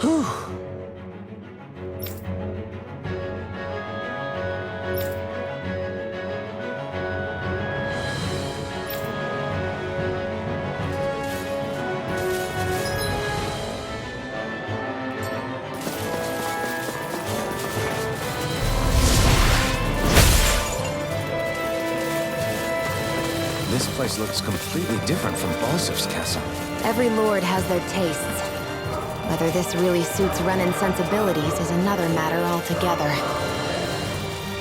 Whew. This place looks completely different from Balzer's castle. Every lord has their tastes. Whether this really suits Renin's sensibilities is another matter altogether.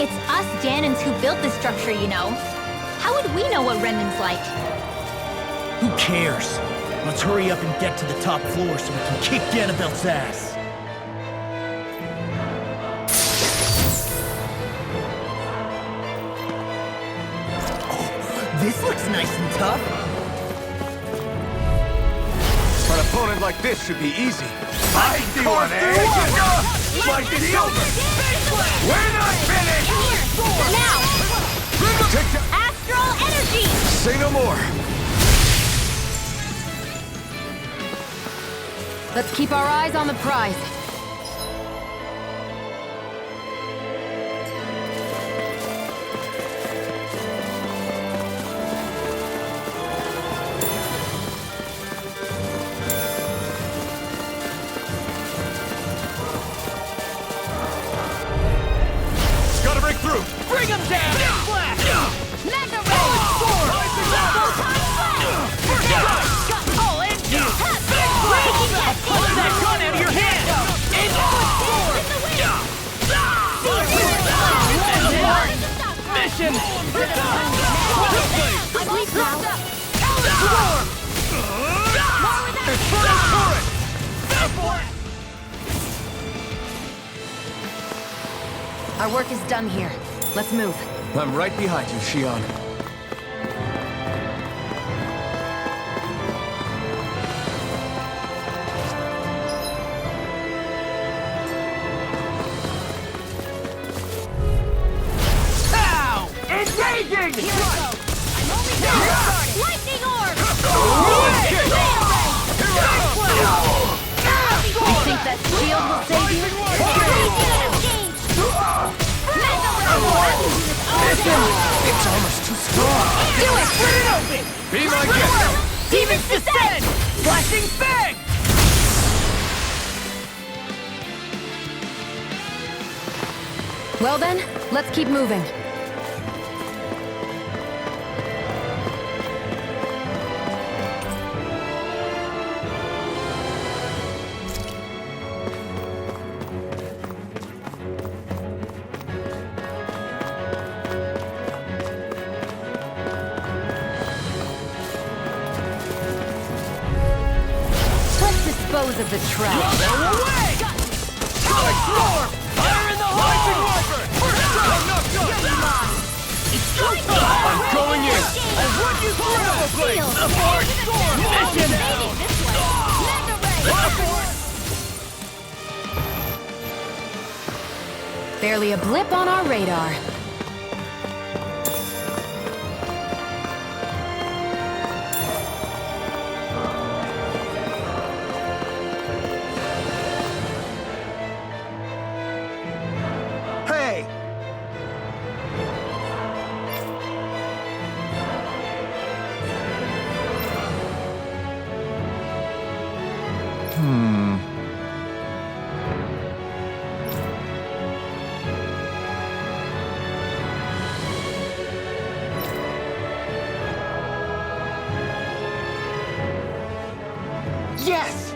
It's us Danons who built this structure, you know. How would we know what Renin's like? Who cares? Let's hurry up and get to the top floor so we can kick Ganabelt's ass. Oh, this looks nice and tough. An opponent like this should be easy. I see one, eh? Like it's over! We're not finished! Now! Astral energy! Say no more! Let's keep our eyes on the prize. Gotta break through! Bring him down! Mega Ray! Sword! Got all in! Breaking that! Pull that gun out of your hand! Mission! Complete now! Our work is done here. Let's move. I'm right behind you, Shion. Ow! Engaging! Here we go! I'm only started! Lightning orb! You think that shield will save you? It's almost too strong. Do it! Split it open! Be my guest! Demons descend! Flashing fang! Well then, let's keep moving. Let's dispose of the trash. Sonic Storm! Fire in the hole! Lightning Viper! First strike! It's go time! I'm going in! And what you threw at the place! The Force Storm! Mission now! Barely a blip on our radar. Hey! Yes!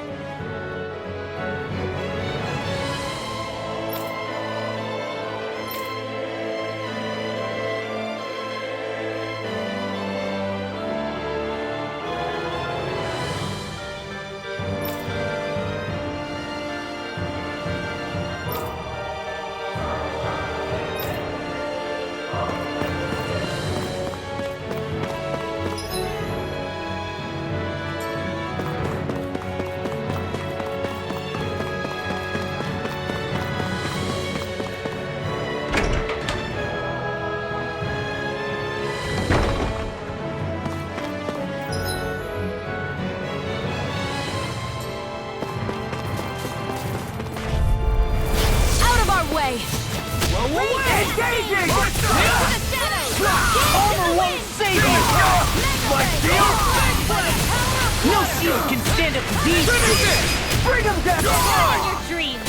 Out of our way! Engaging! Armor won't save you! My shield? No shield can stand up to these two! Bring them down! Your dreams!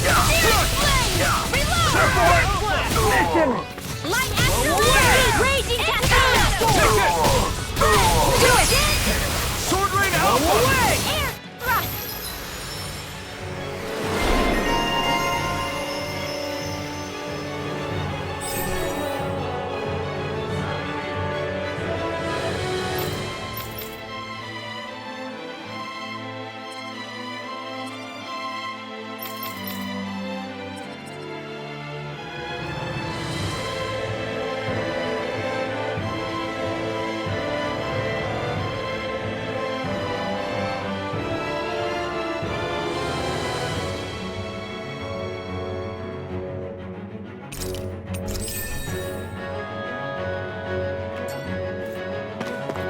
Support! Mission! Light Astrolabe! Raging Cascade! Do it! Sword Rain Alpha! Air thrust!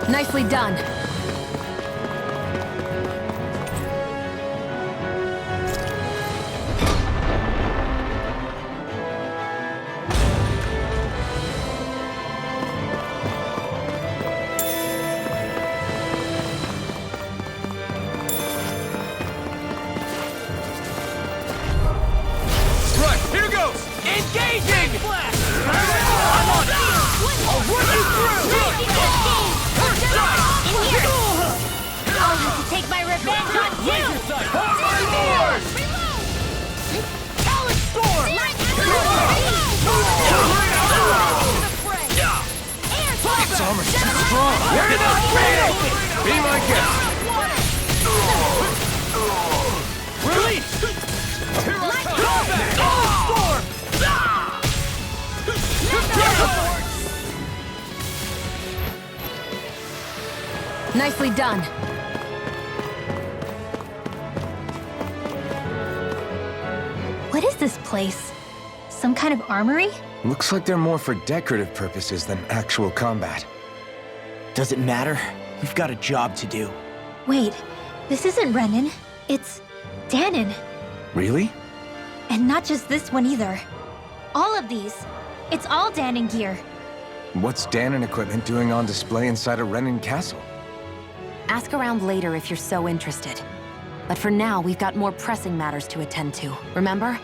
Nicely done. Right, here goes! Engaging! I'm on it! I'll run you through! First strike! I'll have to take my revenge on you! Overlord! Talon Storm! Light Its armor's too strong! We're not ready! Be my guest! Release! Hero combat! Storm! Nicely done. What is this place? Some kind of armory? Looks like they're more for decorative purposes than actual combat. Does it matter? We've got a job to do. Wait, this isn't Renan. It's Danon. Really? And not just this one either. All of these. It's all Danon gear. What's Danon equipment doing on display inside a Renan castle? Ask around later if you're so interested. But for now, we've got more pressing matters to attend to, remember?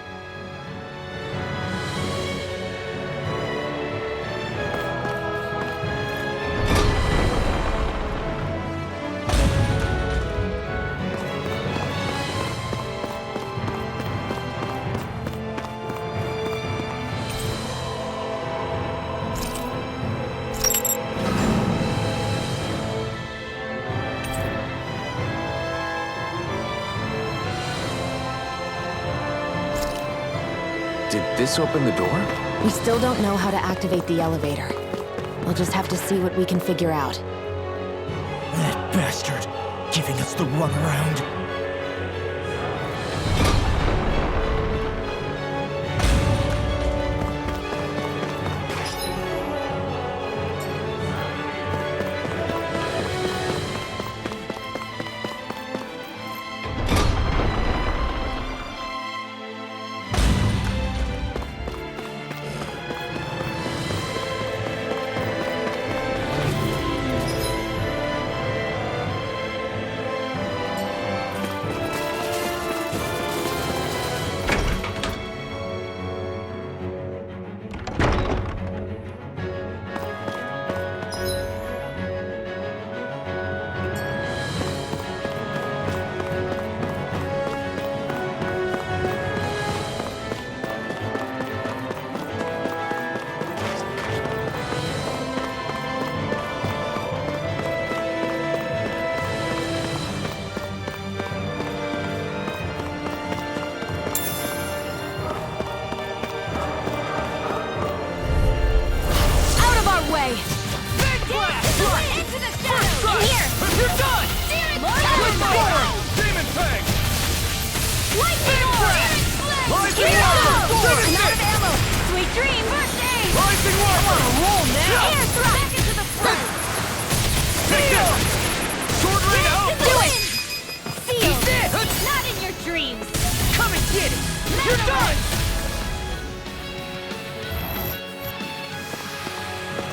Did this open the door? We still don't know how to activate the elevator. We'll just have to see what we can figure out. That bastard, giving us the runaround.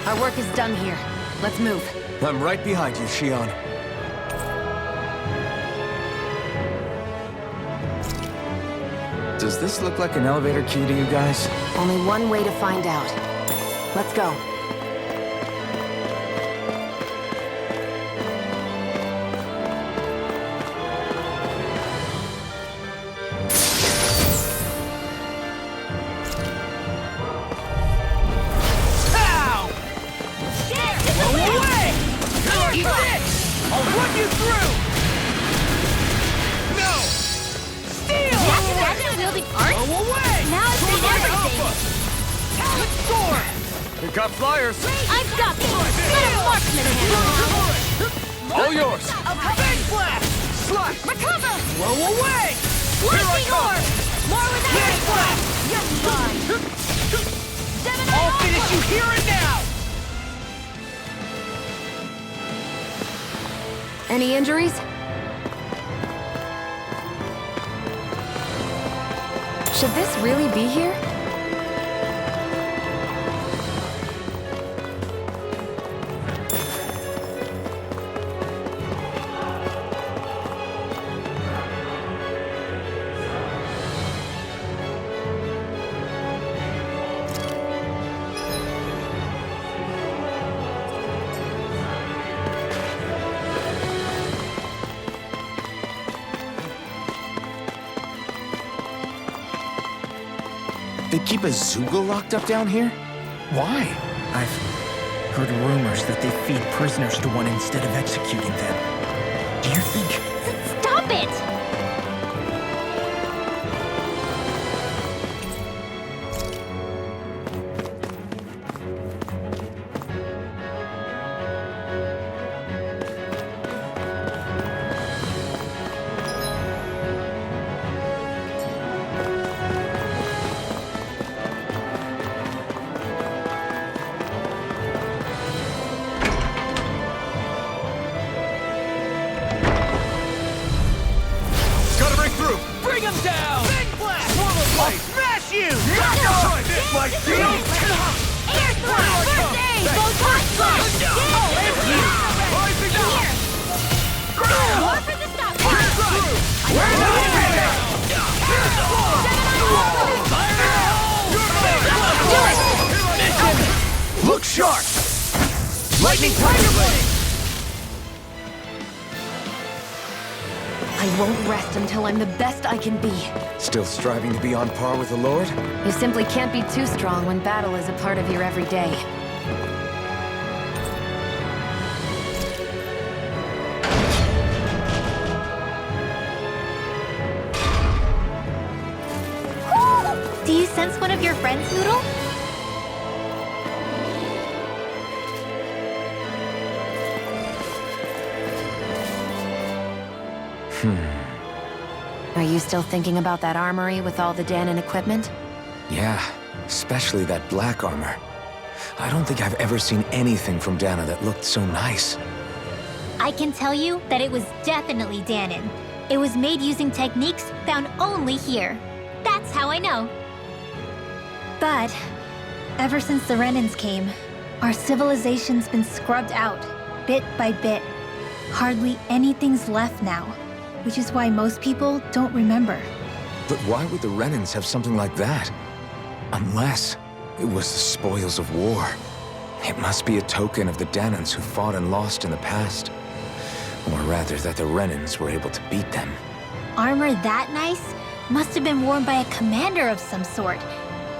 Our work is done here. Let's move. I'm right behind you, Shion. Does this look like an elevator key to you guys? Only one way to find out. Let's go. Got flyers! I've got this! Let a marksman handle! All yours! Big blast! Slash! Recover! Blow away! Lightning orb! More with that! Big blast! You're mine! I'll finish you here and now! Any injuries? Should this really be here? They keep a Zoogle locked up down here? Why? I've heard rumors that they feed prisoners to one instead of executing them. Do you think... Stop it! My shield! Air thrust! First aid! Both hot flash! More for the stop! Look sharp! Lightning Tiger Blade! I won't rest until I'm the best I can be. Still striving to be on par with the Lord? You simply can't be too strong when battle is a part of your everyday. Do you sense chance one of your friends, Noodle? Are you still thinking about that armory with all the Danon equipment? Yeah, especially that black armor. I don't think I've ever seen anything from Dana that looked so nice. I can tell you that it was definitely Danon. It was made using techniques found only here. That's how I know. But ever since the Renans came, our civilization's been scrubbed out, bit by bit. Hardly anything's left now, which is why most people don't remember. But why would the Renans have something like that? Unless it was the spoils of war. It must be a token of the Danons who fought and lost in the past. Or rather, that the Renans were able to beat them. Armor that nice must have been worn by a commander of some sort.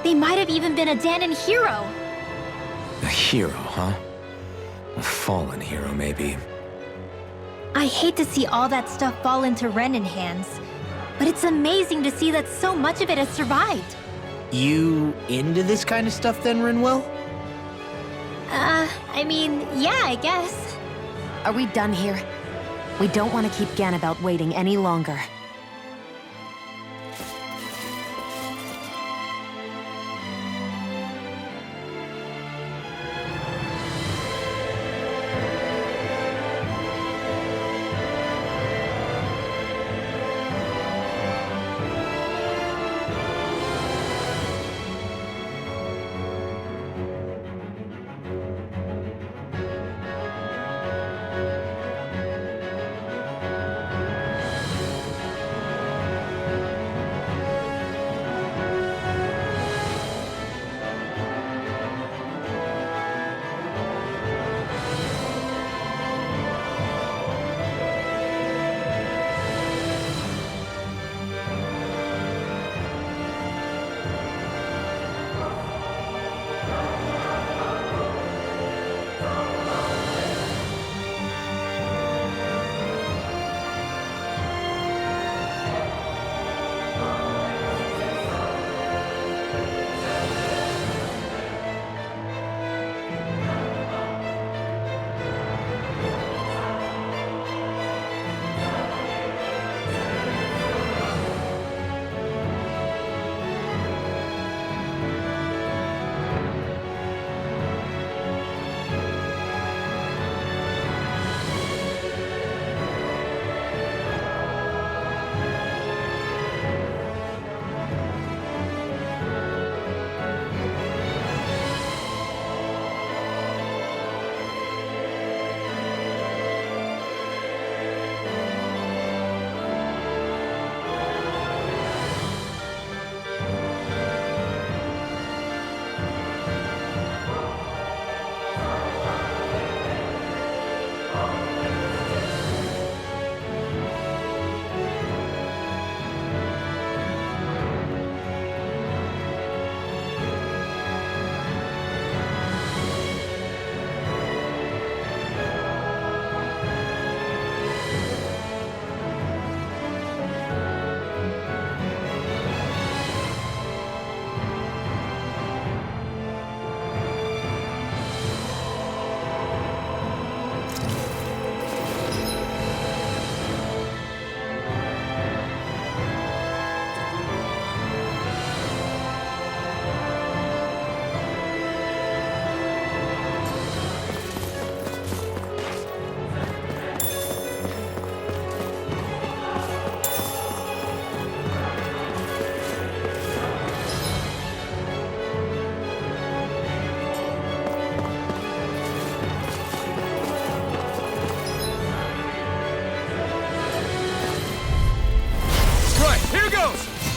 They might have even been a Danon hero. A hero, huh? A fallen hero, maybe. I hate to see all that stuff fall into Renan hands, but it's amazing to see that so much of it has survived. You into this kind of stuff then, Rinwell? I mean, yeah, I guess. Are we done here? We don't want to keep Ganabelt waiting any longer.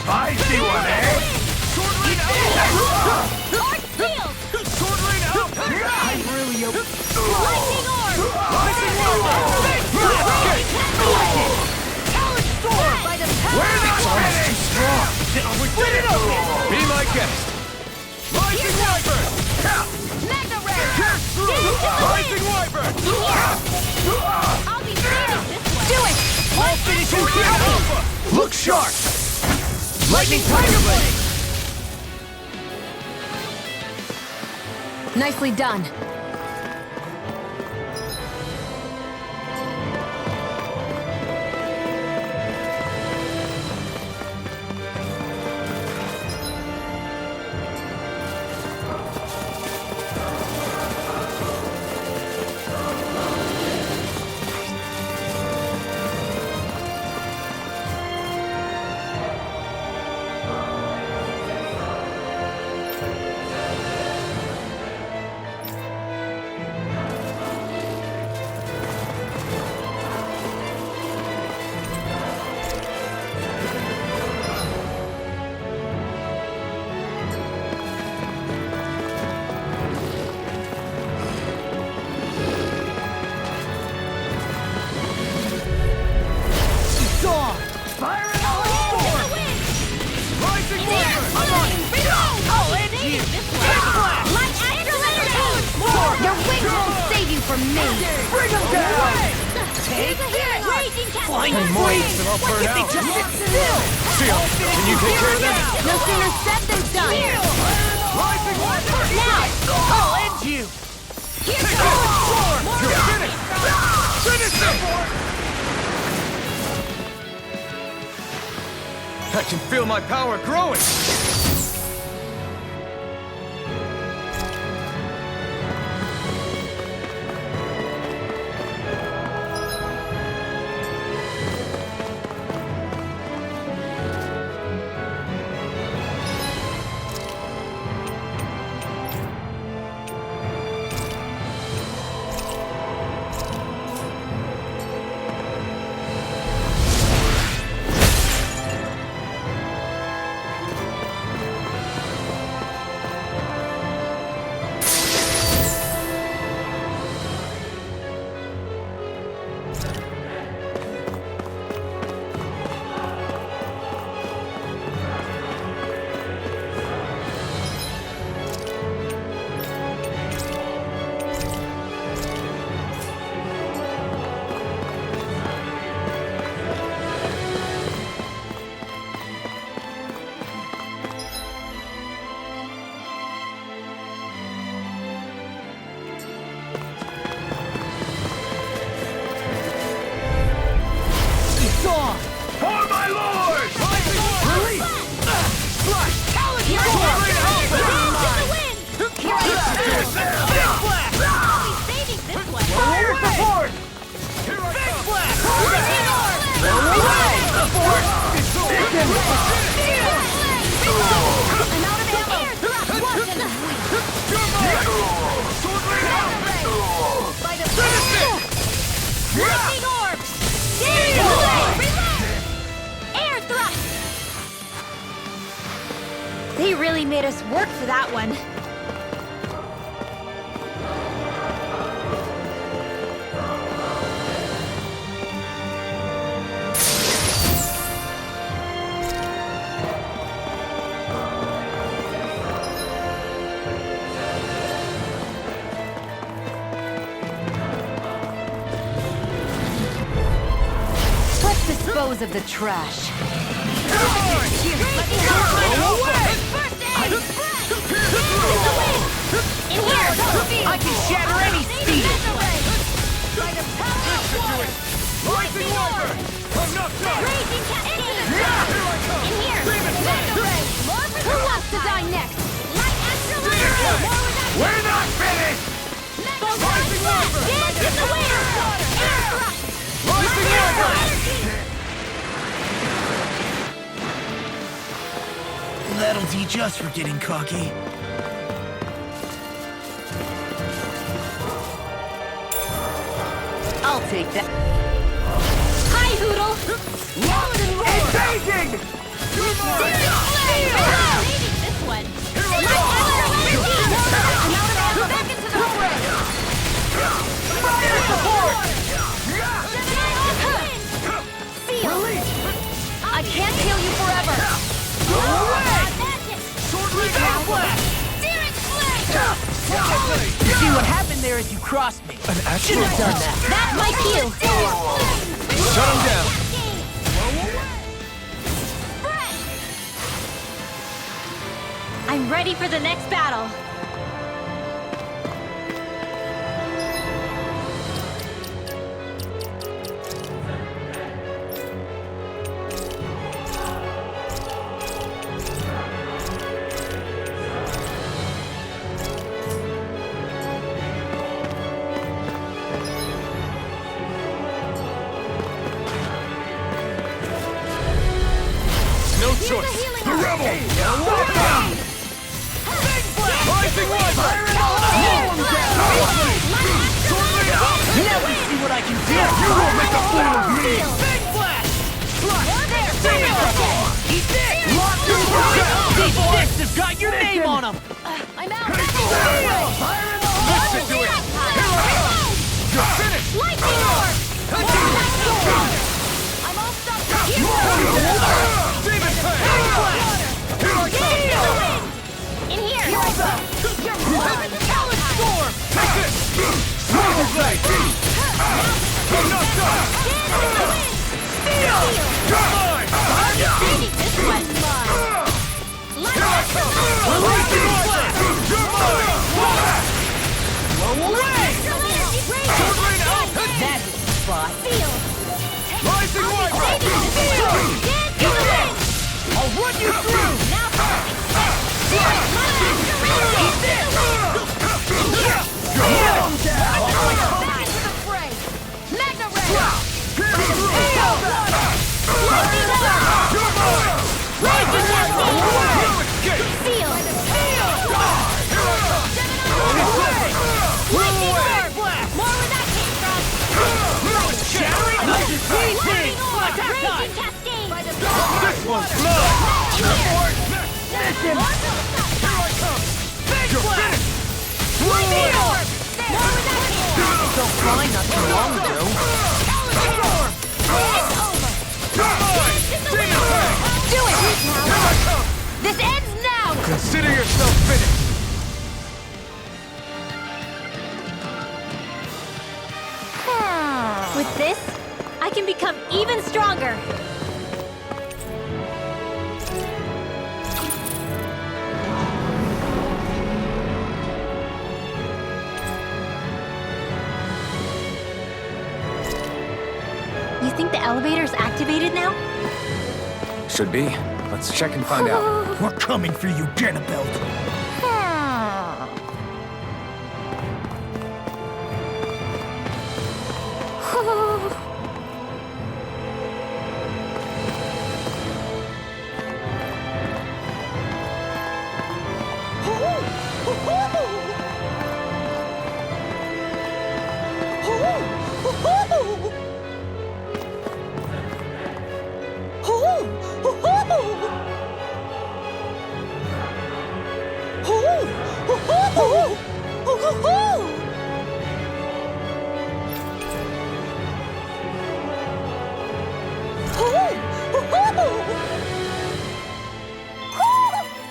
Spicy one, eh? Sword rain out! Dark shield! Sword rain out! Hyperlio! Lightning orb! Rising Rover! Talon storm! By the power Where's of it too strong? Split it open! Be my guest! Rising Wyvern! Mega Red! Pierce through! Rising Wyvern! I'll be furious this way! Do it! I'll finish you here! Alpha! Look sharp! Lightning Tiger Blade! Nicely done. I can feel my power growing! They really made us work for that one. Let's dispose of the trash. I can shatter any steel! Rising Wiper! I'm not done! Raging Cascade! In here! Who wants to die next? Light Astral Energy! We're not finished! Rising Wiper! Dance in the wind! Air thrust! Rising Wiper! That'll teach us for getting cocky. I'll take that. Hi, Hoodle! Engaging! Saving this one! Light Astral Energy! Back into the fray! Fire support! Seal! I can't kill you forever! Go away! Sword Air Blast! Searing Flame! You see what happened there is you crossed me. An actual Shouldn't have done that. That's my cue! Shut him down! I'm ready for the next battle. Rising Wyvern! Now we see what I can do! You won't make a fool of me! Big Flash! Eat this! Lock your These sticks have got your name on them! I'm out. Listen to it! You're finished! Lightning orb! I'm all stuffed up. Demon Fang! In here. Talon Storm! Take this! Smother Blade! You're not done! Steel! You're mine! This one's mine. Rising Wyvern! You're mine! Blow away! Sword Rain out! That's the spot. Rising Wyvern! I'll run you through! This one's mine! Mission! Here I come! You're finished! So fine not too long ago. Do it! This ends now! Consider yourself finished! With this, I can become even stronger. You think the elevator's activated now? Should be. Let's check and find out. We're coming for you, Ganabelt.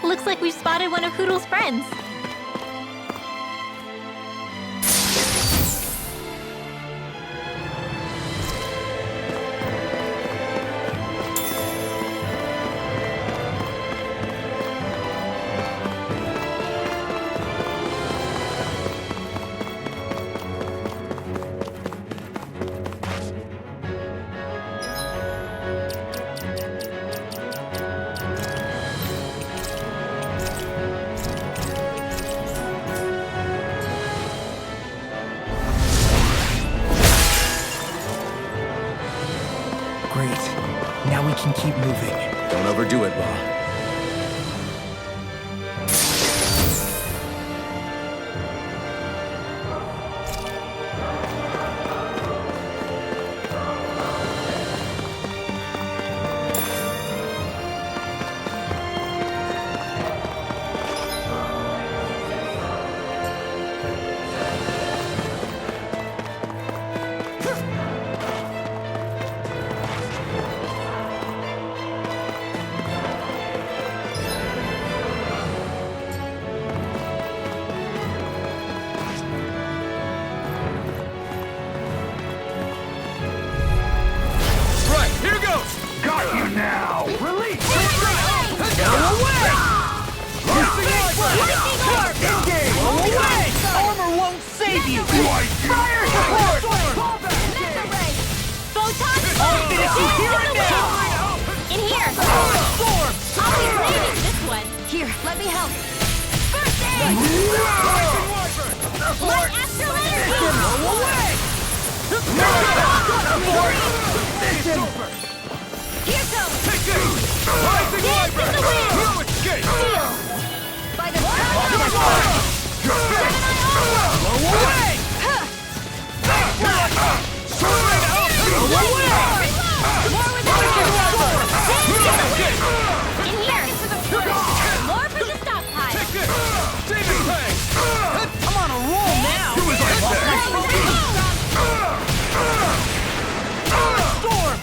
Looks like we've spotted one of Hoodle's friends. Great. Now we can keep moving. Don't overdo it, Law. Let me help. First aid! Light astral energy! Go away! Here goes! Take this! Rising Dance in the wind! escape! Seal! By the power of the Blow away! Surrender! Blow away! More with the in here! More from the stockpile! Take this! Demon Fang! I'm on a roll now! Who is like that? Storm!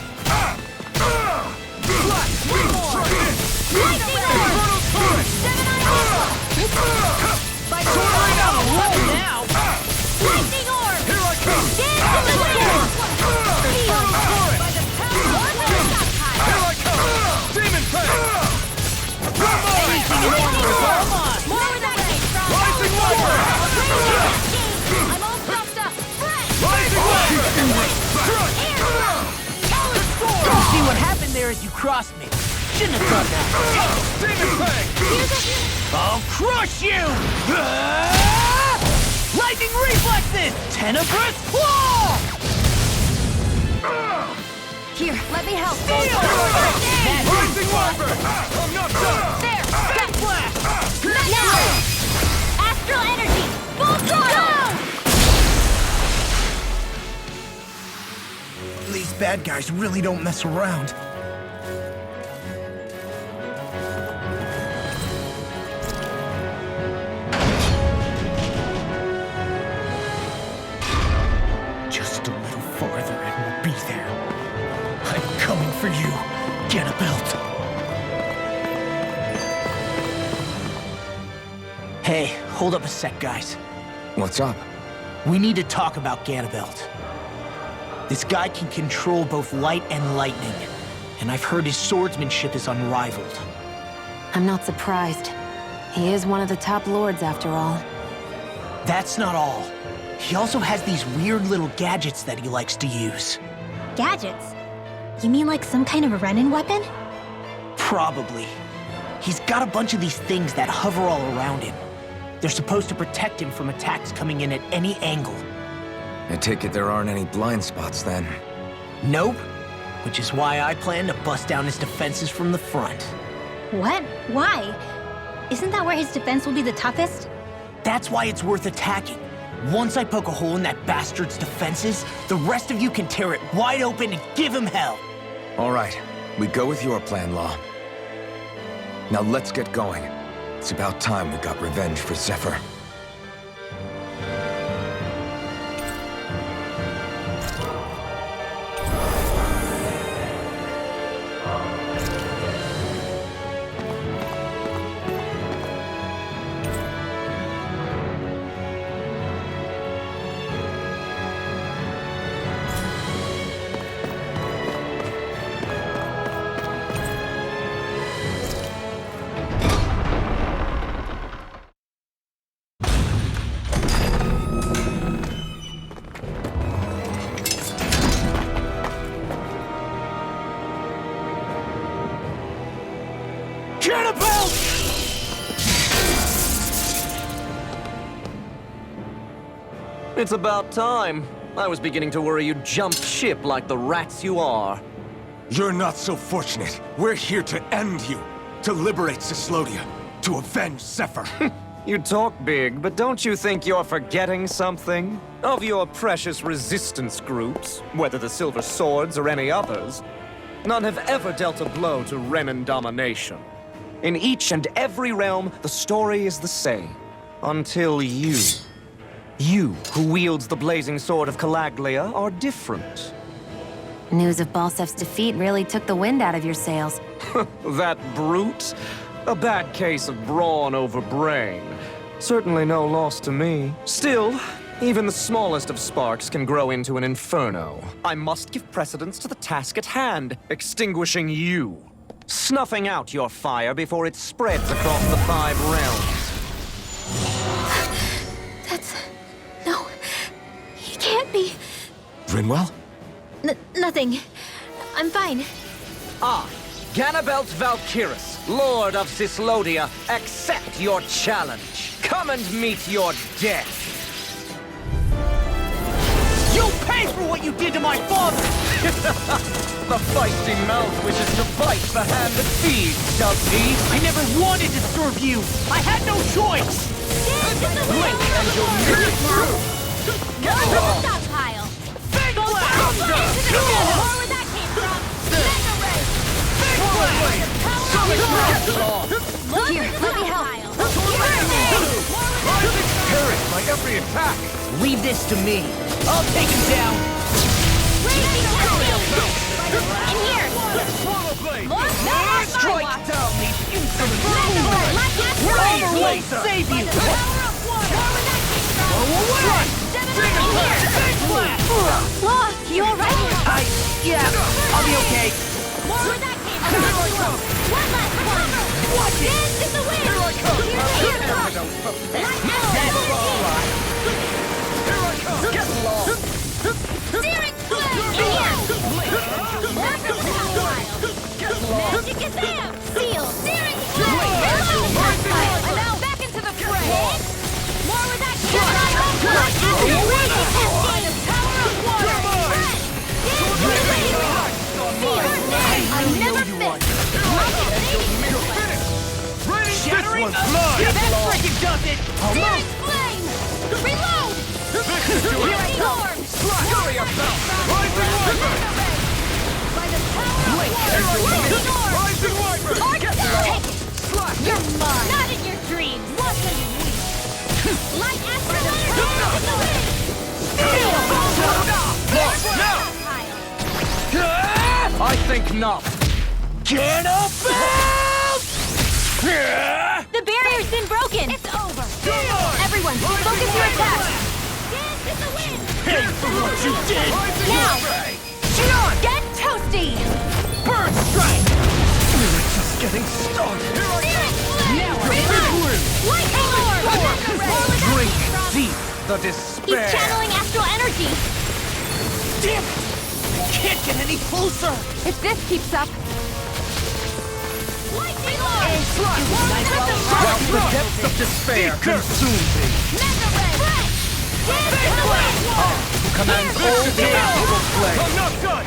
Black! Lightning orb! By the power of the lightning orb! Here I come! Dance in the wind! Seal! By the power of the stockpile! Here I come! Demon Fang! More with that case, Rising Viper! I'm all stuffed up! Rising Viper! Don't see what happened there as you crossed me. Shouldn't have done that. Demon Fang! I'll crush you! Lightning reflexes! Tenebrous claw! Here, let me help! Rising Viper! I'm not done! There! Step flash! Now! Astral energy! Full throttle! These bad guys really don't mess around. Just a little farther and we'll be there. I'm coming for you, Ganabelt. Hey, hold up a sec, guys. What's up? We need to talk about Ganabelt. This guy can control both light and lightning, and I've heard his swordsmanship is unrivaled. I'm not surprised. He is one of the top lords, after all. That's not all. He also has these weird little gadgets that he likes to use. Gadgets? You mean like some kind of a Renin weapon? Probably. He's got a bunch of these things that hover all around him. They're supposed to protect him from attacks coming in at any angle. I take it there aren't any blind spots then. Nope. Which is why I plan to bust down his defenses from the front. What? Why? Isn't that where his defense will be the toughest? That's why it's worth attacking. Once I poke a hole in that bastard's defenses, the rest of you can tear it wide open and give him hell. All right, we go with your plan, Law. Now let's get going. It's about time we got revenge for Zephyr. It's about time. I was beginning to worry you jumped ship like the rats you are. You're not so fortunate. We're here to end you. To liberate Cyslodia. To avenge Zephyr. You talk big, but don't you think you're forgetting something? Of your precious resistance groups, whether the Silver Swords or any others, none have ever dealt a blow to Renin domination. In each and every realm, the story is the same. Until you. You, who wields the blazing sword of Calaglia, are different. News of Balsef's defeat really took the wind out of your sails. That brute? A bad case of brawn over brain. Certainly no loss to me. Still, even the smallest of sparks can grow into an inferno. I must give precedence to the task at hand, extinguishing you. Snuffing out your fire before it spreads across the 5 realms. No, he can't be. Rinwell? Nothing. I'm fine. I, Ganabelt Valkyris, Lord of Cyslodia, accept your challenge. Come and meet your death. You'll pay for what you did to my father! The feisty mouth wishes to bite the hand that feeds, does he? I never wanted to serve you! I had no choice! Blink and you'll miss it through! Get off! Stockpile! Big blast! More where that came from! Mega ray! Big blast! Here, let me help! Parried by every attack! Leave this to me. I'll take him down. In here! Swallow blade! More power! Strike down these insolent Razor Won't save you. Lost, you alright? Yeah, I'll be okay. More where that came from! One last one! Watch it! Dance in the wind! Here I come! Here I come! That's all right. Here I come! Get lost. Searing flame! In here! More from the wild! Magic is there! Seal! Searing flame! I'm out! Back into the fray! More where that came from! By the power of water! I never miss! Shattering that freaking does it! Searing flame! Reload! Healing storm! Fury about! Rising Wyvern! By the power of water! Storm! Rising Wyvern! Take it! You're mine! Not in your dreams! What can you weep? Light astral energy in the wind! I think not. Get up! The barrier's been broken! It's over! Everyone, focus your attack! Dance in the wind! Pay for what you did! Now! Shion! Get toasty! Bird strike! We're just getting started. Now, lightning orb! Drink deep the He's despair. channeling astral energy! Damn it! Can't get any closer! If this keeps up, Lightning orb! While the depths of despair consume thee. Mega ray! Dance in the wind! Who commands all the astral play. I'm not done!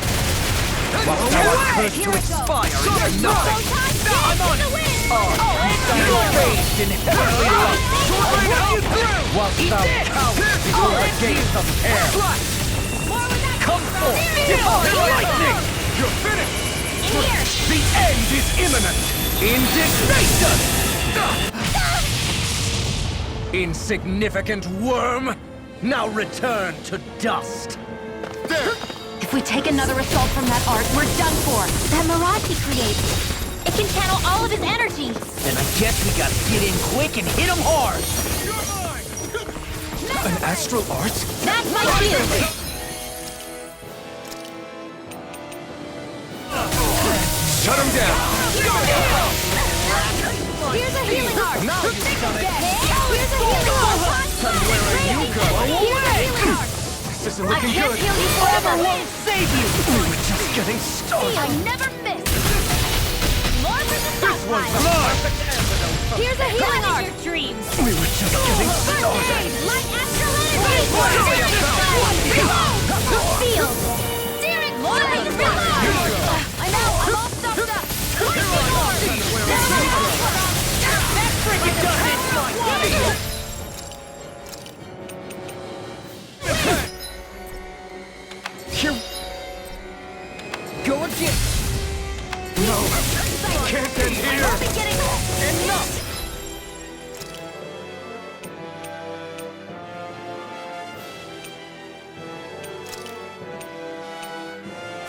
While thou art cursed to expire into nothing. I'm on the wind! You are bathed in heavenly light. Whilst thou cowers before the gates of hell. Come forth, divine lightning! You're finished! The end is imminent! Indignation! Insignificant worm! Now return to dust! if we take another assault from that art, we're done for. That mirage he creates. It can channel all of his energy. Then I guess we gotta get in quick and hit him hard. An astral art? That's my shield. Shut him down! Here's a healing art! Now you've done it! Here's a healing art! Then where are you going? Here's a healing art! This isn't I looking can't good. heal you forever! Won't save you. We were just getting started. I never miss! More for the stockpile! Here's a healing art! Your dreams! We were just getting started. Light astral energy! Field! Searing flame! I'm out! I'm all stuffed up! Lightning orb! That freaking does it! Here. Go again. No. Can't get here. I'll be getting Enough.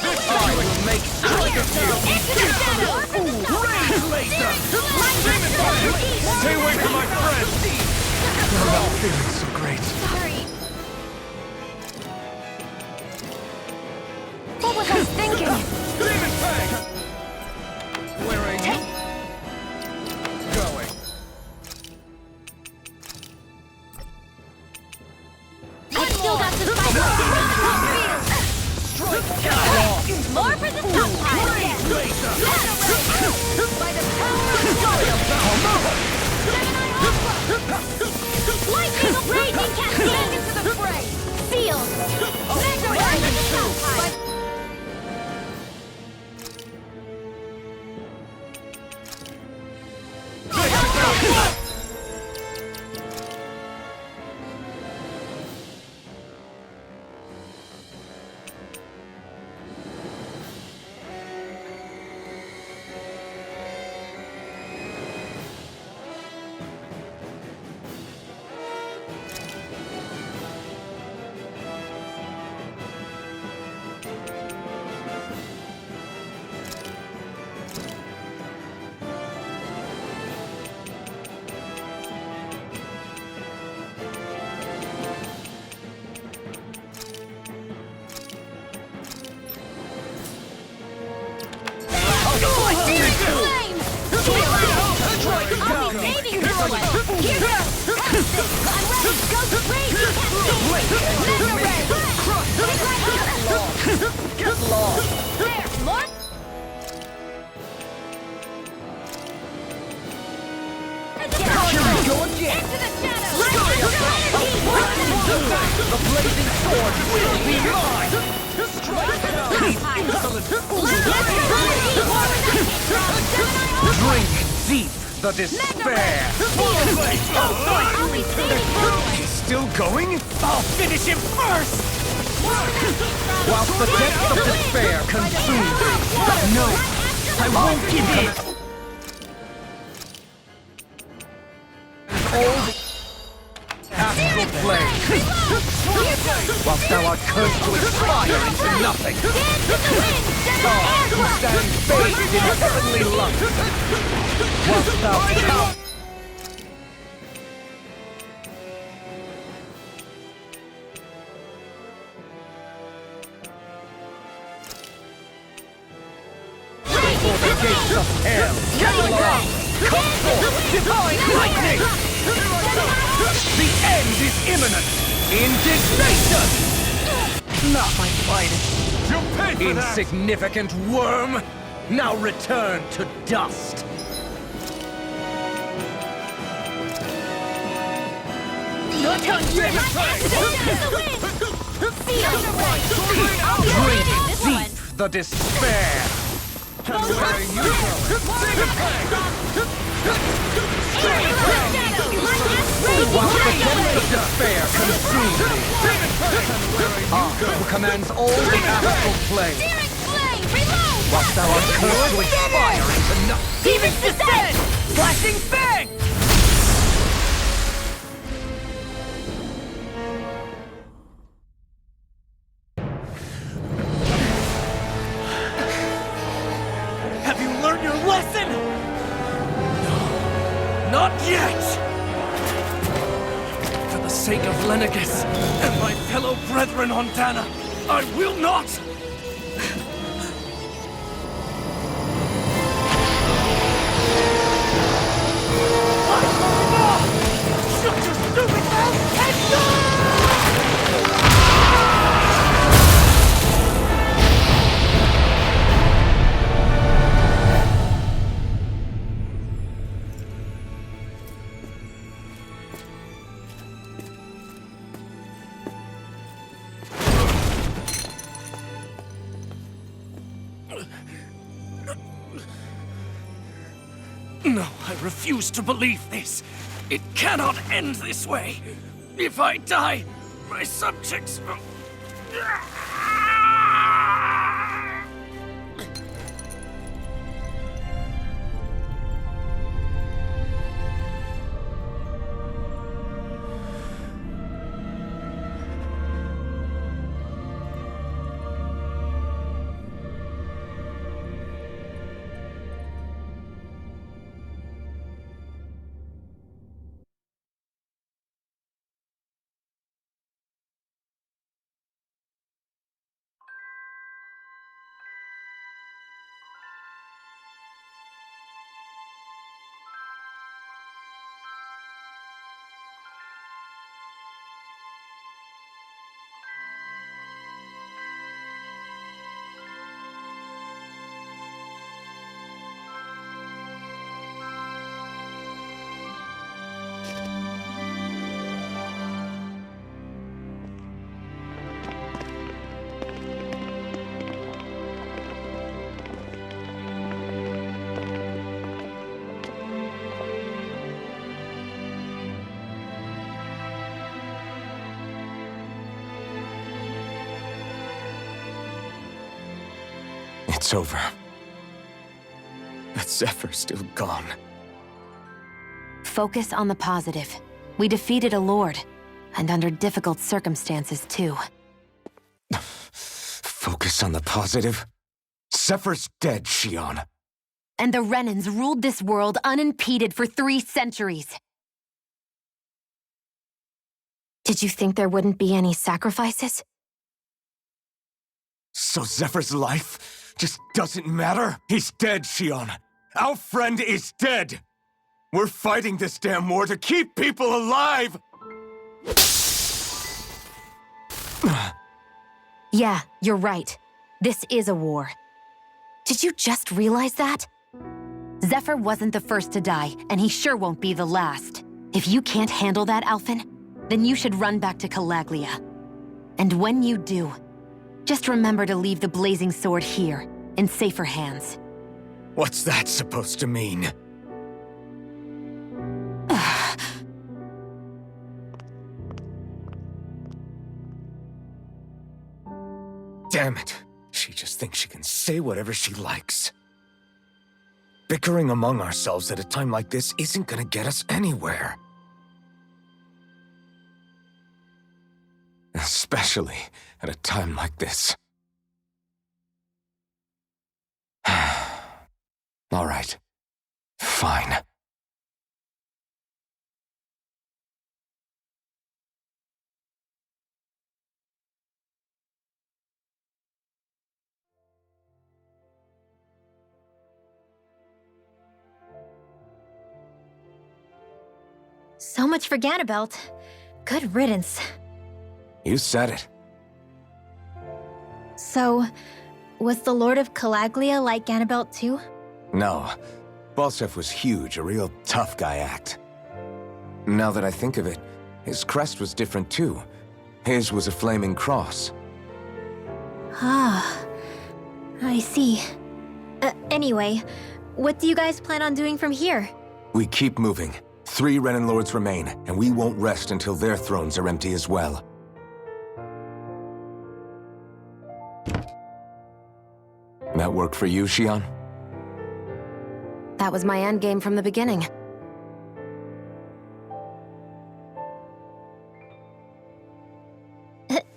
This I will make strike of you. Raise laser. Stay away from my friends! You're not feeling so great. Sorry. What was I thinking? Demon Fang! Where are you going? I've still got some fight. More for the stockpile. By the power of lightning raging cascade into the fray. Sealed. Mega ray for the stockpile. Get lost! There, Lord! Here we go again! Into the shadows! The blazing sword will be mine! Drink deep the despair! He's still going? I'll finish him first! Whilst the depths of despair consume me, no, I won't give in! Old astral plane! Whilst thou art cursed to expire into nothing! Stars who stand bathed in heavenly light! Whilst thou count for the gates of hell! Camelot! Come forth, divine lightning! The end is imminent! Indignation! Not my finest! You paid for that! Insignificant worm! Now return to dust! Not yet! Drink deep the despair! And where are you going? While the depths of despair consume me, who commands all the astral plane, whilst thou art cursed to expire into nothing. Demons descend! Flashing fang! Have you learned your lesson? No, not yet! For the sake of Lenegis and my fellow brethren on Dana, I will not! Shut your stupid mouth and go! No, I refuse to believe this. It cannot end this way. If I die, my subjects will... It's over. But Zephyr's still gone. Focus on the positive. We defeated a lord, and under difficult circumstances, too. Focus on the positive? Zephyr's dead, Shionne. And the Renans ruled this world unimpeded for 3 centuries. Did you think there wouldn't be any sacrifices? So Zephyr's life just doesn't matter? He's dead, Shionne. Our friend is dead. We're fighting this damn war to keep people alive. Yeah, you're right. This is a war. Did you just realize that? Zephyr wasn't the first to die, and he sure won't be the last. If you can't handle that, Alphen, then you should run back to Calaglia. And when you do, just remember to leave the blazing sword here, in safer hands. What's that supposed to mean? Damn it. She just thinks she can say whatever she likes. Bickering among ourselves at a time like this isn't gonna get us anywhere. Especially at a time like this. All right. Fine. So much for Ganabelt. Good riddance. You said it. So, was the Lord of Calaglia like Ganabelt too? No. Balseph was huge, a real tough guy act. Now that I think of it, his crest was different too. His was a flaming cross. Ah, I see. Anyway, what do you guys plan on doing from here? We keep moving. 3 Renan Lords remain, and we won't rest until their thrones are empty as well. That work for you, Xion? That was my endgame from the beginning.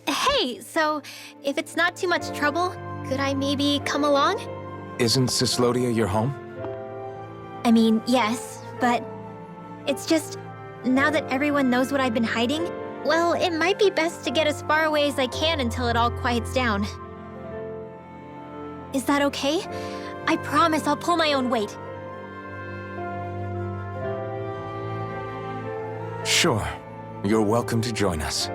Hey, so if it's not too much trouble, could I maybe come along? Isn't Cyslodia your home? I mean, yes, but it's just, now that everyone knows what I've been hiding, well, it might be best to get as far away as I can until it all quiets down. Is that okay? I promise I'll pull my own weight. Sure. You're welcome to join us.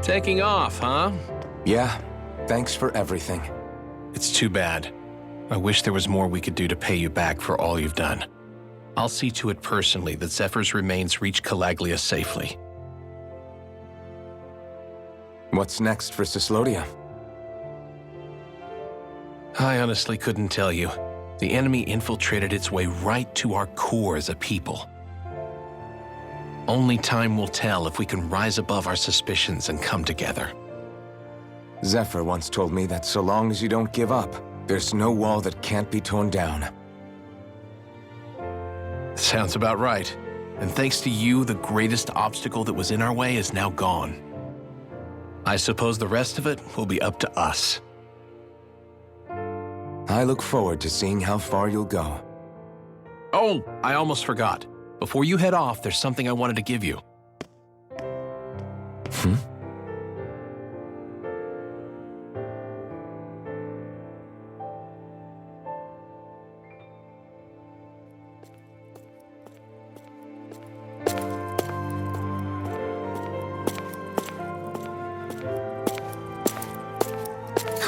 Taking off, huh? Yeah. Thanks for everything. It's too bad. I wish there was more we could do to pay you back for all you've done. I'll see to it personally that Zephyr's remains reach Calaglia safely. What's next for Cyslodia? I honestly couldn't tell you. The enemy infiltrated its way right to our core as a people. Only time will tell if we can rise above our suspicions and come together. Zephyr once told me that so long as you don't give up, there's no wall that can't be torn down. Sounds about right. And thanks to you, the greatest obstacle that was in our way is now gone. I suppose the rest of it will be up to us. I look forward to seeing how far you'll go. Oh, I almost forgot. Before you head off, there's something I wanted to give you.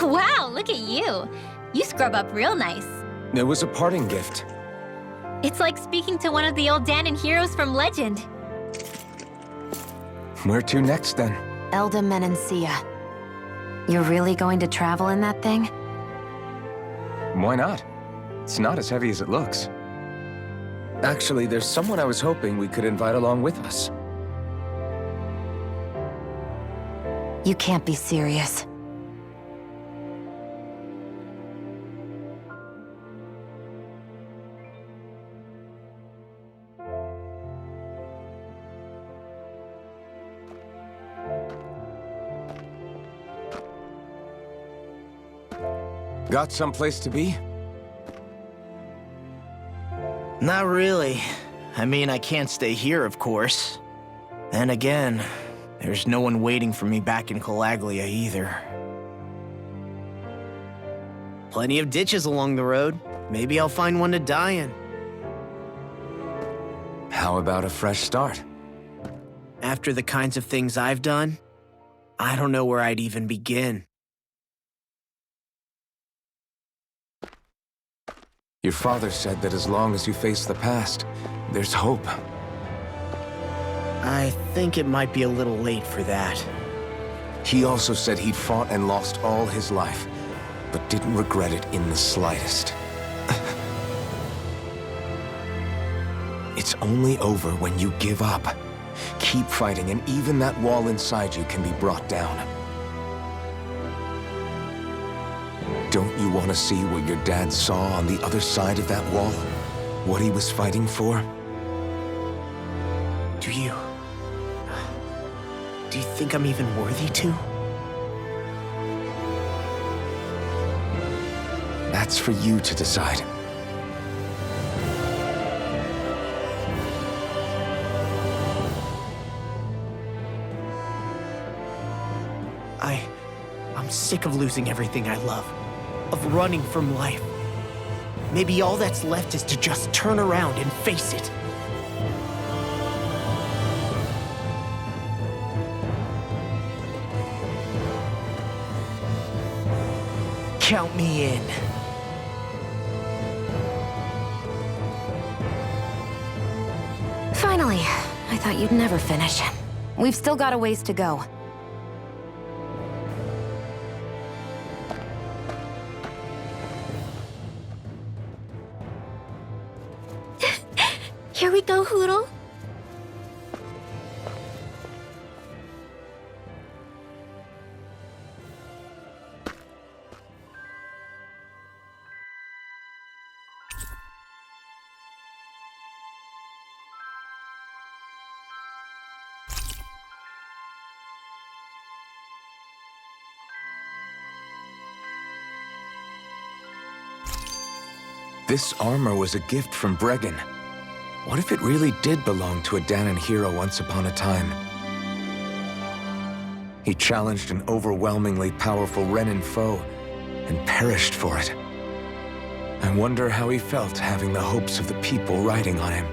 Wow, look at you. You scrub up real nice. It was a parting gift. It's like speaking to one of the old Dahnan heroes from legend. Where to next, then? Elda Menancia. You're really going to travel in that thing? Why not? It's not as heavy as it looks. Actually, there's someone I was hoping we could invite along with us. You can't be serious. Got someplace to be? Not really. I mean, I can't stay here, of course. Then again, there's no one waiting for me back in Calaglia either. Plenty of ditches along the road. Maybe I'll find one to die in. How about a fresh start? After the kinds of things I've done, I don't know where I'd even begin. Your father said that as long as you face the past, there's hope. I think it might be a little late for that. He also said he'd fought and lost all his life, but didn't regret it in the slightest. It's only over when you give up. Keep fighting, and even that wall inside you can be brought down. Don't you want to see what your dad saw on the other side of that wall? What he was fighting for? Do you think I'm even worthy to? That's for you to decide. I'm sick of losing everything I love, of running from life. Maybe all that's left is to just turn around and face it. Count me in. Finally. I thought you'd never finish. We've still got a ways to go. Here we go, Hootle. This armor was a gift from Bregan. What if it really did belong to a Dahnan hero once upon a time? He challenged an overwhelmingly powerful Renan foe and perished for it. I wonder how he felt having the hopes of the people riding on him.